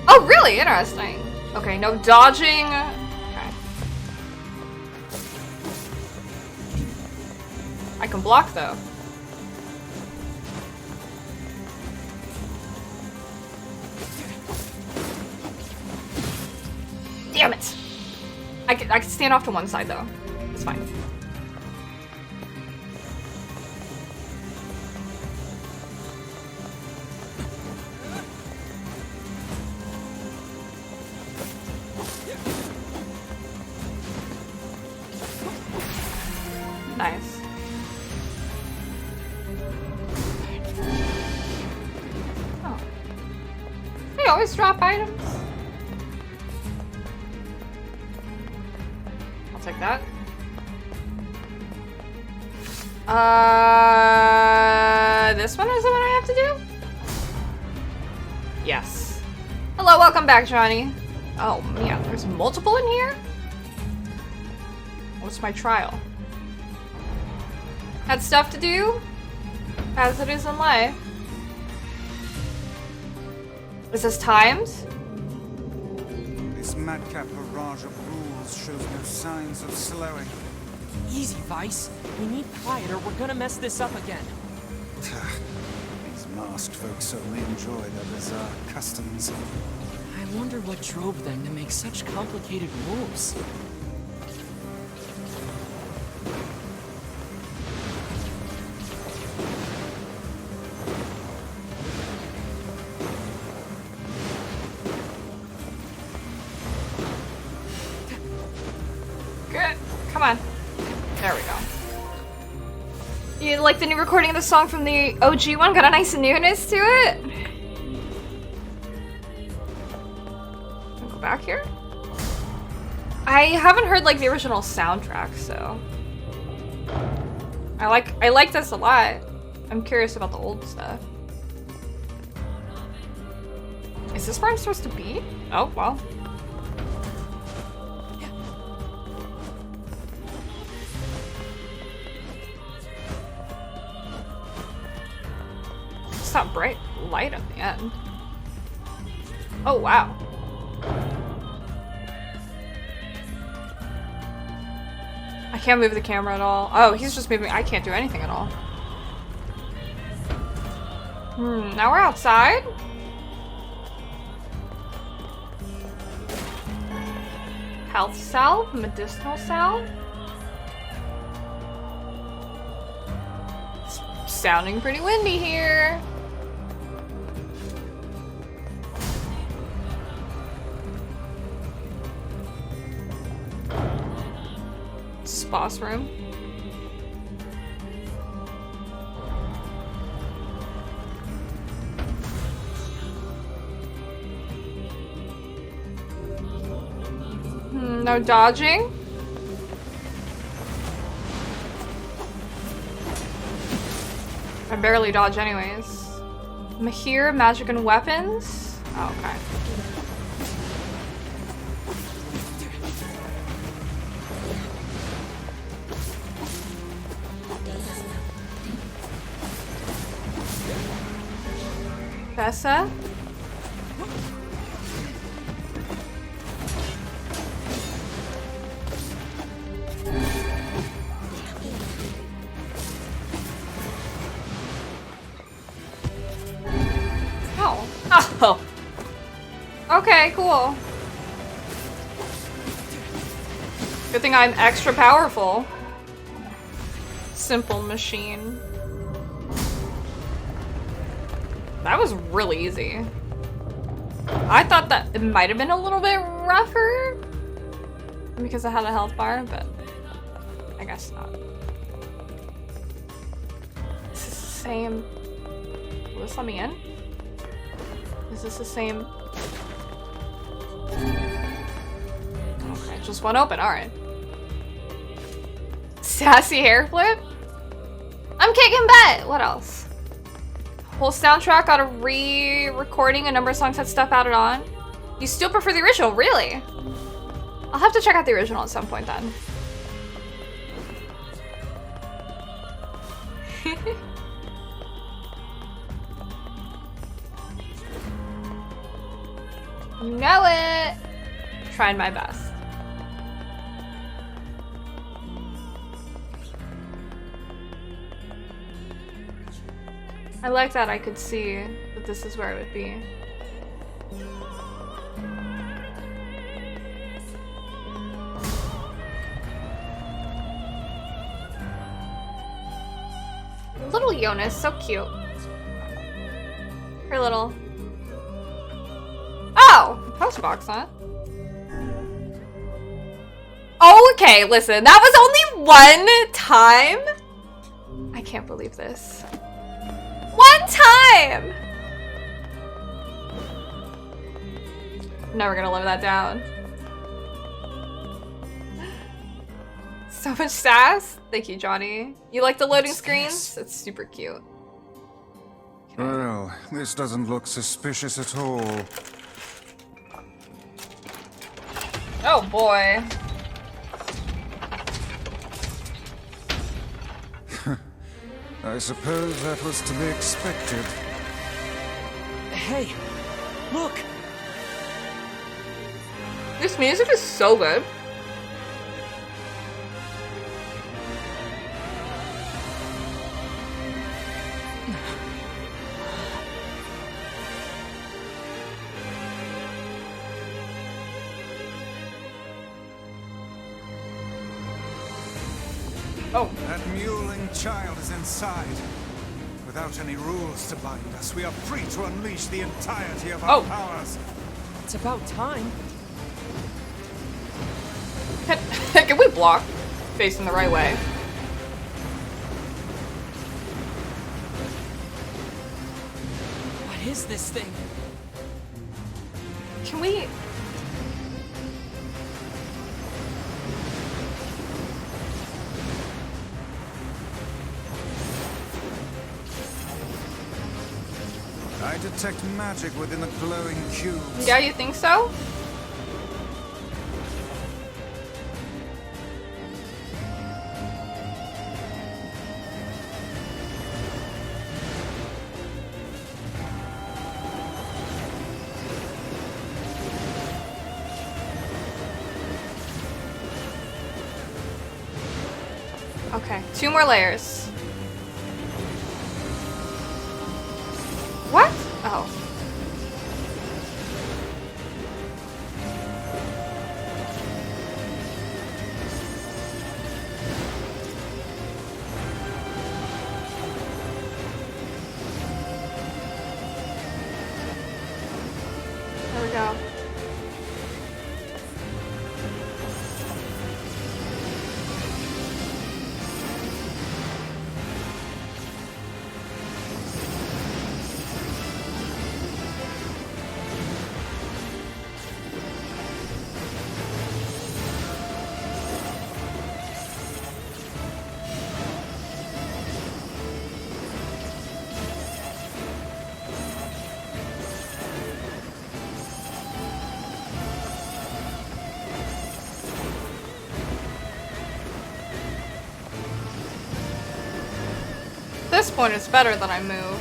Oh, really? Interesting. Okay, no dodging. Okay. I can block, though. Damn it! I can stand off to one side, though. It's fine. Nice. Oh. They always drop items. I'll take that. This one is the one I have to do? Yes. Hello, welcome back, Johnny. Oh man, there's multiple in here? What's my trial? Had stuff to do, as it is in life. Is this timed? This madcap barrage of rules shows no signs of slowing. Easy, Vice. We need quiet or we're gonna mess this up again. These masked folks certainly enjoy their bizarre customs. I wonder what drove them to make such complicated rules. Good. Come on. There we go. You like the new recording of the song from the OG one? Got a nice newness to it? I'll go back here? I haven't heard like the original soundtrack, so I like this a lot. I'm curious about the old stuff. Is this where I'm supposed to be? Oh, well. It's that bright light at the end. Oh, wow. I can't move the camera at all. Oh, he's just moving. I can't do anything at all. Now we're outside. Health salve, medicinal salve. It's sounding pretty windy here. Boss room. No dodging. I barely dodge anyways. Mahir, magic and weapons. Oh, okay. Bessa? Oh. Oh. Okay, cool. Good thing I'm extra powerful. Simple machine. That was really easy. I thought that it might have been a little bit rougher because I had a health bar, but I guess not. This is the same. Will this let me in? Is this the same? Okay, just one open, alright. Sassy hair flip? I'm kicking butt! What else? Whole soundtrack got a re-recording, a number of songs had stuff added on. You still prefer the original, really? I'll have to check out the original at some point then. You know it! Trying my best. I like that I could see that this is where it would be. Little Jonas, so cute. Her little... Oh! Post box, huh? Oh, okay, listen. That was only one time? I can't believe this. One time! I'm never gonna live that down. So much sass. Thank you, Johnny. You like the loading screens? It's super cute. Well, this doesn't look suspicious at all. Oh boy. I suppose that was to be expected. Hey, look! This music is so good. Oh. That mewling child is inside. Without any rules to bind us, we are free to unleash the entirety of our powers. It's about time. Can we block facing the right way? What is this thing? Can we... I detect magic within the glowing cubes. Yeah, you think so? Okay, 2 more layers. What? Oh. There we go. At this point, it's better that I move.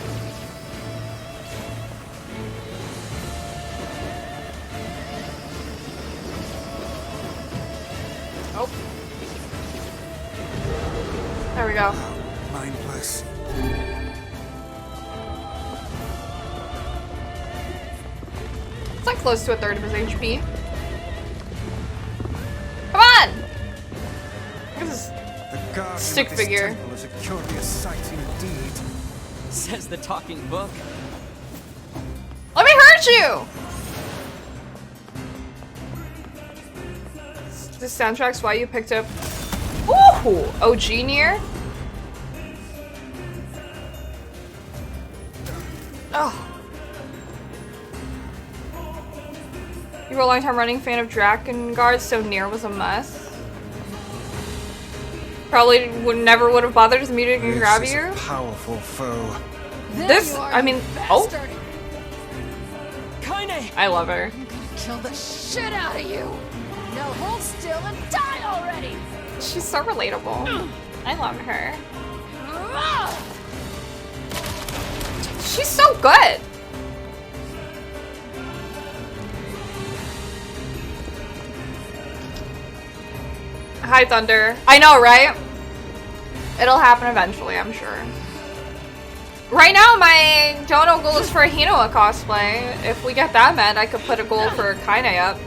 go. Mindless. It's like close to a third of his HP. Come on! Look at this stick figure. Is a curious sight indeed. Says the talking book. Let me hurt you! The soundtrack's why you picked up. Ooh! OG NieR? Oh. You were a long-time running fan of Drakengard, so NieR was a must. Probably never would have bothered with music and grab This is you. a powerful foe. This, I mean, oh. Kaine! I love her. I'm gonna kill the shit out of you. Now hold still and die already. She's so relatable. I love her. She's so good. Hi, Thunder. I know, right? It'll happen eventually, I'm sure. Right now, my dono goal is for a Hinoa cosplay. If we get that met, I could put a goal for Kaine up.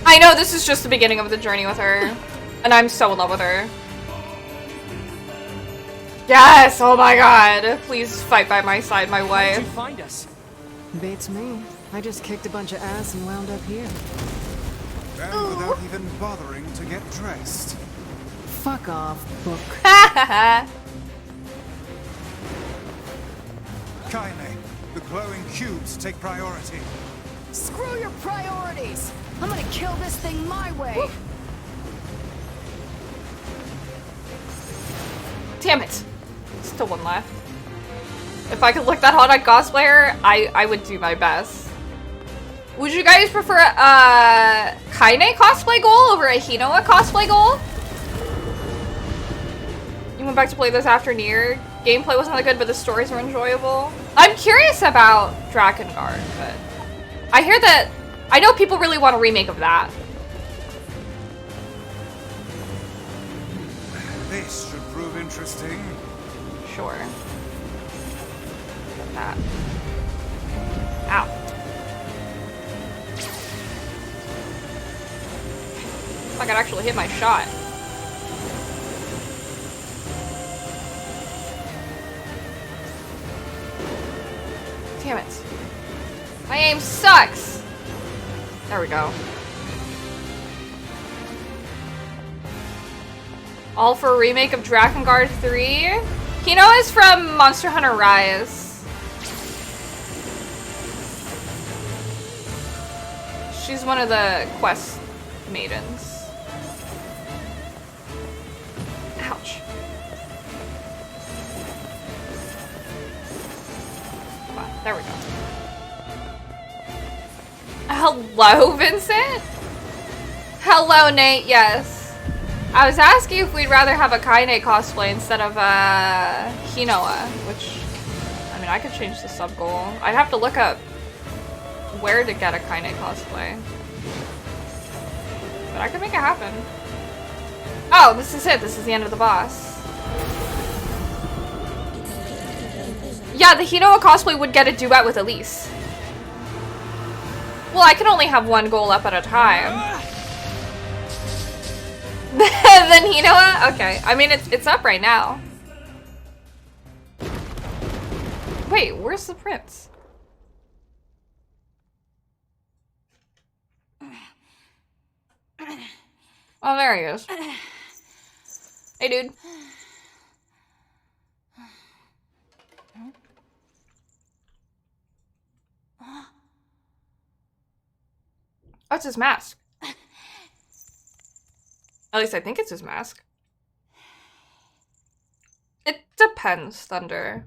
I know, this is just the beginning of the journey with her. And I'm so in love with her. Yes! Oh my god. Please fight by my side, my wife. How'd you find us? Beats me. I just kicked a bunch of ass and wound up here. And without even bothering to get dressed. Fuck off, book. Kaine, the glowing cubes take priority. Screw your priorities. I'm gonna kill this thing my way. Damn it. Still one left. If I could look that hot at cosplayer, I would do my best. Would you guys prefer a Kaine cosplay goal over a Hinoa cosplay goal? You went back to play this after NieR. Gameplay wasn't that good, but the stories were enjoyable. I'm curious about Drakengard, but I hear that I know people really want a remake of that. This should prove interesting. Sure. That. Ow. If I could actually hit my shot. Damn it. My aim sucks! There we go. All for a remake of Drakengard 3? Hino is from Monster Hunter Rise. She's one of the quest maidens. Ouch. Come on, there we go. Hello, Vincent? Hello, Nate, yes. I was asking if we'd rather have a Kaine cosplay instead of Hinoa, which, I mean, I could change the sub goal. I'd have to look up where to get a Kaine cosplay. But I could make it happen. Oh, this is it. This is the end of the boss. Yeah, the Hinoa cosplay would get a duet with Elise. Well, I can only have one goal up at a time. Then Hinoa? Okay. I mean, it's up right now. Wait, where's the prince? Oh, there he is. Hey, dude. Oh, it's his mask. At least I think it's his mask. It depends, Thunder.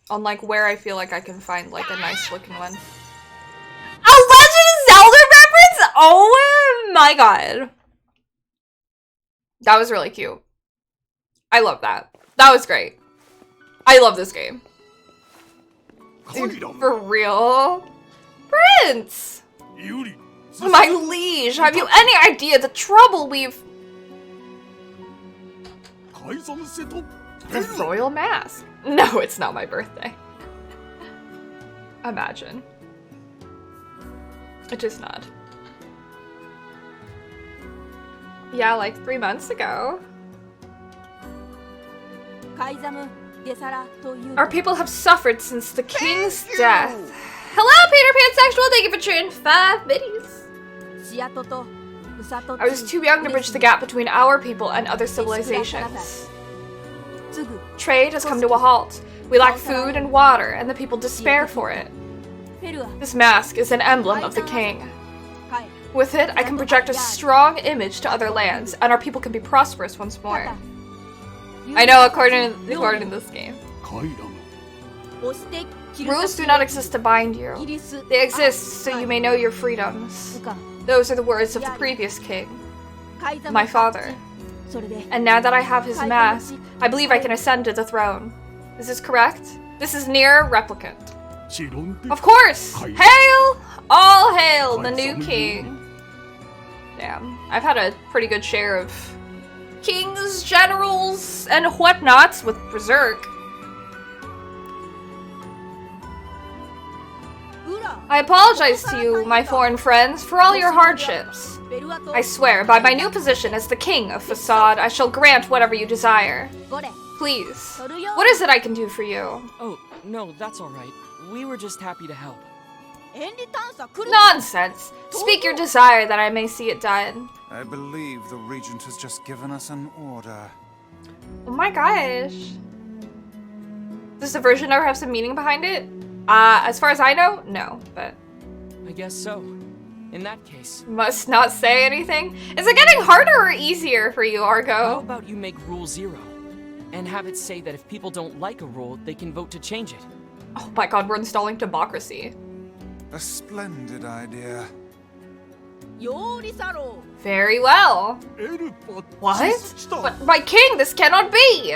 On, like, where I feel like I can find, like, a nice looking one. A Legend of Zelda reference? Oh my god. That was really cute. I love that. That was great. I love this game. Dude, for real? Prince! My liege, have you any idea the trouble we've... The royal mask. No, it's not my birthday. Imagine. It is not. Yeah, like 3 months ago. Our people have suffered since the king's death. Hello, Peter Pansexual. Thank you for cheering 5 biddies. I was too young to bridge the gap between our people and other civilizations. Trade has come to a halt. We lack food and water, and the people despair for it. This mask is an emblem of the king. With it, I can project a strong image to other lands, and our people can be prosperous once more. I know, according to this game. Rules do not exist to bind you. They exist so you may know your freedoms. Those are the words of the previous king, my father. And now that I have his mask, I believe I can ascend to the throne. Is this correct? This is NieR Replicant. Of course! Hail! All hail the new king. Damn, I've had a pretty good share of kings, generals, and whatnots with Berserk. I apologize to you, my foreign friends, for all your hardships. I swear, by my new position as the king of Facade, I shall grant whatever you desire. Please, what is it I can do for you? Oh, no, that's alright. We were just happy to help. Nonsense! Speak your desire that I may see it done. I believe the Regent has just given us an order. Oh my gosh. Does the version ever have some meaning behind it? As far as I know, no, but... I guess so. In that case... Must not say anything? Is it getting harder or easier for you, Argo? How about you make Rule 0? And have it say that if people don't like a rule, they can vote to change it. Oh my god, we're installing democracy. A splendid idea. Very well. What? But my king, this cannot be!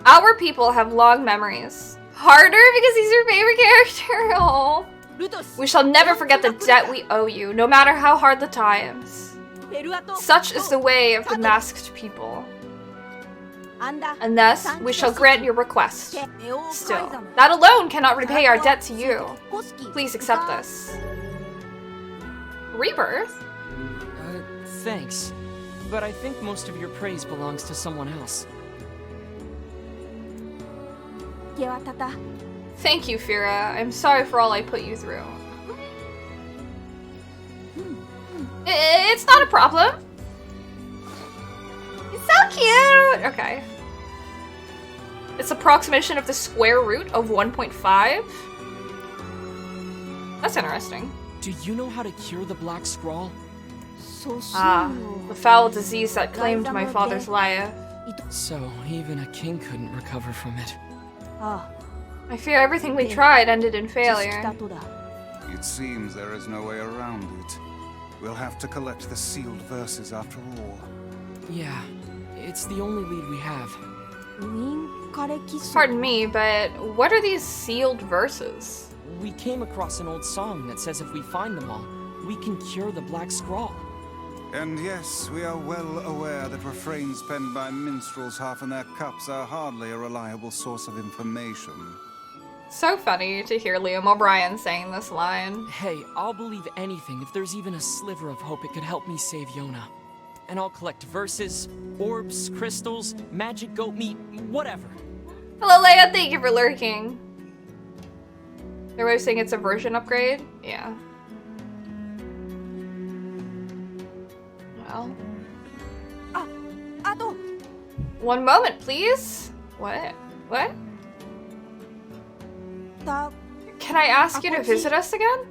Our people have long memories. Harder because he's your favorite character? Oh. We shall never forget the debt we owe you, no matter how hard the times. Such is the way of the masked people. And thus, we shall grant your request. Still, that alone cannot repay our debt to you. Please accept this. Rebirth? Thanks. But I think most of your praise belongs to someone else. Thank you, Fira. I'm sorry for all I put you through. It's not a problem. It's so cute! Okay. It's approximation of the square root of 1.5. That's interesting. Do you know how to cure the Black Scrawl? The foul disease that claimed my father's life. So, even a king couldn't recover from it. I fear everything we tried ended in failure. It seems there is no way around it. We'll have to collect the sealed verses after all. Yeah, it's the only lead we have. Pardon me, but what are these sealed verses? We came across an old song that says if we find them all, we can cure the Black Scrawl. And yes, we are well aware that refrains penned by minstrels half in their cups are hardly a reliable source of information. So funny to hear Liam O'Brien saying this line. Hey, I'll believe anything if there's even a sliver of hope it could help me save Yona. And I'll collect verses, orbs, crystals, magic goat meat, whatever. Hello Leia, thank you for lurking. They're always saying it's a version upgrade? Yeah. Well. One moment, please. What? What? Can I ask you to visit us again?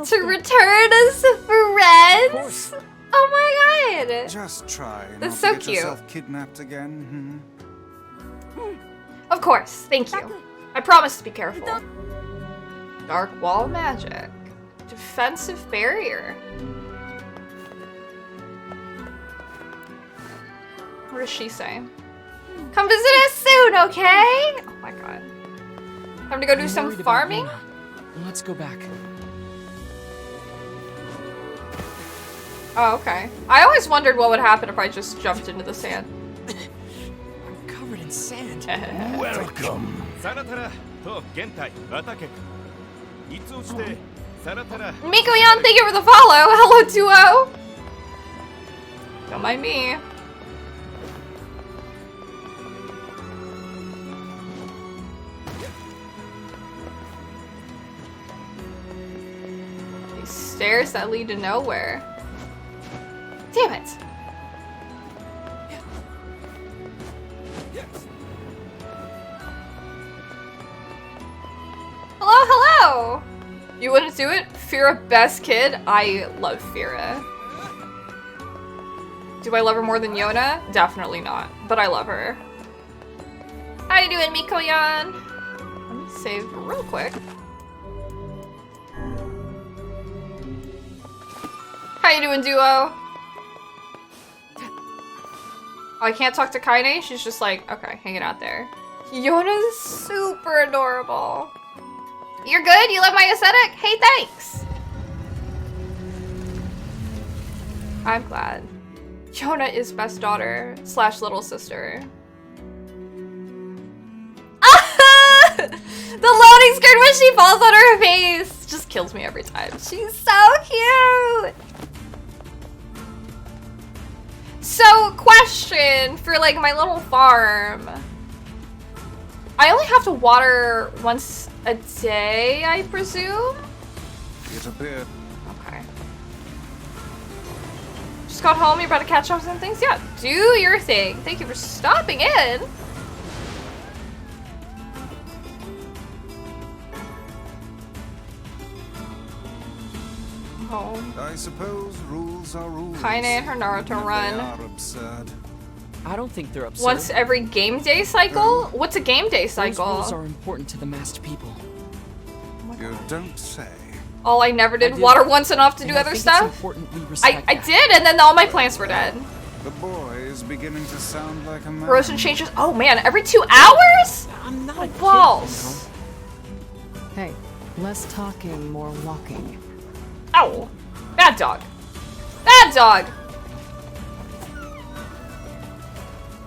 To return as friends? Oh my god! Just try not That's to so get cute. yourself kidnapped again. Of course, thank you. I promise to be careful. Dark wall magic. Defensive barrier. What does she say? Come visit us soon, okay? Oh my god. Time to go do some farming? Let's go back. Oh, okay. I always wondered what would happen if I just jumped into the sand. I'm covered in sand. Welcome. Miko-yan, thank you for the follow. Hello, Duo. Don't mind me. These stairs that lead to nowhere. Damn it. Hello, hello! You wouldn't do it? Fira, best kid? I love Fira. Do I love her more than Yona? Definitely not, but I love her. How you doing, Miko-yan? Let me save real quick. How you doing, Duo? Oh, I can't talk to Kaine? She's just like, okay, hanging out there. Yona's super adorable. You're good? You love my aesthetic? Hey, thanks! I'm glad. Yona is best daughter / little sister. The loading screen when she falls on her face just kills me every time. She's so cute! So, question for like my little farm. I only have to water once a day, I presume? It appeared. Okay. Just got home, you're about to catch up on some things? Yeah, do your thing. Thank you for stopping in. Oh. I suppose rules are rules. Kaine and her Naruto run. They are absurd. I don't think they're absurd. Once every game day cycle? What's a game day cycle? Those rules are important to the masked people. You don't say. All I never did water once enough to do other stuff? I did, and then all my plants were dead. The boy is beginning to sound like a man. Erosion changes. Oh man, every 2 hours? I'm not a balls. Hey, less talking, more walking. Ow. Bad dog. Bad dog.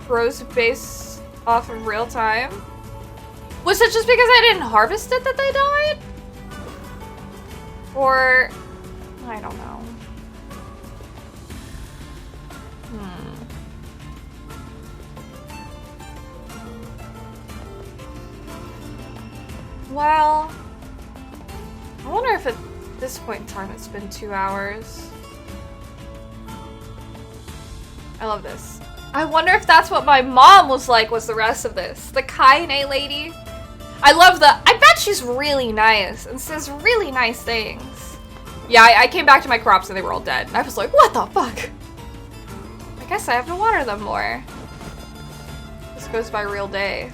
Grows based off of real time. Was it just because I didn't harvest it that they died? Or I don't know. Well, I wonder if at this point in time it's been 2 hours. I love this. I wonder if that's what my mom was like was the rest of this. The Kaine lady. I love the, I bet she's really nice and says really nice things. Yeah, I came back to my crops and they were all dead. And I was like, what the fuck? I guess I have to water them more. This goes by real day.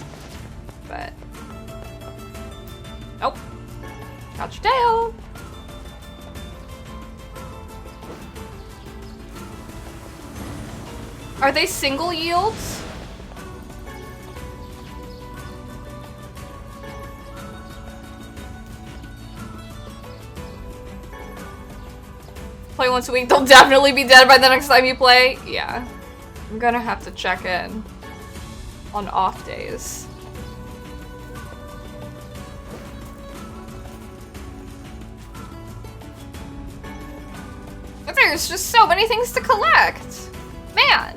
But, nope. Got your tail. Are they single yields? Play once a week, they'll definitely be dead by the next time you play. Yeah. I'm gonna have to check in on off days. But there's just so many things to collect. Man.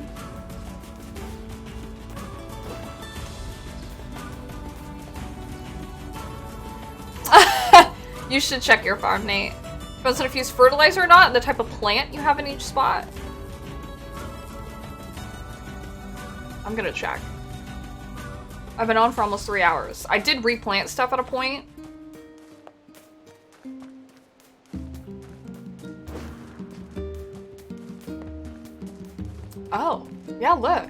You should check your farm, Nate. Depends on if you use fertilizer or not, and the type of plant you have in each spot. I'm gonna check. I've been on for almost 3 hours. I did replant stuff at a point. Oh, yeah, look.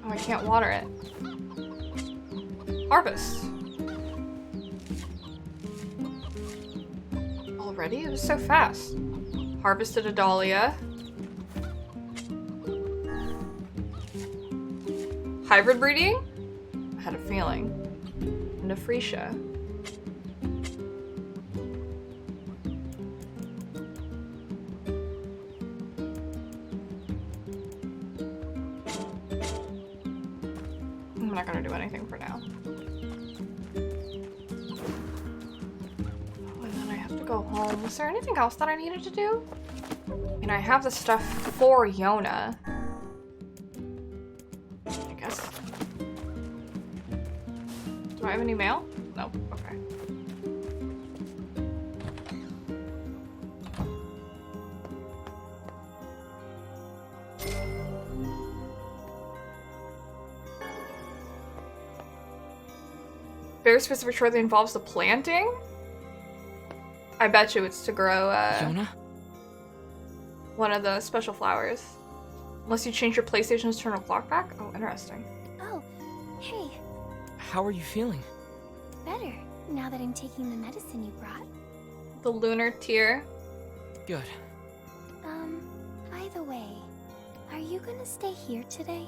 Oh, I can't water it. Harvest. Already? It was so fast. Harvested a dahlia. Hybrid breeding? I had a feeling. And a freesia. not gonna do anything for now. Oh, and then I have to go home. Was there anything else that I needed to do? And I have the stuff for Yona. I guess. Do I have any mail? No. Okay. Very specific chore that involves the planting? I bet you it's to grow, Yona? one of the special flowers. Unless you change your PlayStation's turn clock back? Oh, interesting. Oh, hey, How are you feeling? better. Now that I'm taking the medicine you brought. The lunar tear. Good. By the way, are you gonna stay here today?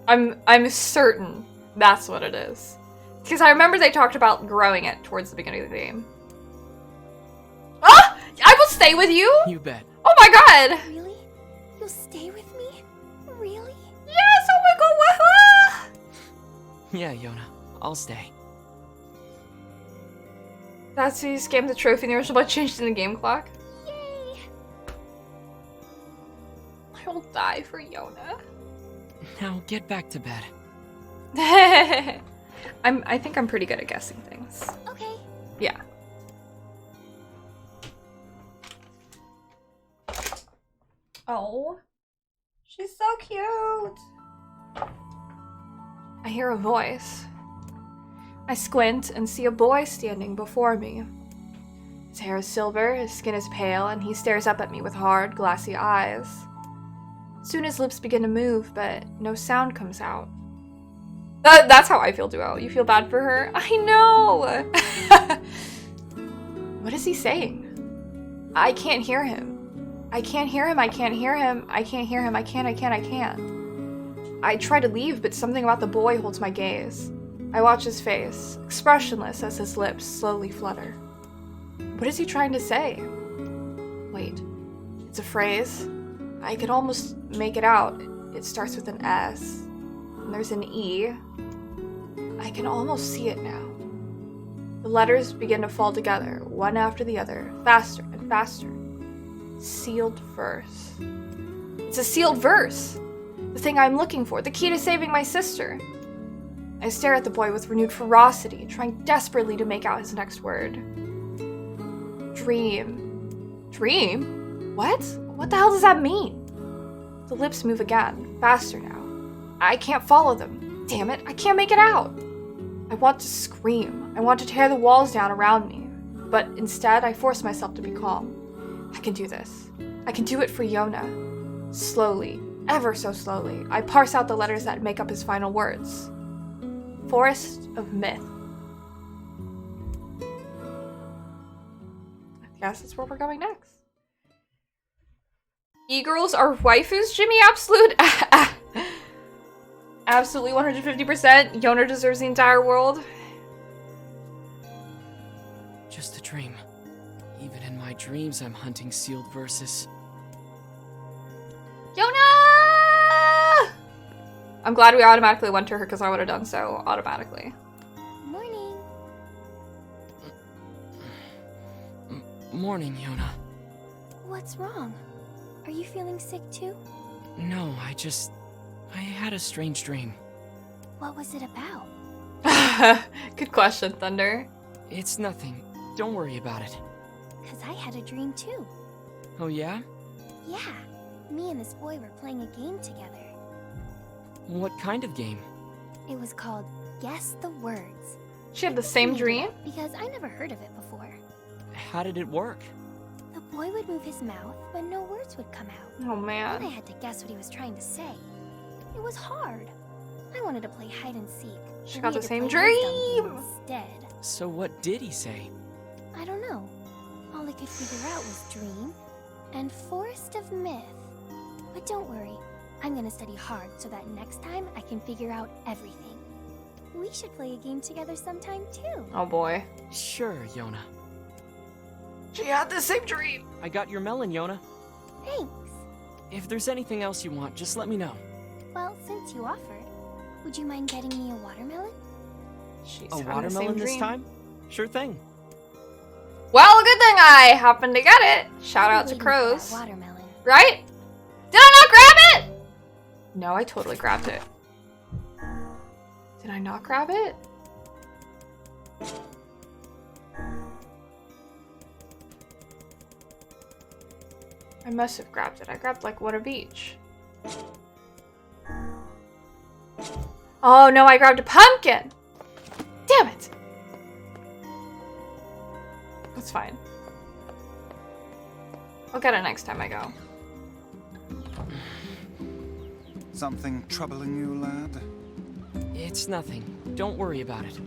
I'm certain that's what it is. Because I remember they talked about growing it towards the beginning of the game. Ah! I will stay with you! You bet. Oh my god! Really? You'll stay with me? Really? Yes! Oh my god! Wah-ha! Yeah, Yona. I'll stay. That's who you scammed the trophy and the original by changing the game clock. Yay! I will die for Yona. Now get back to bed. I think I'm pretty good at guessing things. Okay. Yeah. Oh. She's so cute. I hear a voice. I squint and see a boy standing before me. His hair is silver, his skin is pale, and he stares up at me with hard, glassy eyes. Soon his lips begin to move, but no sound comes out. That's how I feel, Duo. You feel bad for her? I know! What is he saying? I can't hear him. I can't hear him, I can't hear him, I can't hear him, I can't. I try to leave, but something about the boy holds my gaze. I watch his face, expressionless as his lips slowly flutter. What is he trying to say? Wait, it's a phrase. I could almost make it out. It starts with an S, and there's an E. I can almost see it now. The letters begin to fall together, one after the other, faster and faster. Sealed verse. It's a sealed verse! The thing I'm looking for, the key to saving my sister. I stare at the boy with renewed ferocity, trying desperately to make out his next word. Dream. Dream? What? What the hell does that mean? The lips move again, faster now. I can't follow them. Damn it, I can't make it out. I want to scream. I want to tear the walls down around me. But instead, I force myself to be calm. I can do this. I can do it for Yona. Slowly, ever so slowly, I parse out the letters that make up his final words. Forest of Myth. I guess that's where we're going next. E-girls are waifus, Jimmy Absolute? Absolutely 150%. Yona deserves the entire world. Just a dream. Even in my dreams, I'm hunting sealed verses. Yona! I'm glad we automatically went to her because I would have done so automatically. Morning. Morning, Yona. What's wrong? Are you feeling sick too? No, I had a strange dream. What was it about? Good question, Thunder. It's nothing. Don't worry about it. Because I had a dream too. Oh, yeah? Yeah. Me and this boy were playing a game together. What kind of game? It was called Guess the Words. She had the same dream? Because I never heard of it before. How did it work? The boy would move his mouth, but no words would come out. Oh, man. Then I had to guess what he was trying to say. It was hard. I wanted to play hide and seek. She got the same dream! Instead. So what did he say? I don't know. All I could figure out was dream and Forest of Myth. But don't worry, I'm gonna study hard so that next time I can figure out everything. We should play a game together sometime too. Oh boy. Sure, Yona. She had the same dream! I got your melon, Yona. Thanks. If there's anything else you want, just let me know. Well, since you offered, Would you mind getting me a watermelon? She's A having the watermelon same this dream. time? Sure thing. Well, good thing I happened to get it. Shout out to Waiting for that Crows. watermelon. Right? Did I not grab it? No, I totally grabbed it. Did I not grab it? I must have grabbed it. I grabbed like one of each. Oh no, I grabbed a pumpkin! Damn it! That's fine. I'll get it next time I go. Something troubling you, lad? It's nothing. Don't worry about it.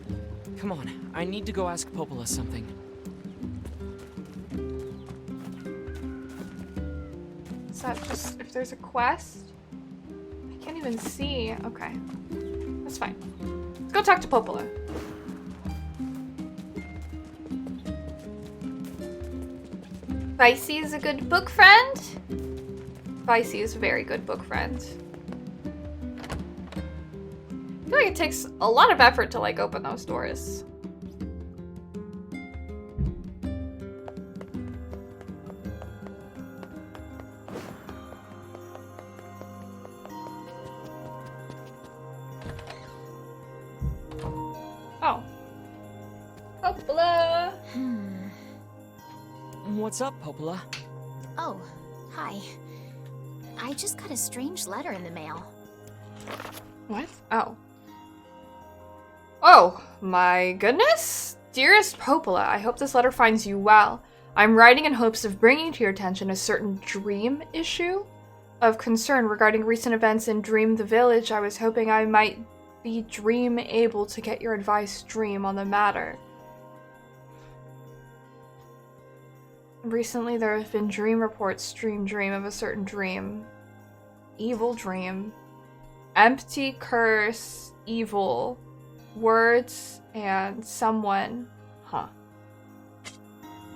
Come on, I need to go ask Popola something. Is that just if there's a quest? I can't even see. Okay. That's fine. Let's go talk to Popola. Vicey is a good book friend. Vicey is a very good book friend. I feel like it takes a lot of effort to like open those doors. Oh. Popola! What's up, Popola? Oh, hi. I just got a strange letter in the mail. What? Oh. Oh, my goodness? Dearest Popola, I hope this letter finds you well. I'm writing in hopes of bringing to your attention a certain dream issue of concern regarding recent events in Dream the Village. I was hoping I might be able to get your advice, Dream, on the matter. Recently, there have been dream reports, dream of a certain dream. Evil dream. Empty, curse, evil. Words, and someone. Huh.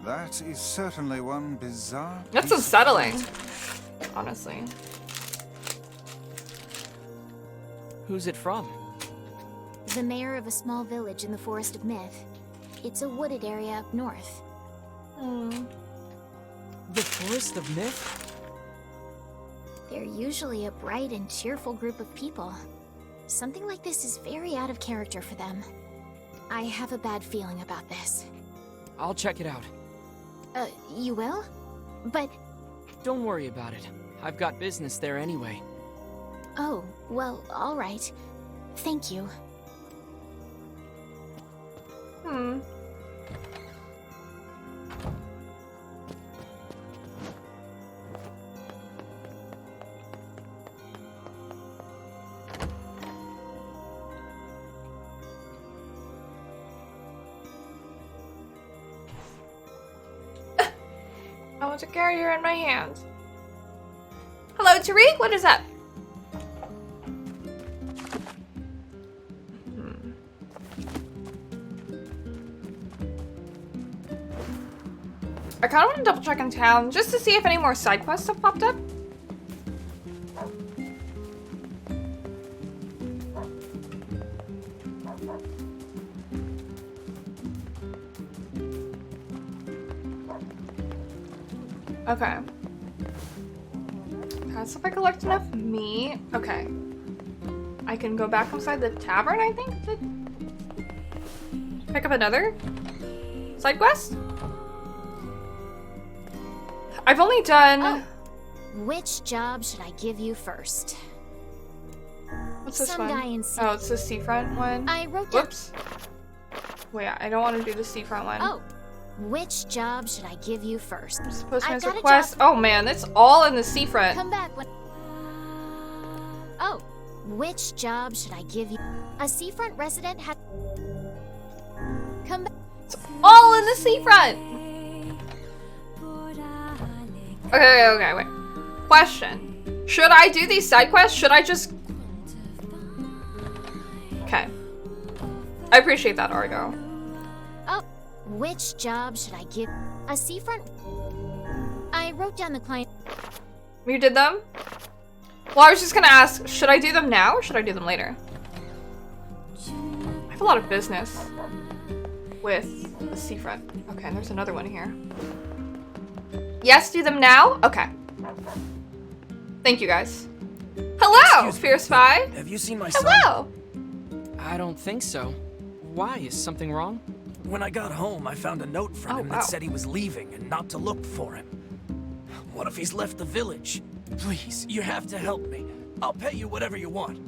That is certainly one bizarre. That's piece of unsettling. writing. Honestly. Who's it from? The mayor of a small village in the Forest of Myth. It's a wooded area up north. The Forest of Myth? They're usually a bright and cheerful group of people. Something like this is very out of character for them. I have a bad feeling about this. I'll check it out. You will? But... Don't worry about it. I've got business there anyway. Oh, well, alright. Thank you. I want to carry her in my hands. Hello, Tariq. What is up? I kind of want to double check in town just to see if any more side quests have popped up. Okay. That's if I collect enough meat. Okay. I can go back inside the tavern, I think, to pick up another side quest. I've only done... Oh. Which job should I give you first? What's this Some one? guy in Oh, it's the seafront one. I wrote down... Whoops. Wait, I don't want to do the seafront one. Oh. Which job should I give you first? Postmaster quest. Oh man, it's all in the seafront. Come back when... Oh. Which job should I give you? A seafront resident had... Come back... It's all in the seafront! Okay, wait. Question. Should I do these side quests? Should I just... Okay. I appreciate that, Argo. Oh. Which job should I give? A seafront... I wrote down the client... You did them? Well, I was just gonna ask, should I do them now or should I do them later? lot of business with the seafront. Okay, and there's another one here. Yes, do them now? Okay. Thank you, guys. Hello, Fierce Spy. Have you seen my son? Hello. I don't think so. Why? Is something wrong? When I got home, I found a note from him that said he was leaving and not to look for him. What if he's left the village? Please, you have to help me. I'll pay you whatever you want.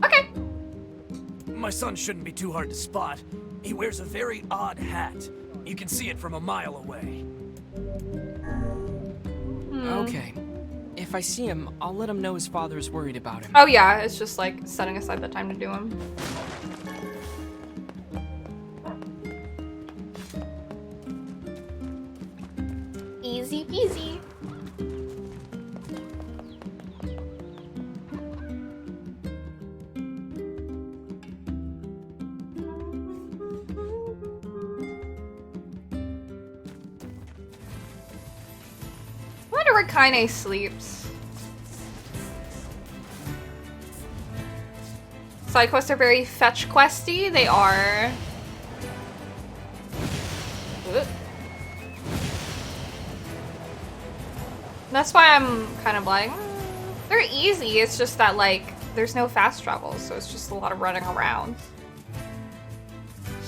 Okay. My son shouldn't be too hard to spot. He wears a very odd hat. You can see it from a mile away. Okay. If I see him, I'll let him know his father is worried about him. Oh yeah, it's just like setting aside the time to do them. Easy peasy. I wonder where Kaine sleeps. Side quests are very fetch questy. They are. Ugh. That's why I'm kind of like, they're easy. It's just that like, there's no fast travel, so it's just a lot of running around.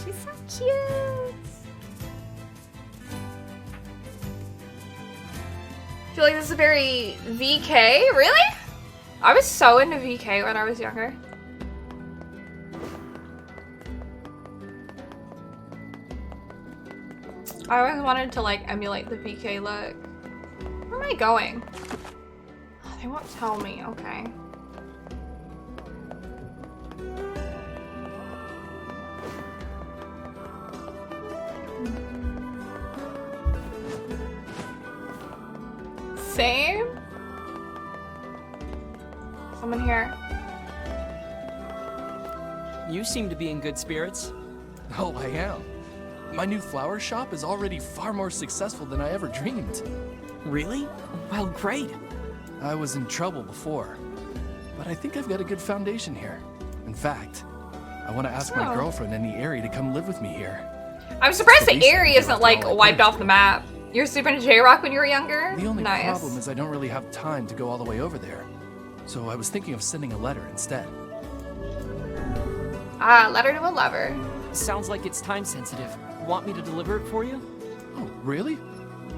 She's so cute. I feel like this is very VK. Really? I was so into VK when I was younger. I always wanted to like emulate the VK look. Where am I going? Oh, they won't tell me. Okay. Same? Someone here. You seem to be in good spirits. Oh, I am. My new flower shop is already far more successful than I ever dreamed. Really? Well, great. I was in trouble before, but I think I've got a good foundation here. In fact, I want to ask my girlfriend in the area to come live with me here. I'm surprised the area isn't like wiped off the map. You were sleeping in J-Rock when you were younger? The only Nice. problem is I don't really have time to go all the way over there. So I was thinking of sending a letter instead. Ah, letter to a lover. Sounds like it's time sensitive. Want me to deliver it for you? Oh, really?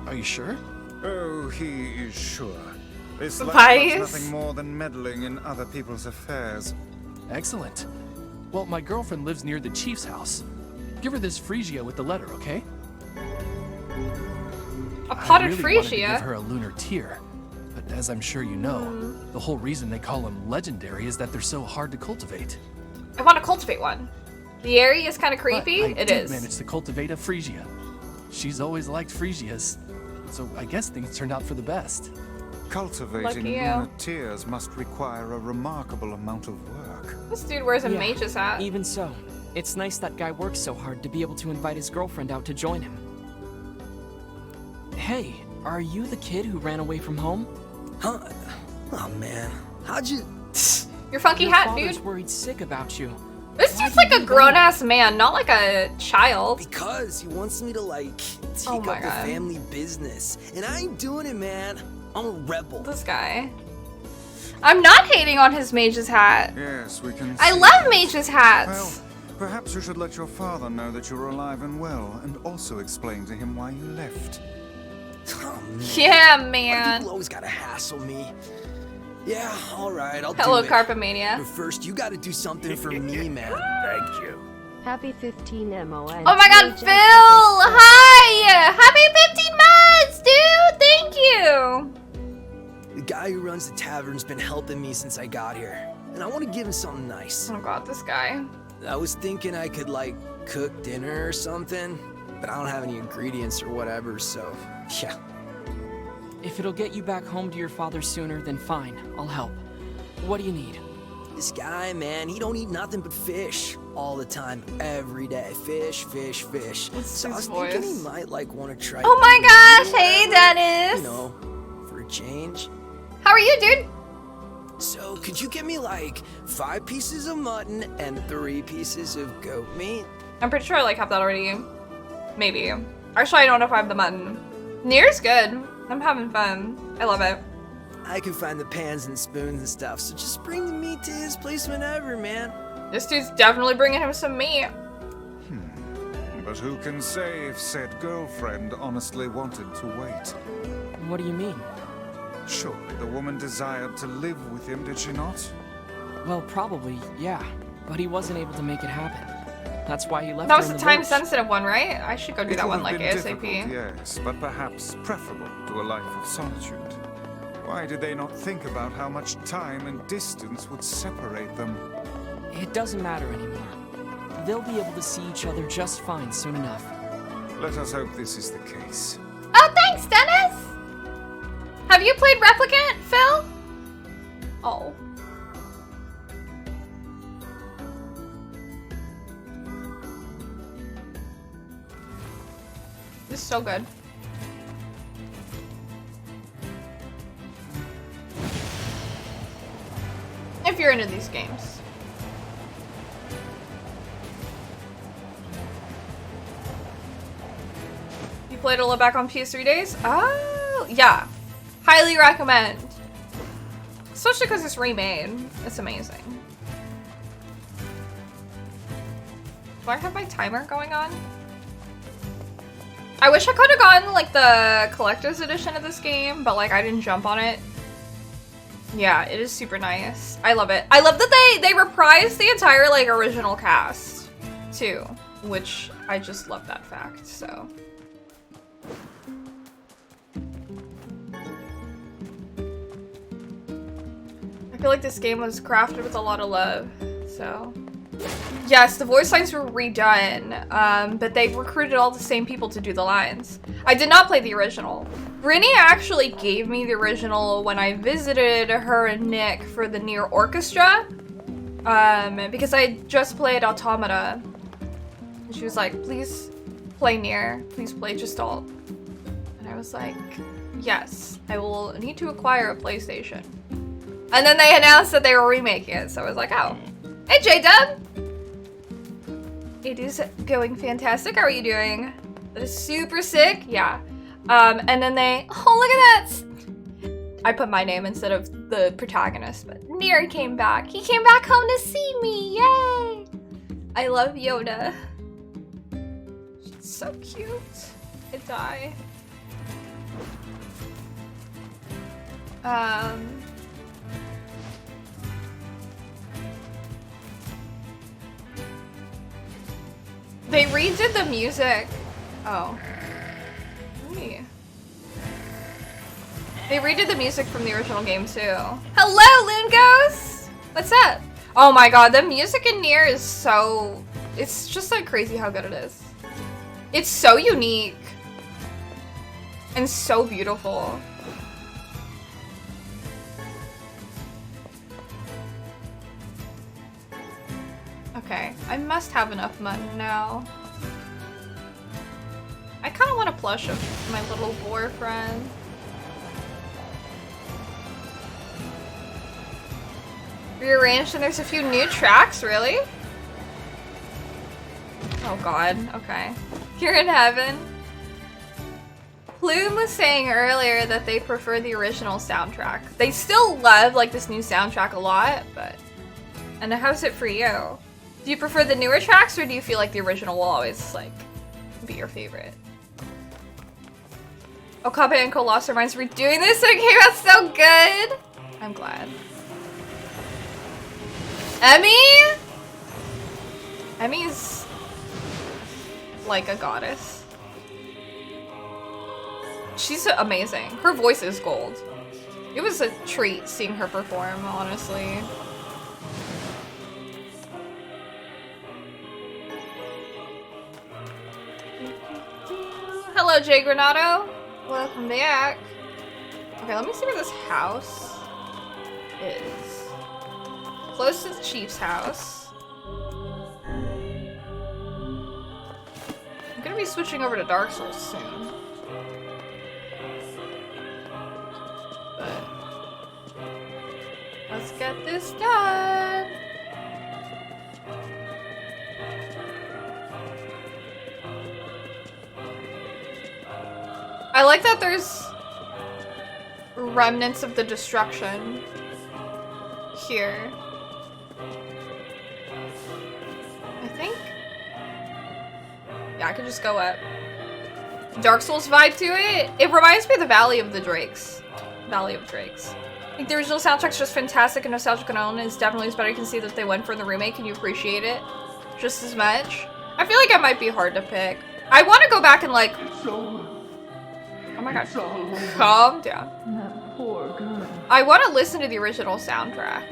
Are you sure? Oh, he is sure. This Vice? letter is nothing more than meddling in other people's affairs. Excellent. Well, my girlfriend lives near the chief's house. Give her this Phrygia with the letter, okay? A potted I really wanted to Phrygia? give her a lunar tear, but as I'm sure you know, the whole reason they call them legendary is that they're so hard to cultivate. I want to cultivate one. The area is kind of creepy. But I It did is. manage to cultivate a Phrygia. She's always liked Phrygias, so I guess things turned out for the best. Cultivating Lucky you. lunar tears must require a remarkable amount of work. This dude wears a mage's hat. Even so, it's nice that guy works so hard to be able to invite his girlfriend out to join him. Hey, are you the kid who ran away from home? Huh? Oh man, how'd you... Your funky Your hat, father's dude. worried sick about you. This dude's like a grown-ass man, not like a child. Because he wants me to, like, take Oh up my the God. family business. And I ain't doing it, man. I'm a rebel. This guy. I'm not hating on his mage's hat. Yes, we can I see love that. mage's hats. Well, perhaps you should let your father know that you're alive and well, and also explain to him why you left. Oh, man. Yeah, Why do man. people always gotta hassle me? Yeah, alright, I'll Hello, do it. Carpomania. But first, you gotta do something for me, man. Thank you. Happy 15 MON. Oh my god, Phil! Hi! Happy 15 months, dude! Thank you! The guy who runs the tavern's been helping me since I got here. And I want to give him something nice. Oh god, this guy. I was thinking I could, like, cook dinner or something. But I don't have any ingredients or whatever, so... yeah. If it'll get you back home to your father sooner, then fine, I'll help. What do you need? This guy, man, he don't eat nothing but fish all the time, every day. Fish, fish, fish. So I was thinking he might like want to try. Oh my eating gosh, meat hey or, Dennis! You know, for a change. How are you, dude? So, could you get me like 5 pieces of mutton and 3 pieces of goat meat? I'm pretty sure I like have that already. Maybe. Actually, I don't know if I have the mutton. NieR's good. I'm having fun. I love it. I can find the pans and spoons and stuff, so just bring the meat to his place whenever, man. This dude's definitely bringing him some meat. But who can say if said girlfriend honestly wanted to wait? What do you mean? Surely the woman desired to live with him, did she not? Well, probably, yeah. But he wasn't able to make it happen. That's why he left That her was in the the time-sensitive one, right? I should go do It that would one have like been ASAP. difficult, yes, but perhaps preferable to a life of solitude. Why did they not think about how much time and distance would separate them? It doesn't matter anymore. They'll be able to see each other just fine soon enough. Let us hope this is the case. Oh, thanks, Dennis! Have you played Replicant, Phil? Oh. This is so good. If you're into these games. You played a little back on PS3 days? Oh, yeah. Highly recommend. Especially because it's remade. It's amazing. Do I have my timer going on? I wish I could have gotten like the collector's edition of this game, but like I didn't jump on it. Yeah, it is super nice. I love it. I love that they reprised the entire like original cast too, which I just love that fact, so. I feel like this game was crafted with a lot of love, so. Yes, the voice lines were redone, but they recruited all the same people to do the lines. I did not play the original. Brittany actually gave me the original when I visited her and Nick for the NieR Orchestra, because I just played Automata. And she was like, please play NieR, please play Gestalt. And I was like, yes, I will need to acquire a PlayStation. And then they announced that they were remaking it, so I was like, oh. Hey, J-Dub! It is going fantastic. How are you doing? That is super sick. Yeah. And then they... Oh, look at that! I put my name instead of the protagonist, but NieR came back. He came back home to see me. Yay! I love Yoda. She's so cute. I die. They redid the music. Oh. Hey. They redid the music from the original game too. Hello, Loon Ghost! What's up? Oh my god, the music in NieR is so... It's just like crazy how good it is. It's so unique. And so beautiful. Okay, I must have enough money now. I kind of want a plush of my little boyfriend. Rearranged and there's a few new tracks, really? Oh god, okay. You're in heaven. Plume was saying earlier that they prefer the original soundtrack. They still love like this new soundtrack a lot, but... And how's it for you? Do you prefer the newer tracks, or do you feel like the original will always, like, be your favorite? Okabe and Colossal Minds redoing this and it came out so good! I'm glad. Emmy? Emmy's like a goddess. She's amazing. Her voice is gold. It was a treat seeing her perform, honestly. Hello, Jay Granado. Welcome back. Okay, let me see where this house is. Close to the chief's house. I'm gonna be switching over to Dark Souls soon. But let's get this done. I like that there's remnants of the destruction here. I think. Yeah, I could just go up. Dark Souls vibe to it. It reminds me of the Valley of the Drakes. Valley of Drakes. I think the original soundtrack's just fantastic and nostalgic and own. It's definitely as better. You can see that they went for the remake and you appreciate it just as much. I feel like it might be hard to pick. I want to go back and like... Oh my god. Calm down. That poor girl. I want to listen to the original soundtrack.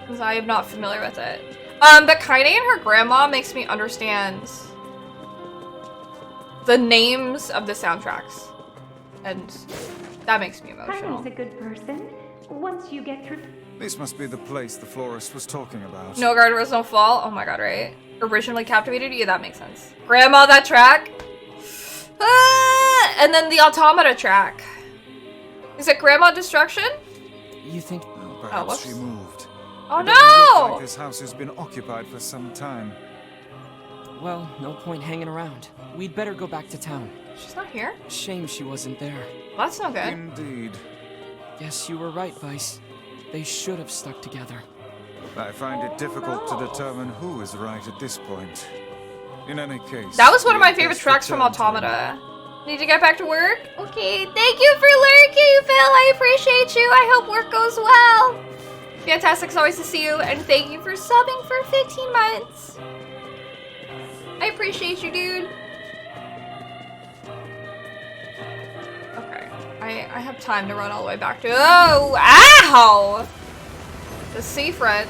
Because I am not familiar with it. But Kaine and her grandma makes me understand the names of the soundtracks. And that makes me emotional. Kaine's a good person. Once you get through... This must be the place the florist was talking about. No Guard was no fall. Oh my god, right? Originally captivated? Yeah, that makes sense. Grandma, that track. And then the Automata track. Is it Grandma Destruction? You think... Perhaps she moved. Oh It doesn't look no! like this house has been occupied for some time. Well, no point hanging around. We'd better go back to town. She's not here? Shame she wasn't there. Well, that's no good. Indeed. Guess you were right, Vice. They should have stuck together. I find it difficult to determine who is right at this point. In any case... That was one of my favorite let's tracks from return to Automata. Need to get back to work? Okay, thank you for lurking, Phil. I appreciate you. I hope work goes well. Fantastic, it's always to see you. And thank you for subbing for 15 months. I appreciate you, dude. Okay, I have time to run all the way back to... Oh, ow! The seafront.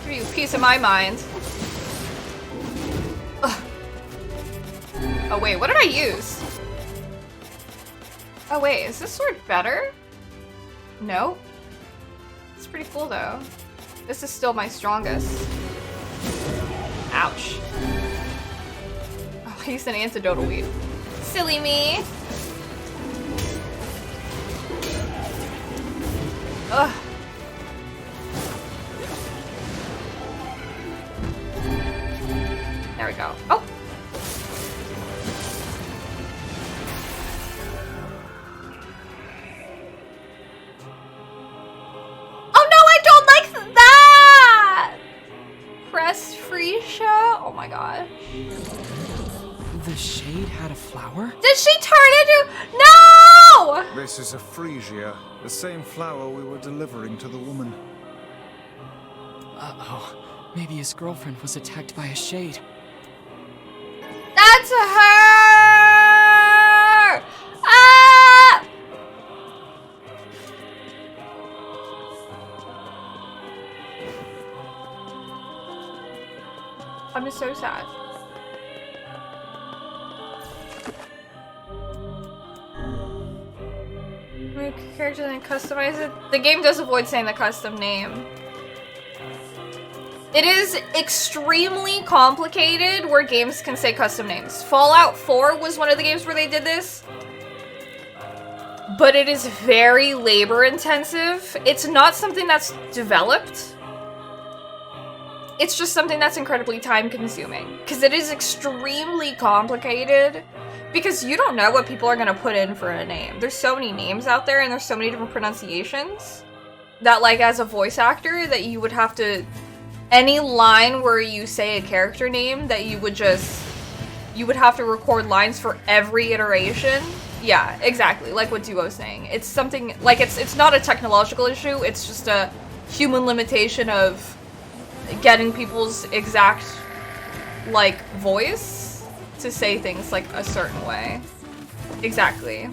Give you a piece of my mind. Ugh. Oh wait, what did I use? Oh wait, is this sword better? No. It's pretty cool though. This is still my strongest. Ouch. Oh, I used an antidotal weed. Silly me. Ugh. There we go. Oh! Oh no, I don't like that! Press free show? Oh my god. The shade had a flower? Did she turn into... No! This is a freesia, the same flower we were delivering to the woman. Uh-oh. Maybe his girlfriend was attacked by a shade. That's her! Ah! I'm just so sad. Make a character and customize it. The game does avoid saying the custom name. It is extremely complicated where games can say custom names. Fallout 4 was one of the games where they did this. But it is very labor intensive. It's not something that's developed. It's just something that's incredibly time consuming. Because it is extremely complicated. Because you don't know what people are going to put in for a name. There's so many names out there and there's so many different pronunciations. That like as a voice actor that you would have to... Any line where you say a character name that you would have to record lines for every iteration. Yeah, exactly. Like what Duo's saying. It's something, like it's not a technological issue. It's just a human limitation of getting people's exact, like, voice to say things like a certain way. Exactly.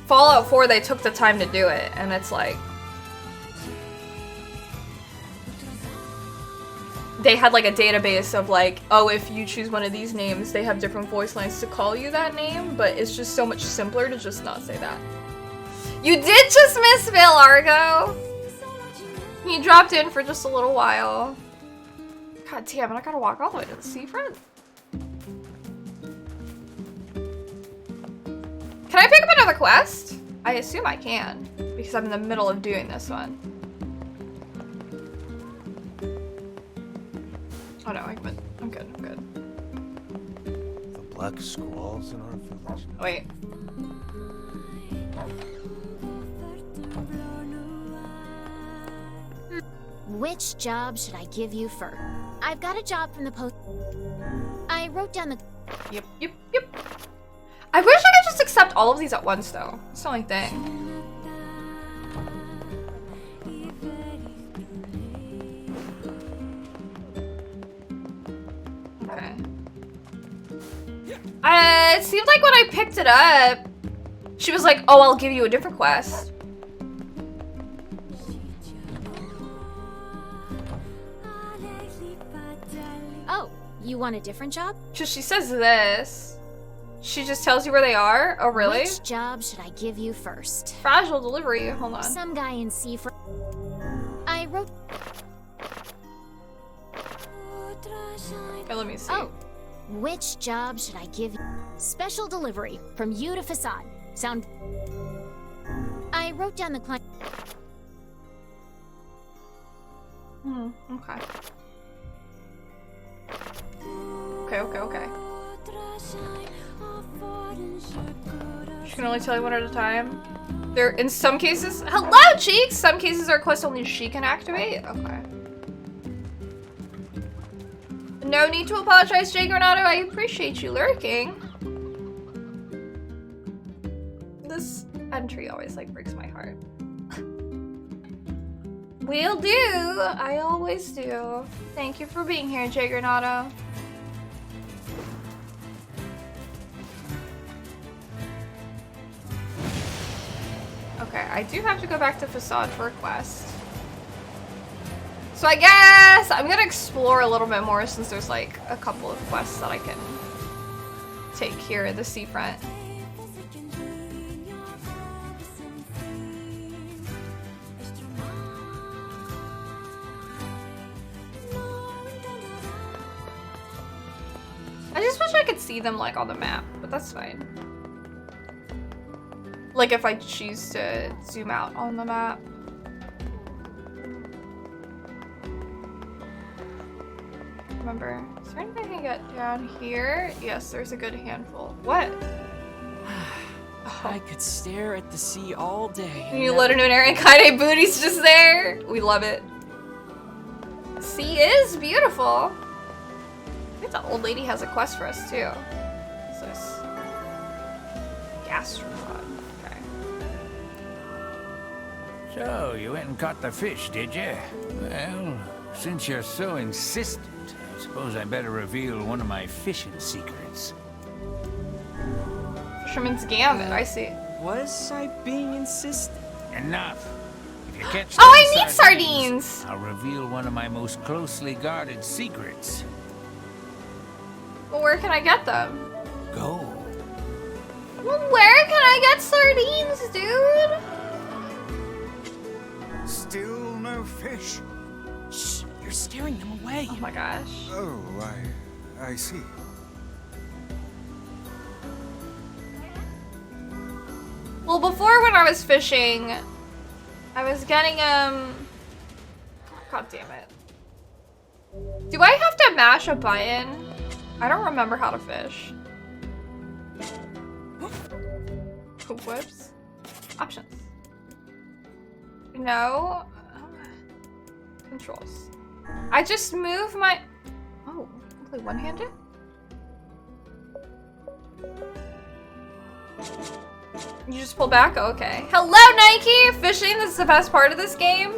Fallout 4, they took the time to do it, and it's like... They had like a database of like, oh, if you choose one of these names, they have different voice lines to call you that name, but it's just so much simpler to just not say that. You did just miss Phil, Argo! He dropped in for just a little while. God damn it, I gotta walk all the way to the seafront. quest? I assume I can, because I'm in the middle of doing this one. Oh no, I'm good. I'm good. The black squalls in our village. Wait. Which job should I give you first? I've got a job from the post. I wrote down the. Yep. I wish I could just accept all of these at once, though. It's the only thing. Okay. It seemed like when I picked it up, she was like, "Oh, I'll give you a different quest." Oh, you want a different job? Just she says this. She just tells you where they are? Oh, really? Which job should I give you first? Fragile delivery. Hold on. Some guy in C for. I wrote. Okay, let me see. Oh, which job should I give you? Special delivery from you to Facade. Sound. I wrote down the client. Okay. Okay. She can only tell you one at a time. There, in some cases, hello, Cheeks! Some cases are quests only she can activate. Okay. No need to apologize, Jay Granado. I appreciate you lurking. This entry always like breaks my heart. Will do. I always do. Thank you for being here, Jay Granado. Okay, I do have to go back to Facade for a quest. So I guess I'm gonna explore a little bit more since there's like a couple of quests that I can take here in the seafront. I just wish I could see them like on the map, but that's fine. Like if I choose to zoom out on the map. Remember, is there anything I can get down here? Yes, there's a good handful. What? I could stare at the sea all day. You let her know Aaron Kaine booty's just there. We love it. The sea is beautiful. I think the old lady has a quest for us too. What's this? Gastropod. Okay. So, you went and caught the fish, did you? Well, since you're so insistent, I suppose I better reveal one of my fishing secrets. Fisherman's Gambit, I see. Was I being insistent? Enough. If you catch Oh, I need sardines! I'll reveal one of my most closely guarded secrets. Well, where can I get them? Go. Well, where can I get sardines, dude? Still no fish? Shh, you're scaring them away. Oh my gosh. Oh, I see. Well, before when I was fishing, I was getting, God damn it. Do I have to mash a button? I don't remember how to fish. Whoops. Options. No. Controls. I just move my... Oh, I play one-handed? You just pull back? Oh, okay. Hello, Nike! Fishing, this is the best part of this game.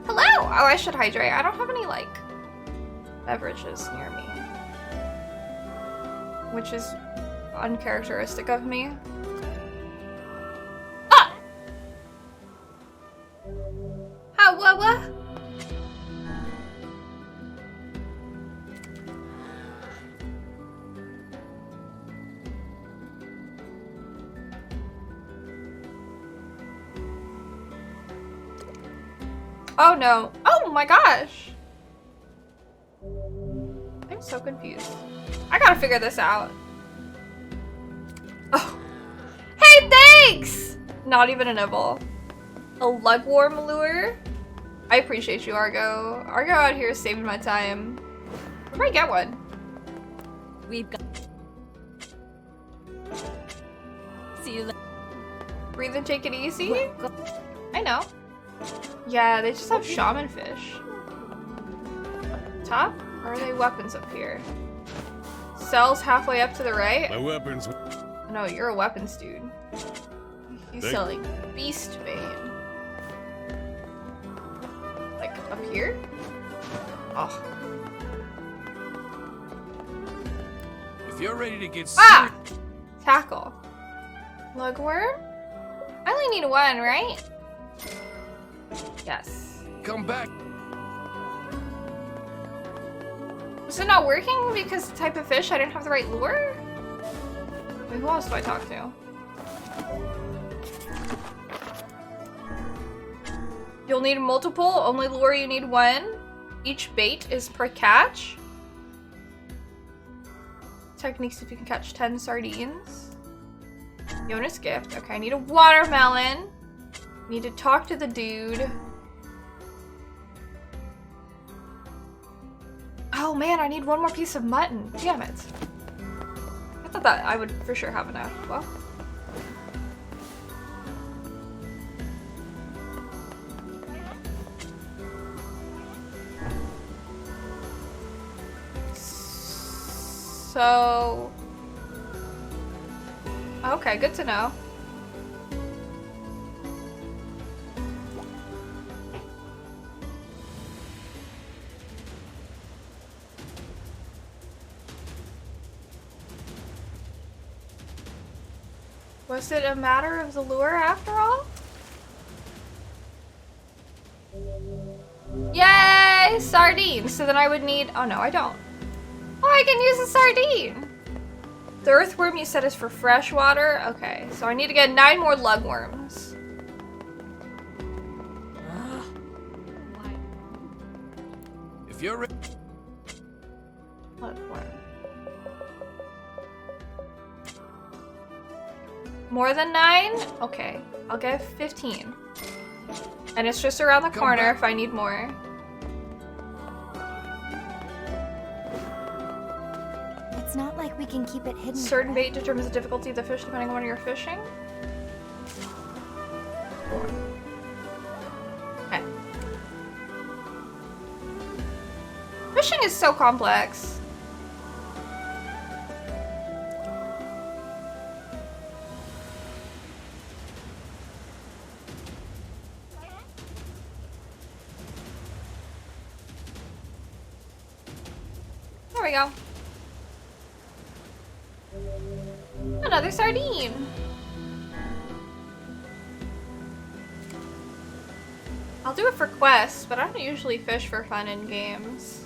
Hello! Oh, I should hydrate. I don't have any, like, beverages near me. Which is uncharacteristic of me. Ah! How, what? Oh no. Oh my gosh. I'm so confused. I gotta figure this out. Oh. Thanks! Not even a nibble. A lugworm lure? I appreciate you, Argo. Argo out here is saving my time. Where do I get one? We've got... See you later. Breathe and take it easy? I know. Yeah, they just have shaman fish. Top? Or are they weapons up here? Cells halfway up to the right? My weapons. No, you're a weapons dude. He's selling beast bane. Like, up here? Oh. If you're ready to get Ah! Tackle. Lugworm? I only need one, right? Yes. Come back. Was it not working because the type of fish I didn't have the right lure? Wait, who else do I talk to? You'll need multiple, only lure you need one. Each bait is per catch. Techniques if you can catch 10 sardines. Jonas gift. Okay, I need a watermelon. Need to talk to the dude. Oh man, I need one more piece of mutton. Damn it. I thought that I would for sure have enough. Well. So... Okay, good to know. Was it a matter of the lure after all? Yay! Sardine! So then I would need... Oh no, I don't. Oh, I can use a sardine! The earthworm you said is for fresh water? Okay, so I need to get 9 more lugworms. If you're ready... Lugworm. More than 9? Okay, I'll get 15. And it's just around the corner if I need more. It's not like we can keep it hidden. Certain bait determines the difficulty of the fish depending on where you're fishing. Okay. Fishing is so complex. There we go. Another sardine. I'll do it for quests, but I don't usually fish for fun in games.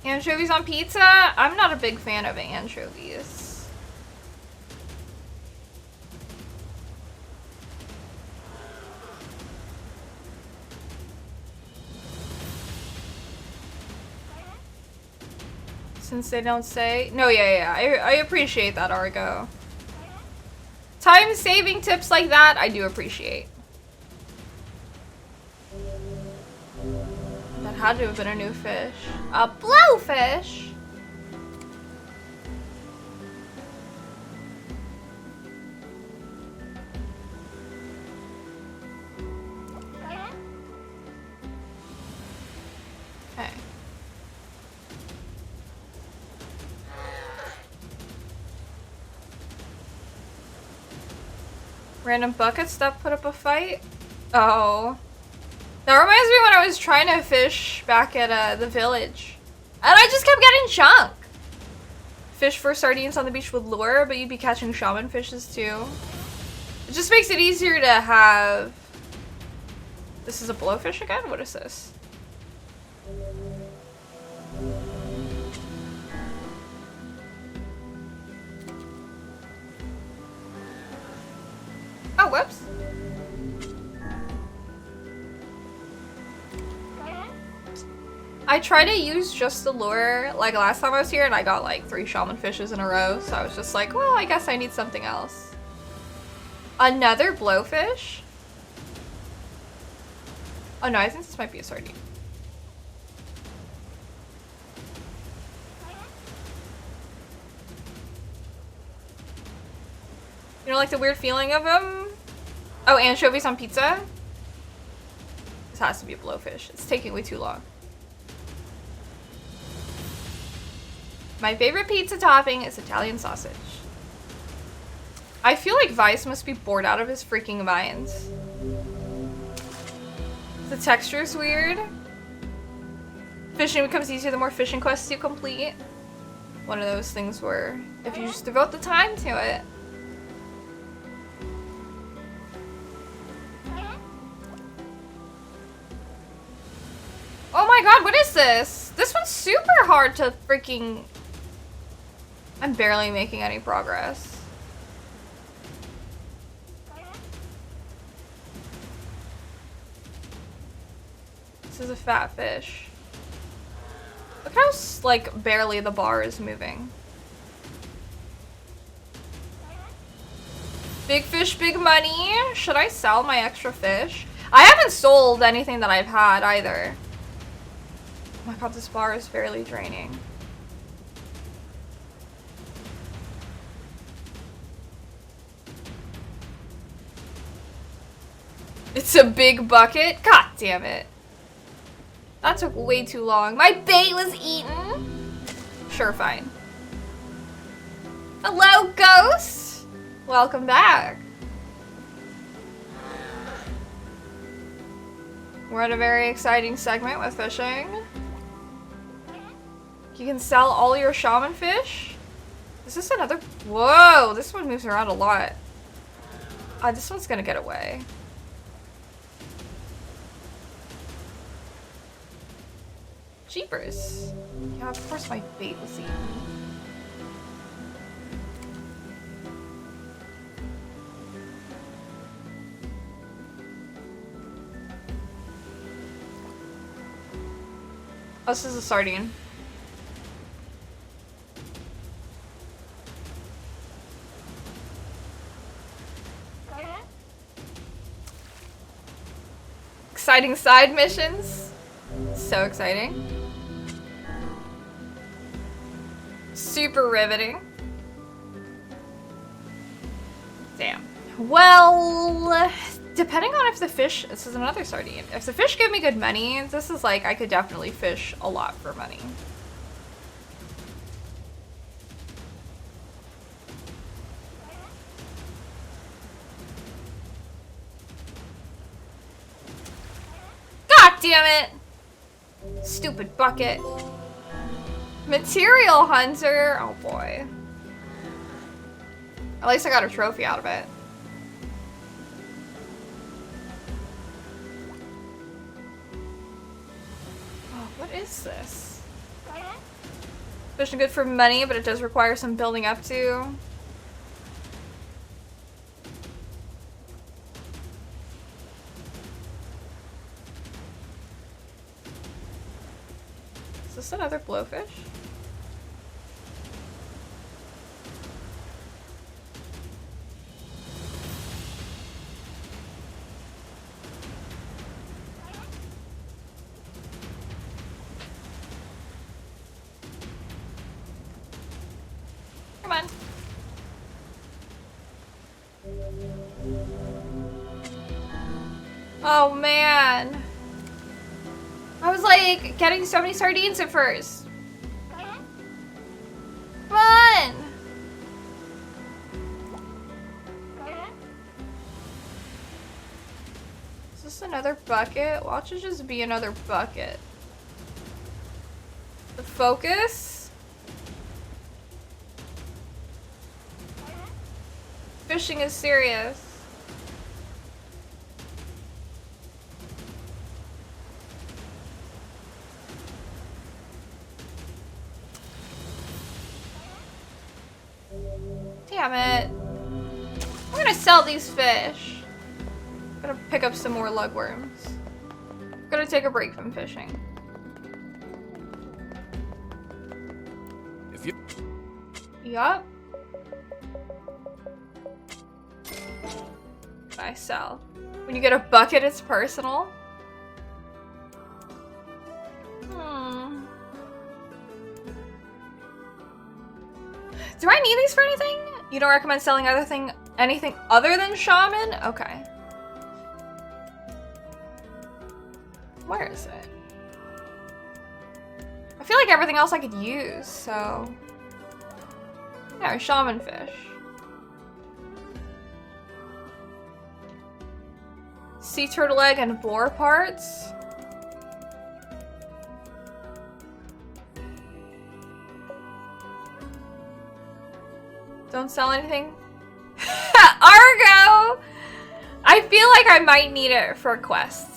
Anchovies on pizza? I'm not a big fan of anchovies. Since they don't say... No, yeah. I appreciate that, Argo. Time-saving tips like that, I do appreciate. That had to have been a new fish. A blowfish? Okay. Random buckets that put up a fight? Oh. That reminds me when I was trying to fish back at the village. And I just kept getting junk. Fish for sardines on the beach with lure, but you'd be catching shaman fishes too. It just makes it easier to have... This is a blowfish again? What is this? whoops. I try to use just the lure, like last time I was here and I got like 3 shaman fishes in a row, so I was just like, well, I guess I need something else. Another blowfish? Oh no, I think this might be a sardine. You know, like the weird feeling of them? Oh, anchovies on pizza? This has to be a blowfish. It's taking way too long. My favorite pizza topping is Italian sausage. I feel like Vice must be bored out of his freaking minds. The texture's weird. Fishing becomes easier the more fishing quests you complete. One of those things where if you just devote the time to it. Oh my god, what is this? This one's super hard to freaking... I'm barely making any progress. This is a fat fish. Look how, like, barely the bar is moving. Big fish, big money. Should I sell my extra fish? I haven't sold anything that I've had either. Oh my god, this bar is fairly draining. It's a big bucket? God damn it. That took way too long. My bait was eaten. Sure, fine. Hello, ghost. Welcome back. We're at a very exciting segment with fishing. You can sell all your shaman fish. Is this another? Whoa, this one moves around a lot. This one's gonna get away. Jeepers. Yeah, of course my bait was eaten. Oh, this is a sardine. Exciting side missions. So exciting. Super riveting. Damn. Well, depending on if the fish... This is another sardine. If the fish give me good money, this is like, I could definitely fish a lot for money. God damn it! Stupid bucket. Material hunter. Oh boy. At least I got a trophy out of it. Oh, what is this? Fishing good for money, but it does require some building up to. Is this another blowfish? Come on. Oh man. I was like getting so many sardines at first. Come on. Is this another bucket? Watch it just be another bucket. The focus? Fishing is serious. Damn it. I'm gonna sell these fish. Gonna pick up some more lugworms. Gonna take a break from fishing. If you... Yup. I sell. When you get a bucket, it's personal. Do I need these for anything? You don't recommend selling anything other than shaman? Okay. Where is it? I feel like everything else I could use, so... Yeah, shaman fish. Sea turtle egg and boar parts. Don't sell anything. Argo! I feel like I might need it for quests.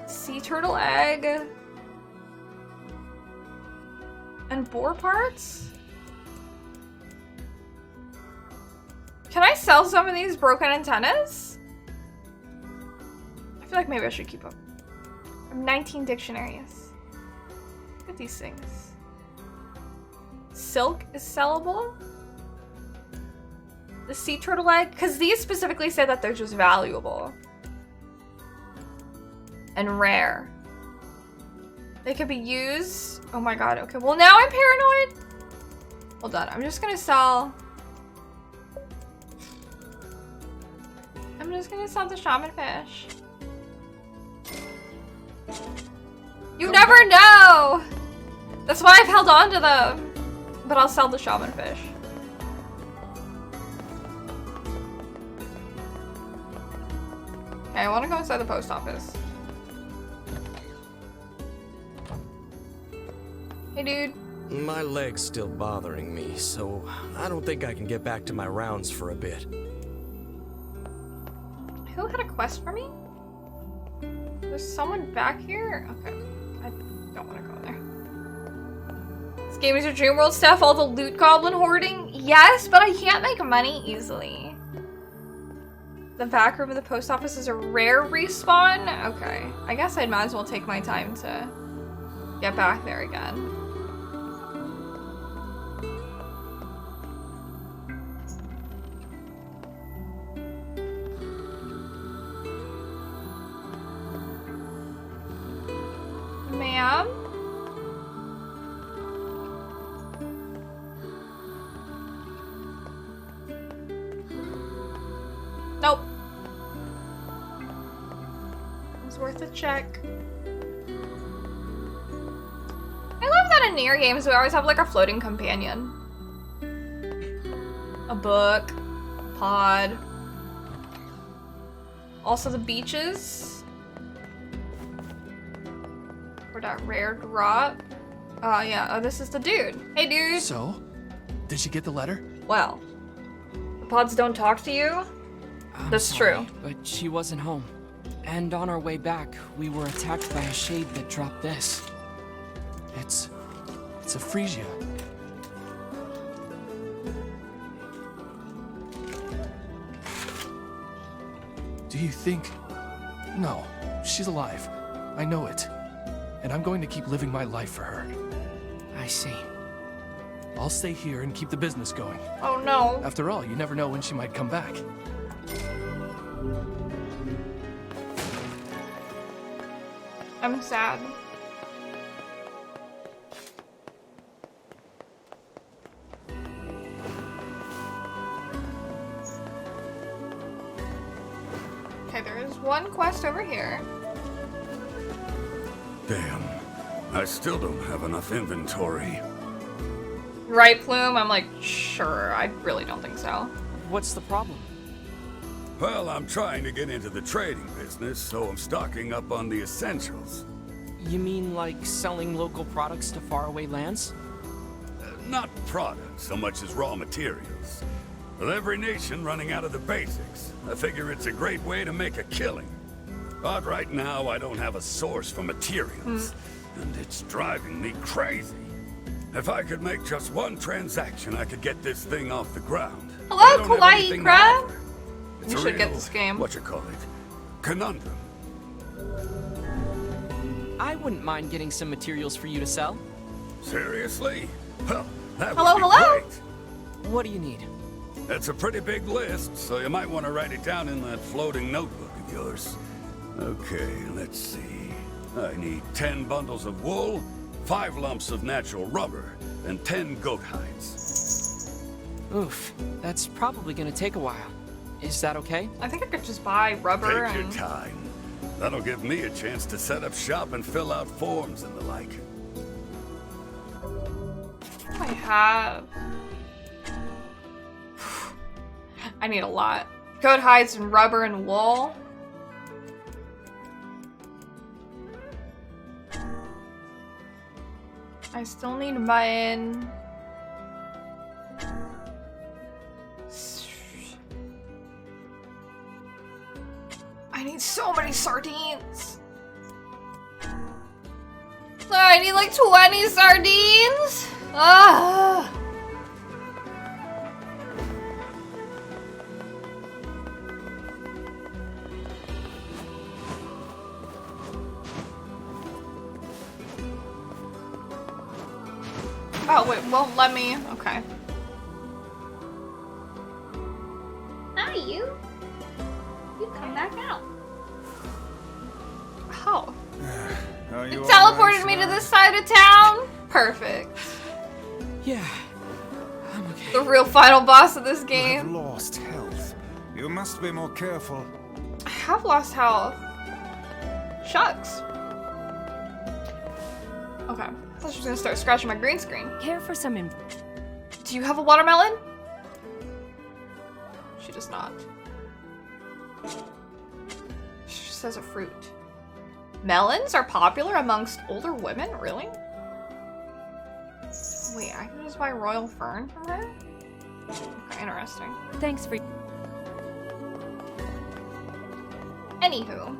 Sea turtle egg. And boar parts? Can I sell some of these broken antennas? I feel like maybe I should keep them. I have 19 dictionaries. Look at these things. Silk is sellable. The sea turtle egg, because these specifically say that they're just valuable and rare. They could be used. Oh my god, okay. Well, now I'm paranoid. Hold on, I'm just gonna sell. I'm just gonna sell the shaman fish. You never know! That's why I've held on to them. But I'll sell the shaman fish. Okay, I want to go inside the post office. Hey, dude. My leg's still bothering me, so I don't think I can get back to my rounds for a bit. Who had a quest for me? There's someone back here? Okay. I don't want to go there. This game is your dream world, Steph. All the loot goblin hoarding? Yes, but I can't make money easily. The back room of the post office is a rare respawn? Okay. I guess I might as well take my time to get back there again. Ma'am? Nope. It's worth a check. I love that in NieR games we always have like a floating companion. A book. Pod. Also the beaches. For that rare drop. Oh yeah, oh this is the dude. Hey dude! So? Did she get the letter? Well, the pods don't talk to you? That's sorry, true. But she wasn't home. And on our way back, we were attacked by a shade that dropped this. It's a Frisia. Do you think... No, she's alive. I know it. And I'm going to keep living my life for her. I see. I'll stay here and keep the business going. Oh no. After all, you never know when she might come back. I'm sad. Okay, there is one quest over here. Damn. I still don't have enough inventory. Right, Plume? I'm like, sure. I really don't think so. What's the problem? Well, I'm trying to get into the trading business, so I'm stocking up on the essentials. You mean like selling local products to faraway lands? Not products so much as raw materials. With every nation running out of the basics, I figure it's a great way to make a killing. But right now, I don't have a source for materials, and it's driving me crazy. If I could make just one transaction, I could get this thing off the ground. Hello, Kawaii Crab. It's You a should get real, this game. conundrum. I wouldn't mind getting some materials for you to sell. Seriously? Well, that Hello, would be hello? great. What do you need? It's a pretty big list, so you might want to write it down in that floating notebook of yours. Okay, let's see. I need 10 bundles of wool, 5 lumps of natural rubber, and 10 goat hides. Oof, that's probably gonna take a while. Is that okay? I think I could just buy rubber Take and... your time. That'll give me a chance to set up shop and fill out forms and the like. I have... I need a lot. Goat hides and rubber and wool. I still need mutton. I need so many sardines. I need like 20 sardines. Ah. Oh wait, won't let me. Okay. Hi, you. You come back out. Oh. Are It you teleported me to this side of town. Perfect. Yeah. I'm okay. The real final boss of this You have game. lost health. You must be more careful. I have lost health. Shucks. Okay. I thought she was gonna start scratching my green screen. Care for some Do you have a watermelon? She does not. She just says a fruit. Melons are popular amongst older women? Really? Wait, I can just buy royal fern from her? Okay, interesting. Thanks for... Anywho.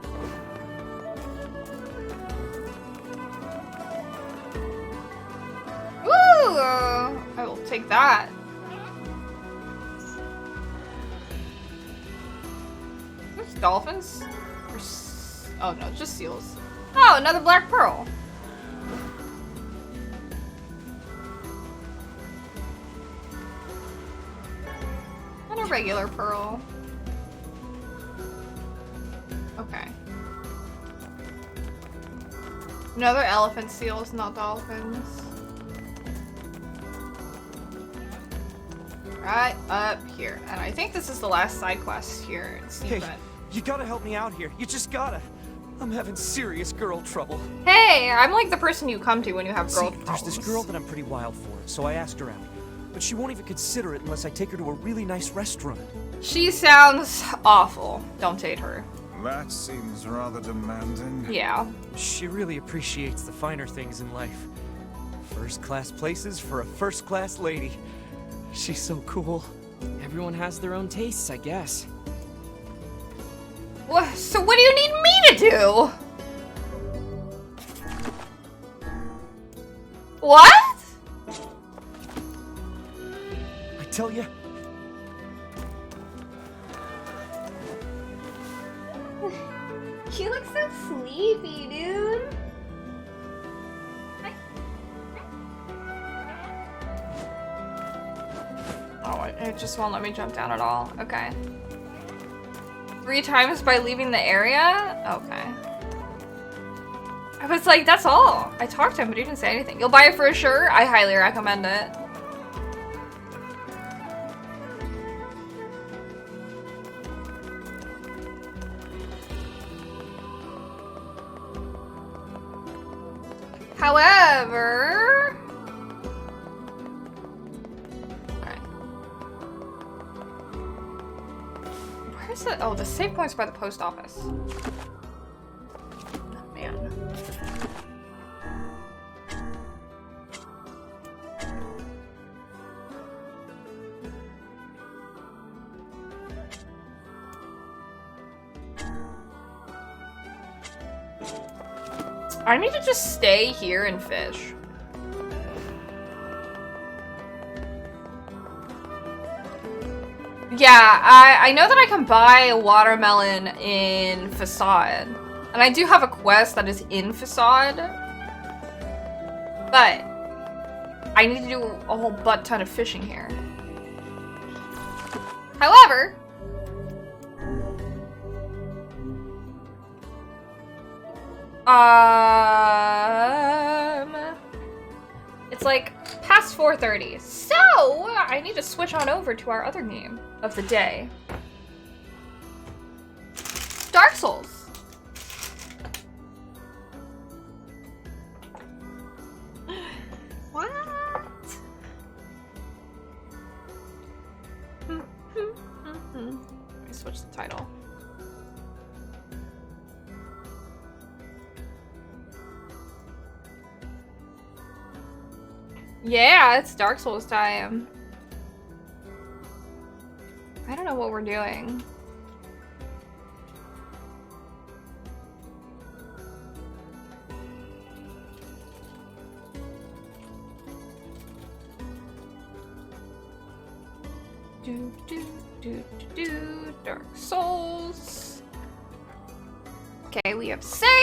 Woo! I will take that. There's dolphins? Oh no, just seals. Oh, another black pearl. And a regular pearl. Okay. Another elephant seals, not dolphins. Right up here. And I think this is the last side quest here. Hey, you gotta help me out here. You just gotta. I'm having serious girl trouble. Hey, I'm like the person you come to when you have girl problems. There's this girl that I'm pretty wild for, so I asked her out. But she won't even consider it unless I take her to a really nice restaurant. She sounds awful. Don't date her. That seems rather demanding. Yeah. She really appreciates the finer things in life. First-class places for a first-class lady. She's so cool. Everyone has their own tastes, I guess. So what do you need me to do? What? I tell you. You look so sleepy, dude. Oh, it just won't let me jump down at all. Okay. 3 times by leaving the area? Okay. I was like, that's all. I talked to him, but he didn't say anything. You'll buy it for sure? I highly recommend it. However... Okay. Where's the... Oh, the save point's by the post office. Oh, man. I need to just stay here and fish. Yeah, I know that I can buy a watermelon in Facade. And I do have a quest that is in Facade. But I need to do a whole butt ton of fishing here. However, it's like past 4:30, so I need to switch on over to our other game of the day. Dark Souls. What? I switched the title. Yeah, it's Dark Souls time. I don't know what we're doing. Dark Souls. Okay, we have saved.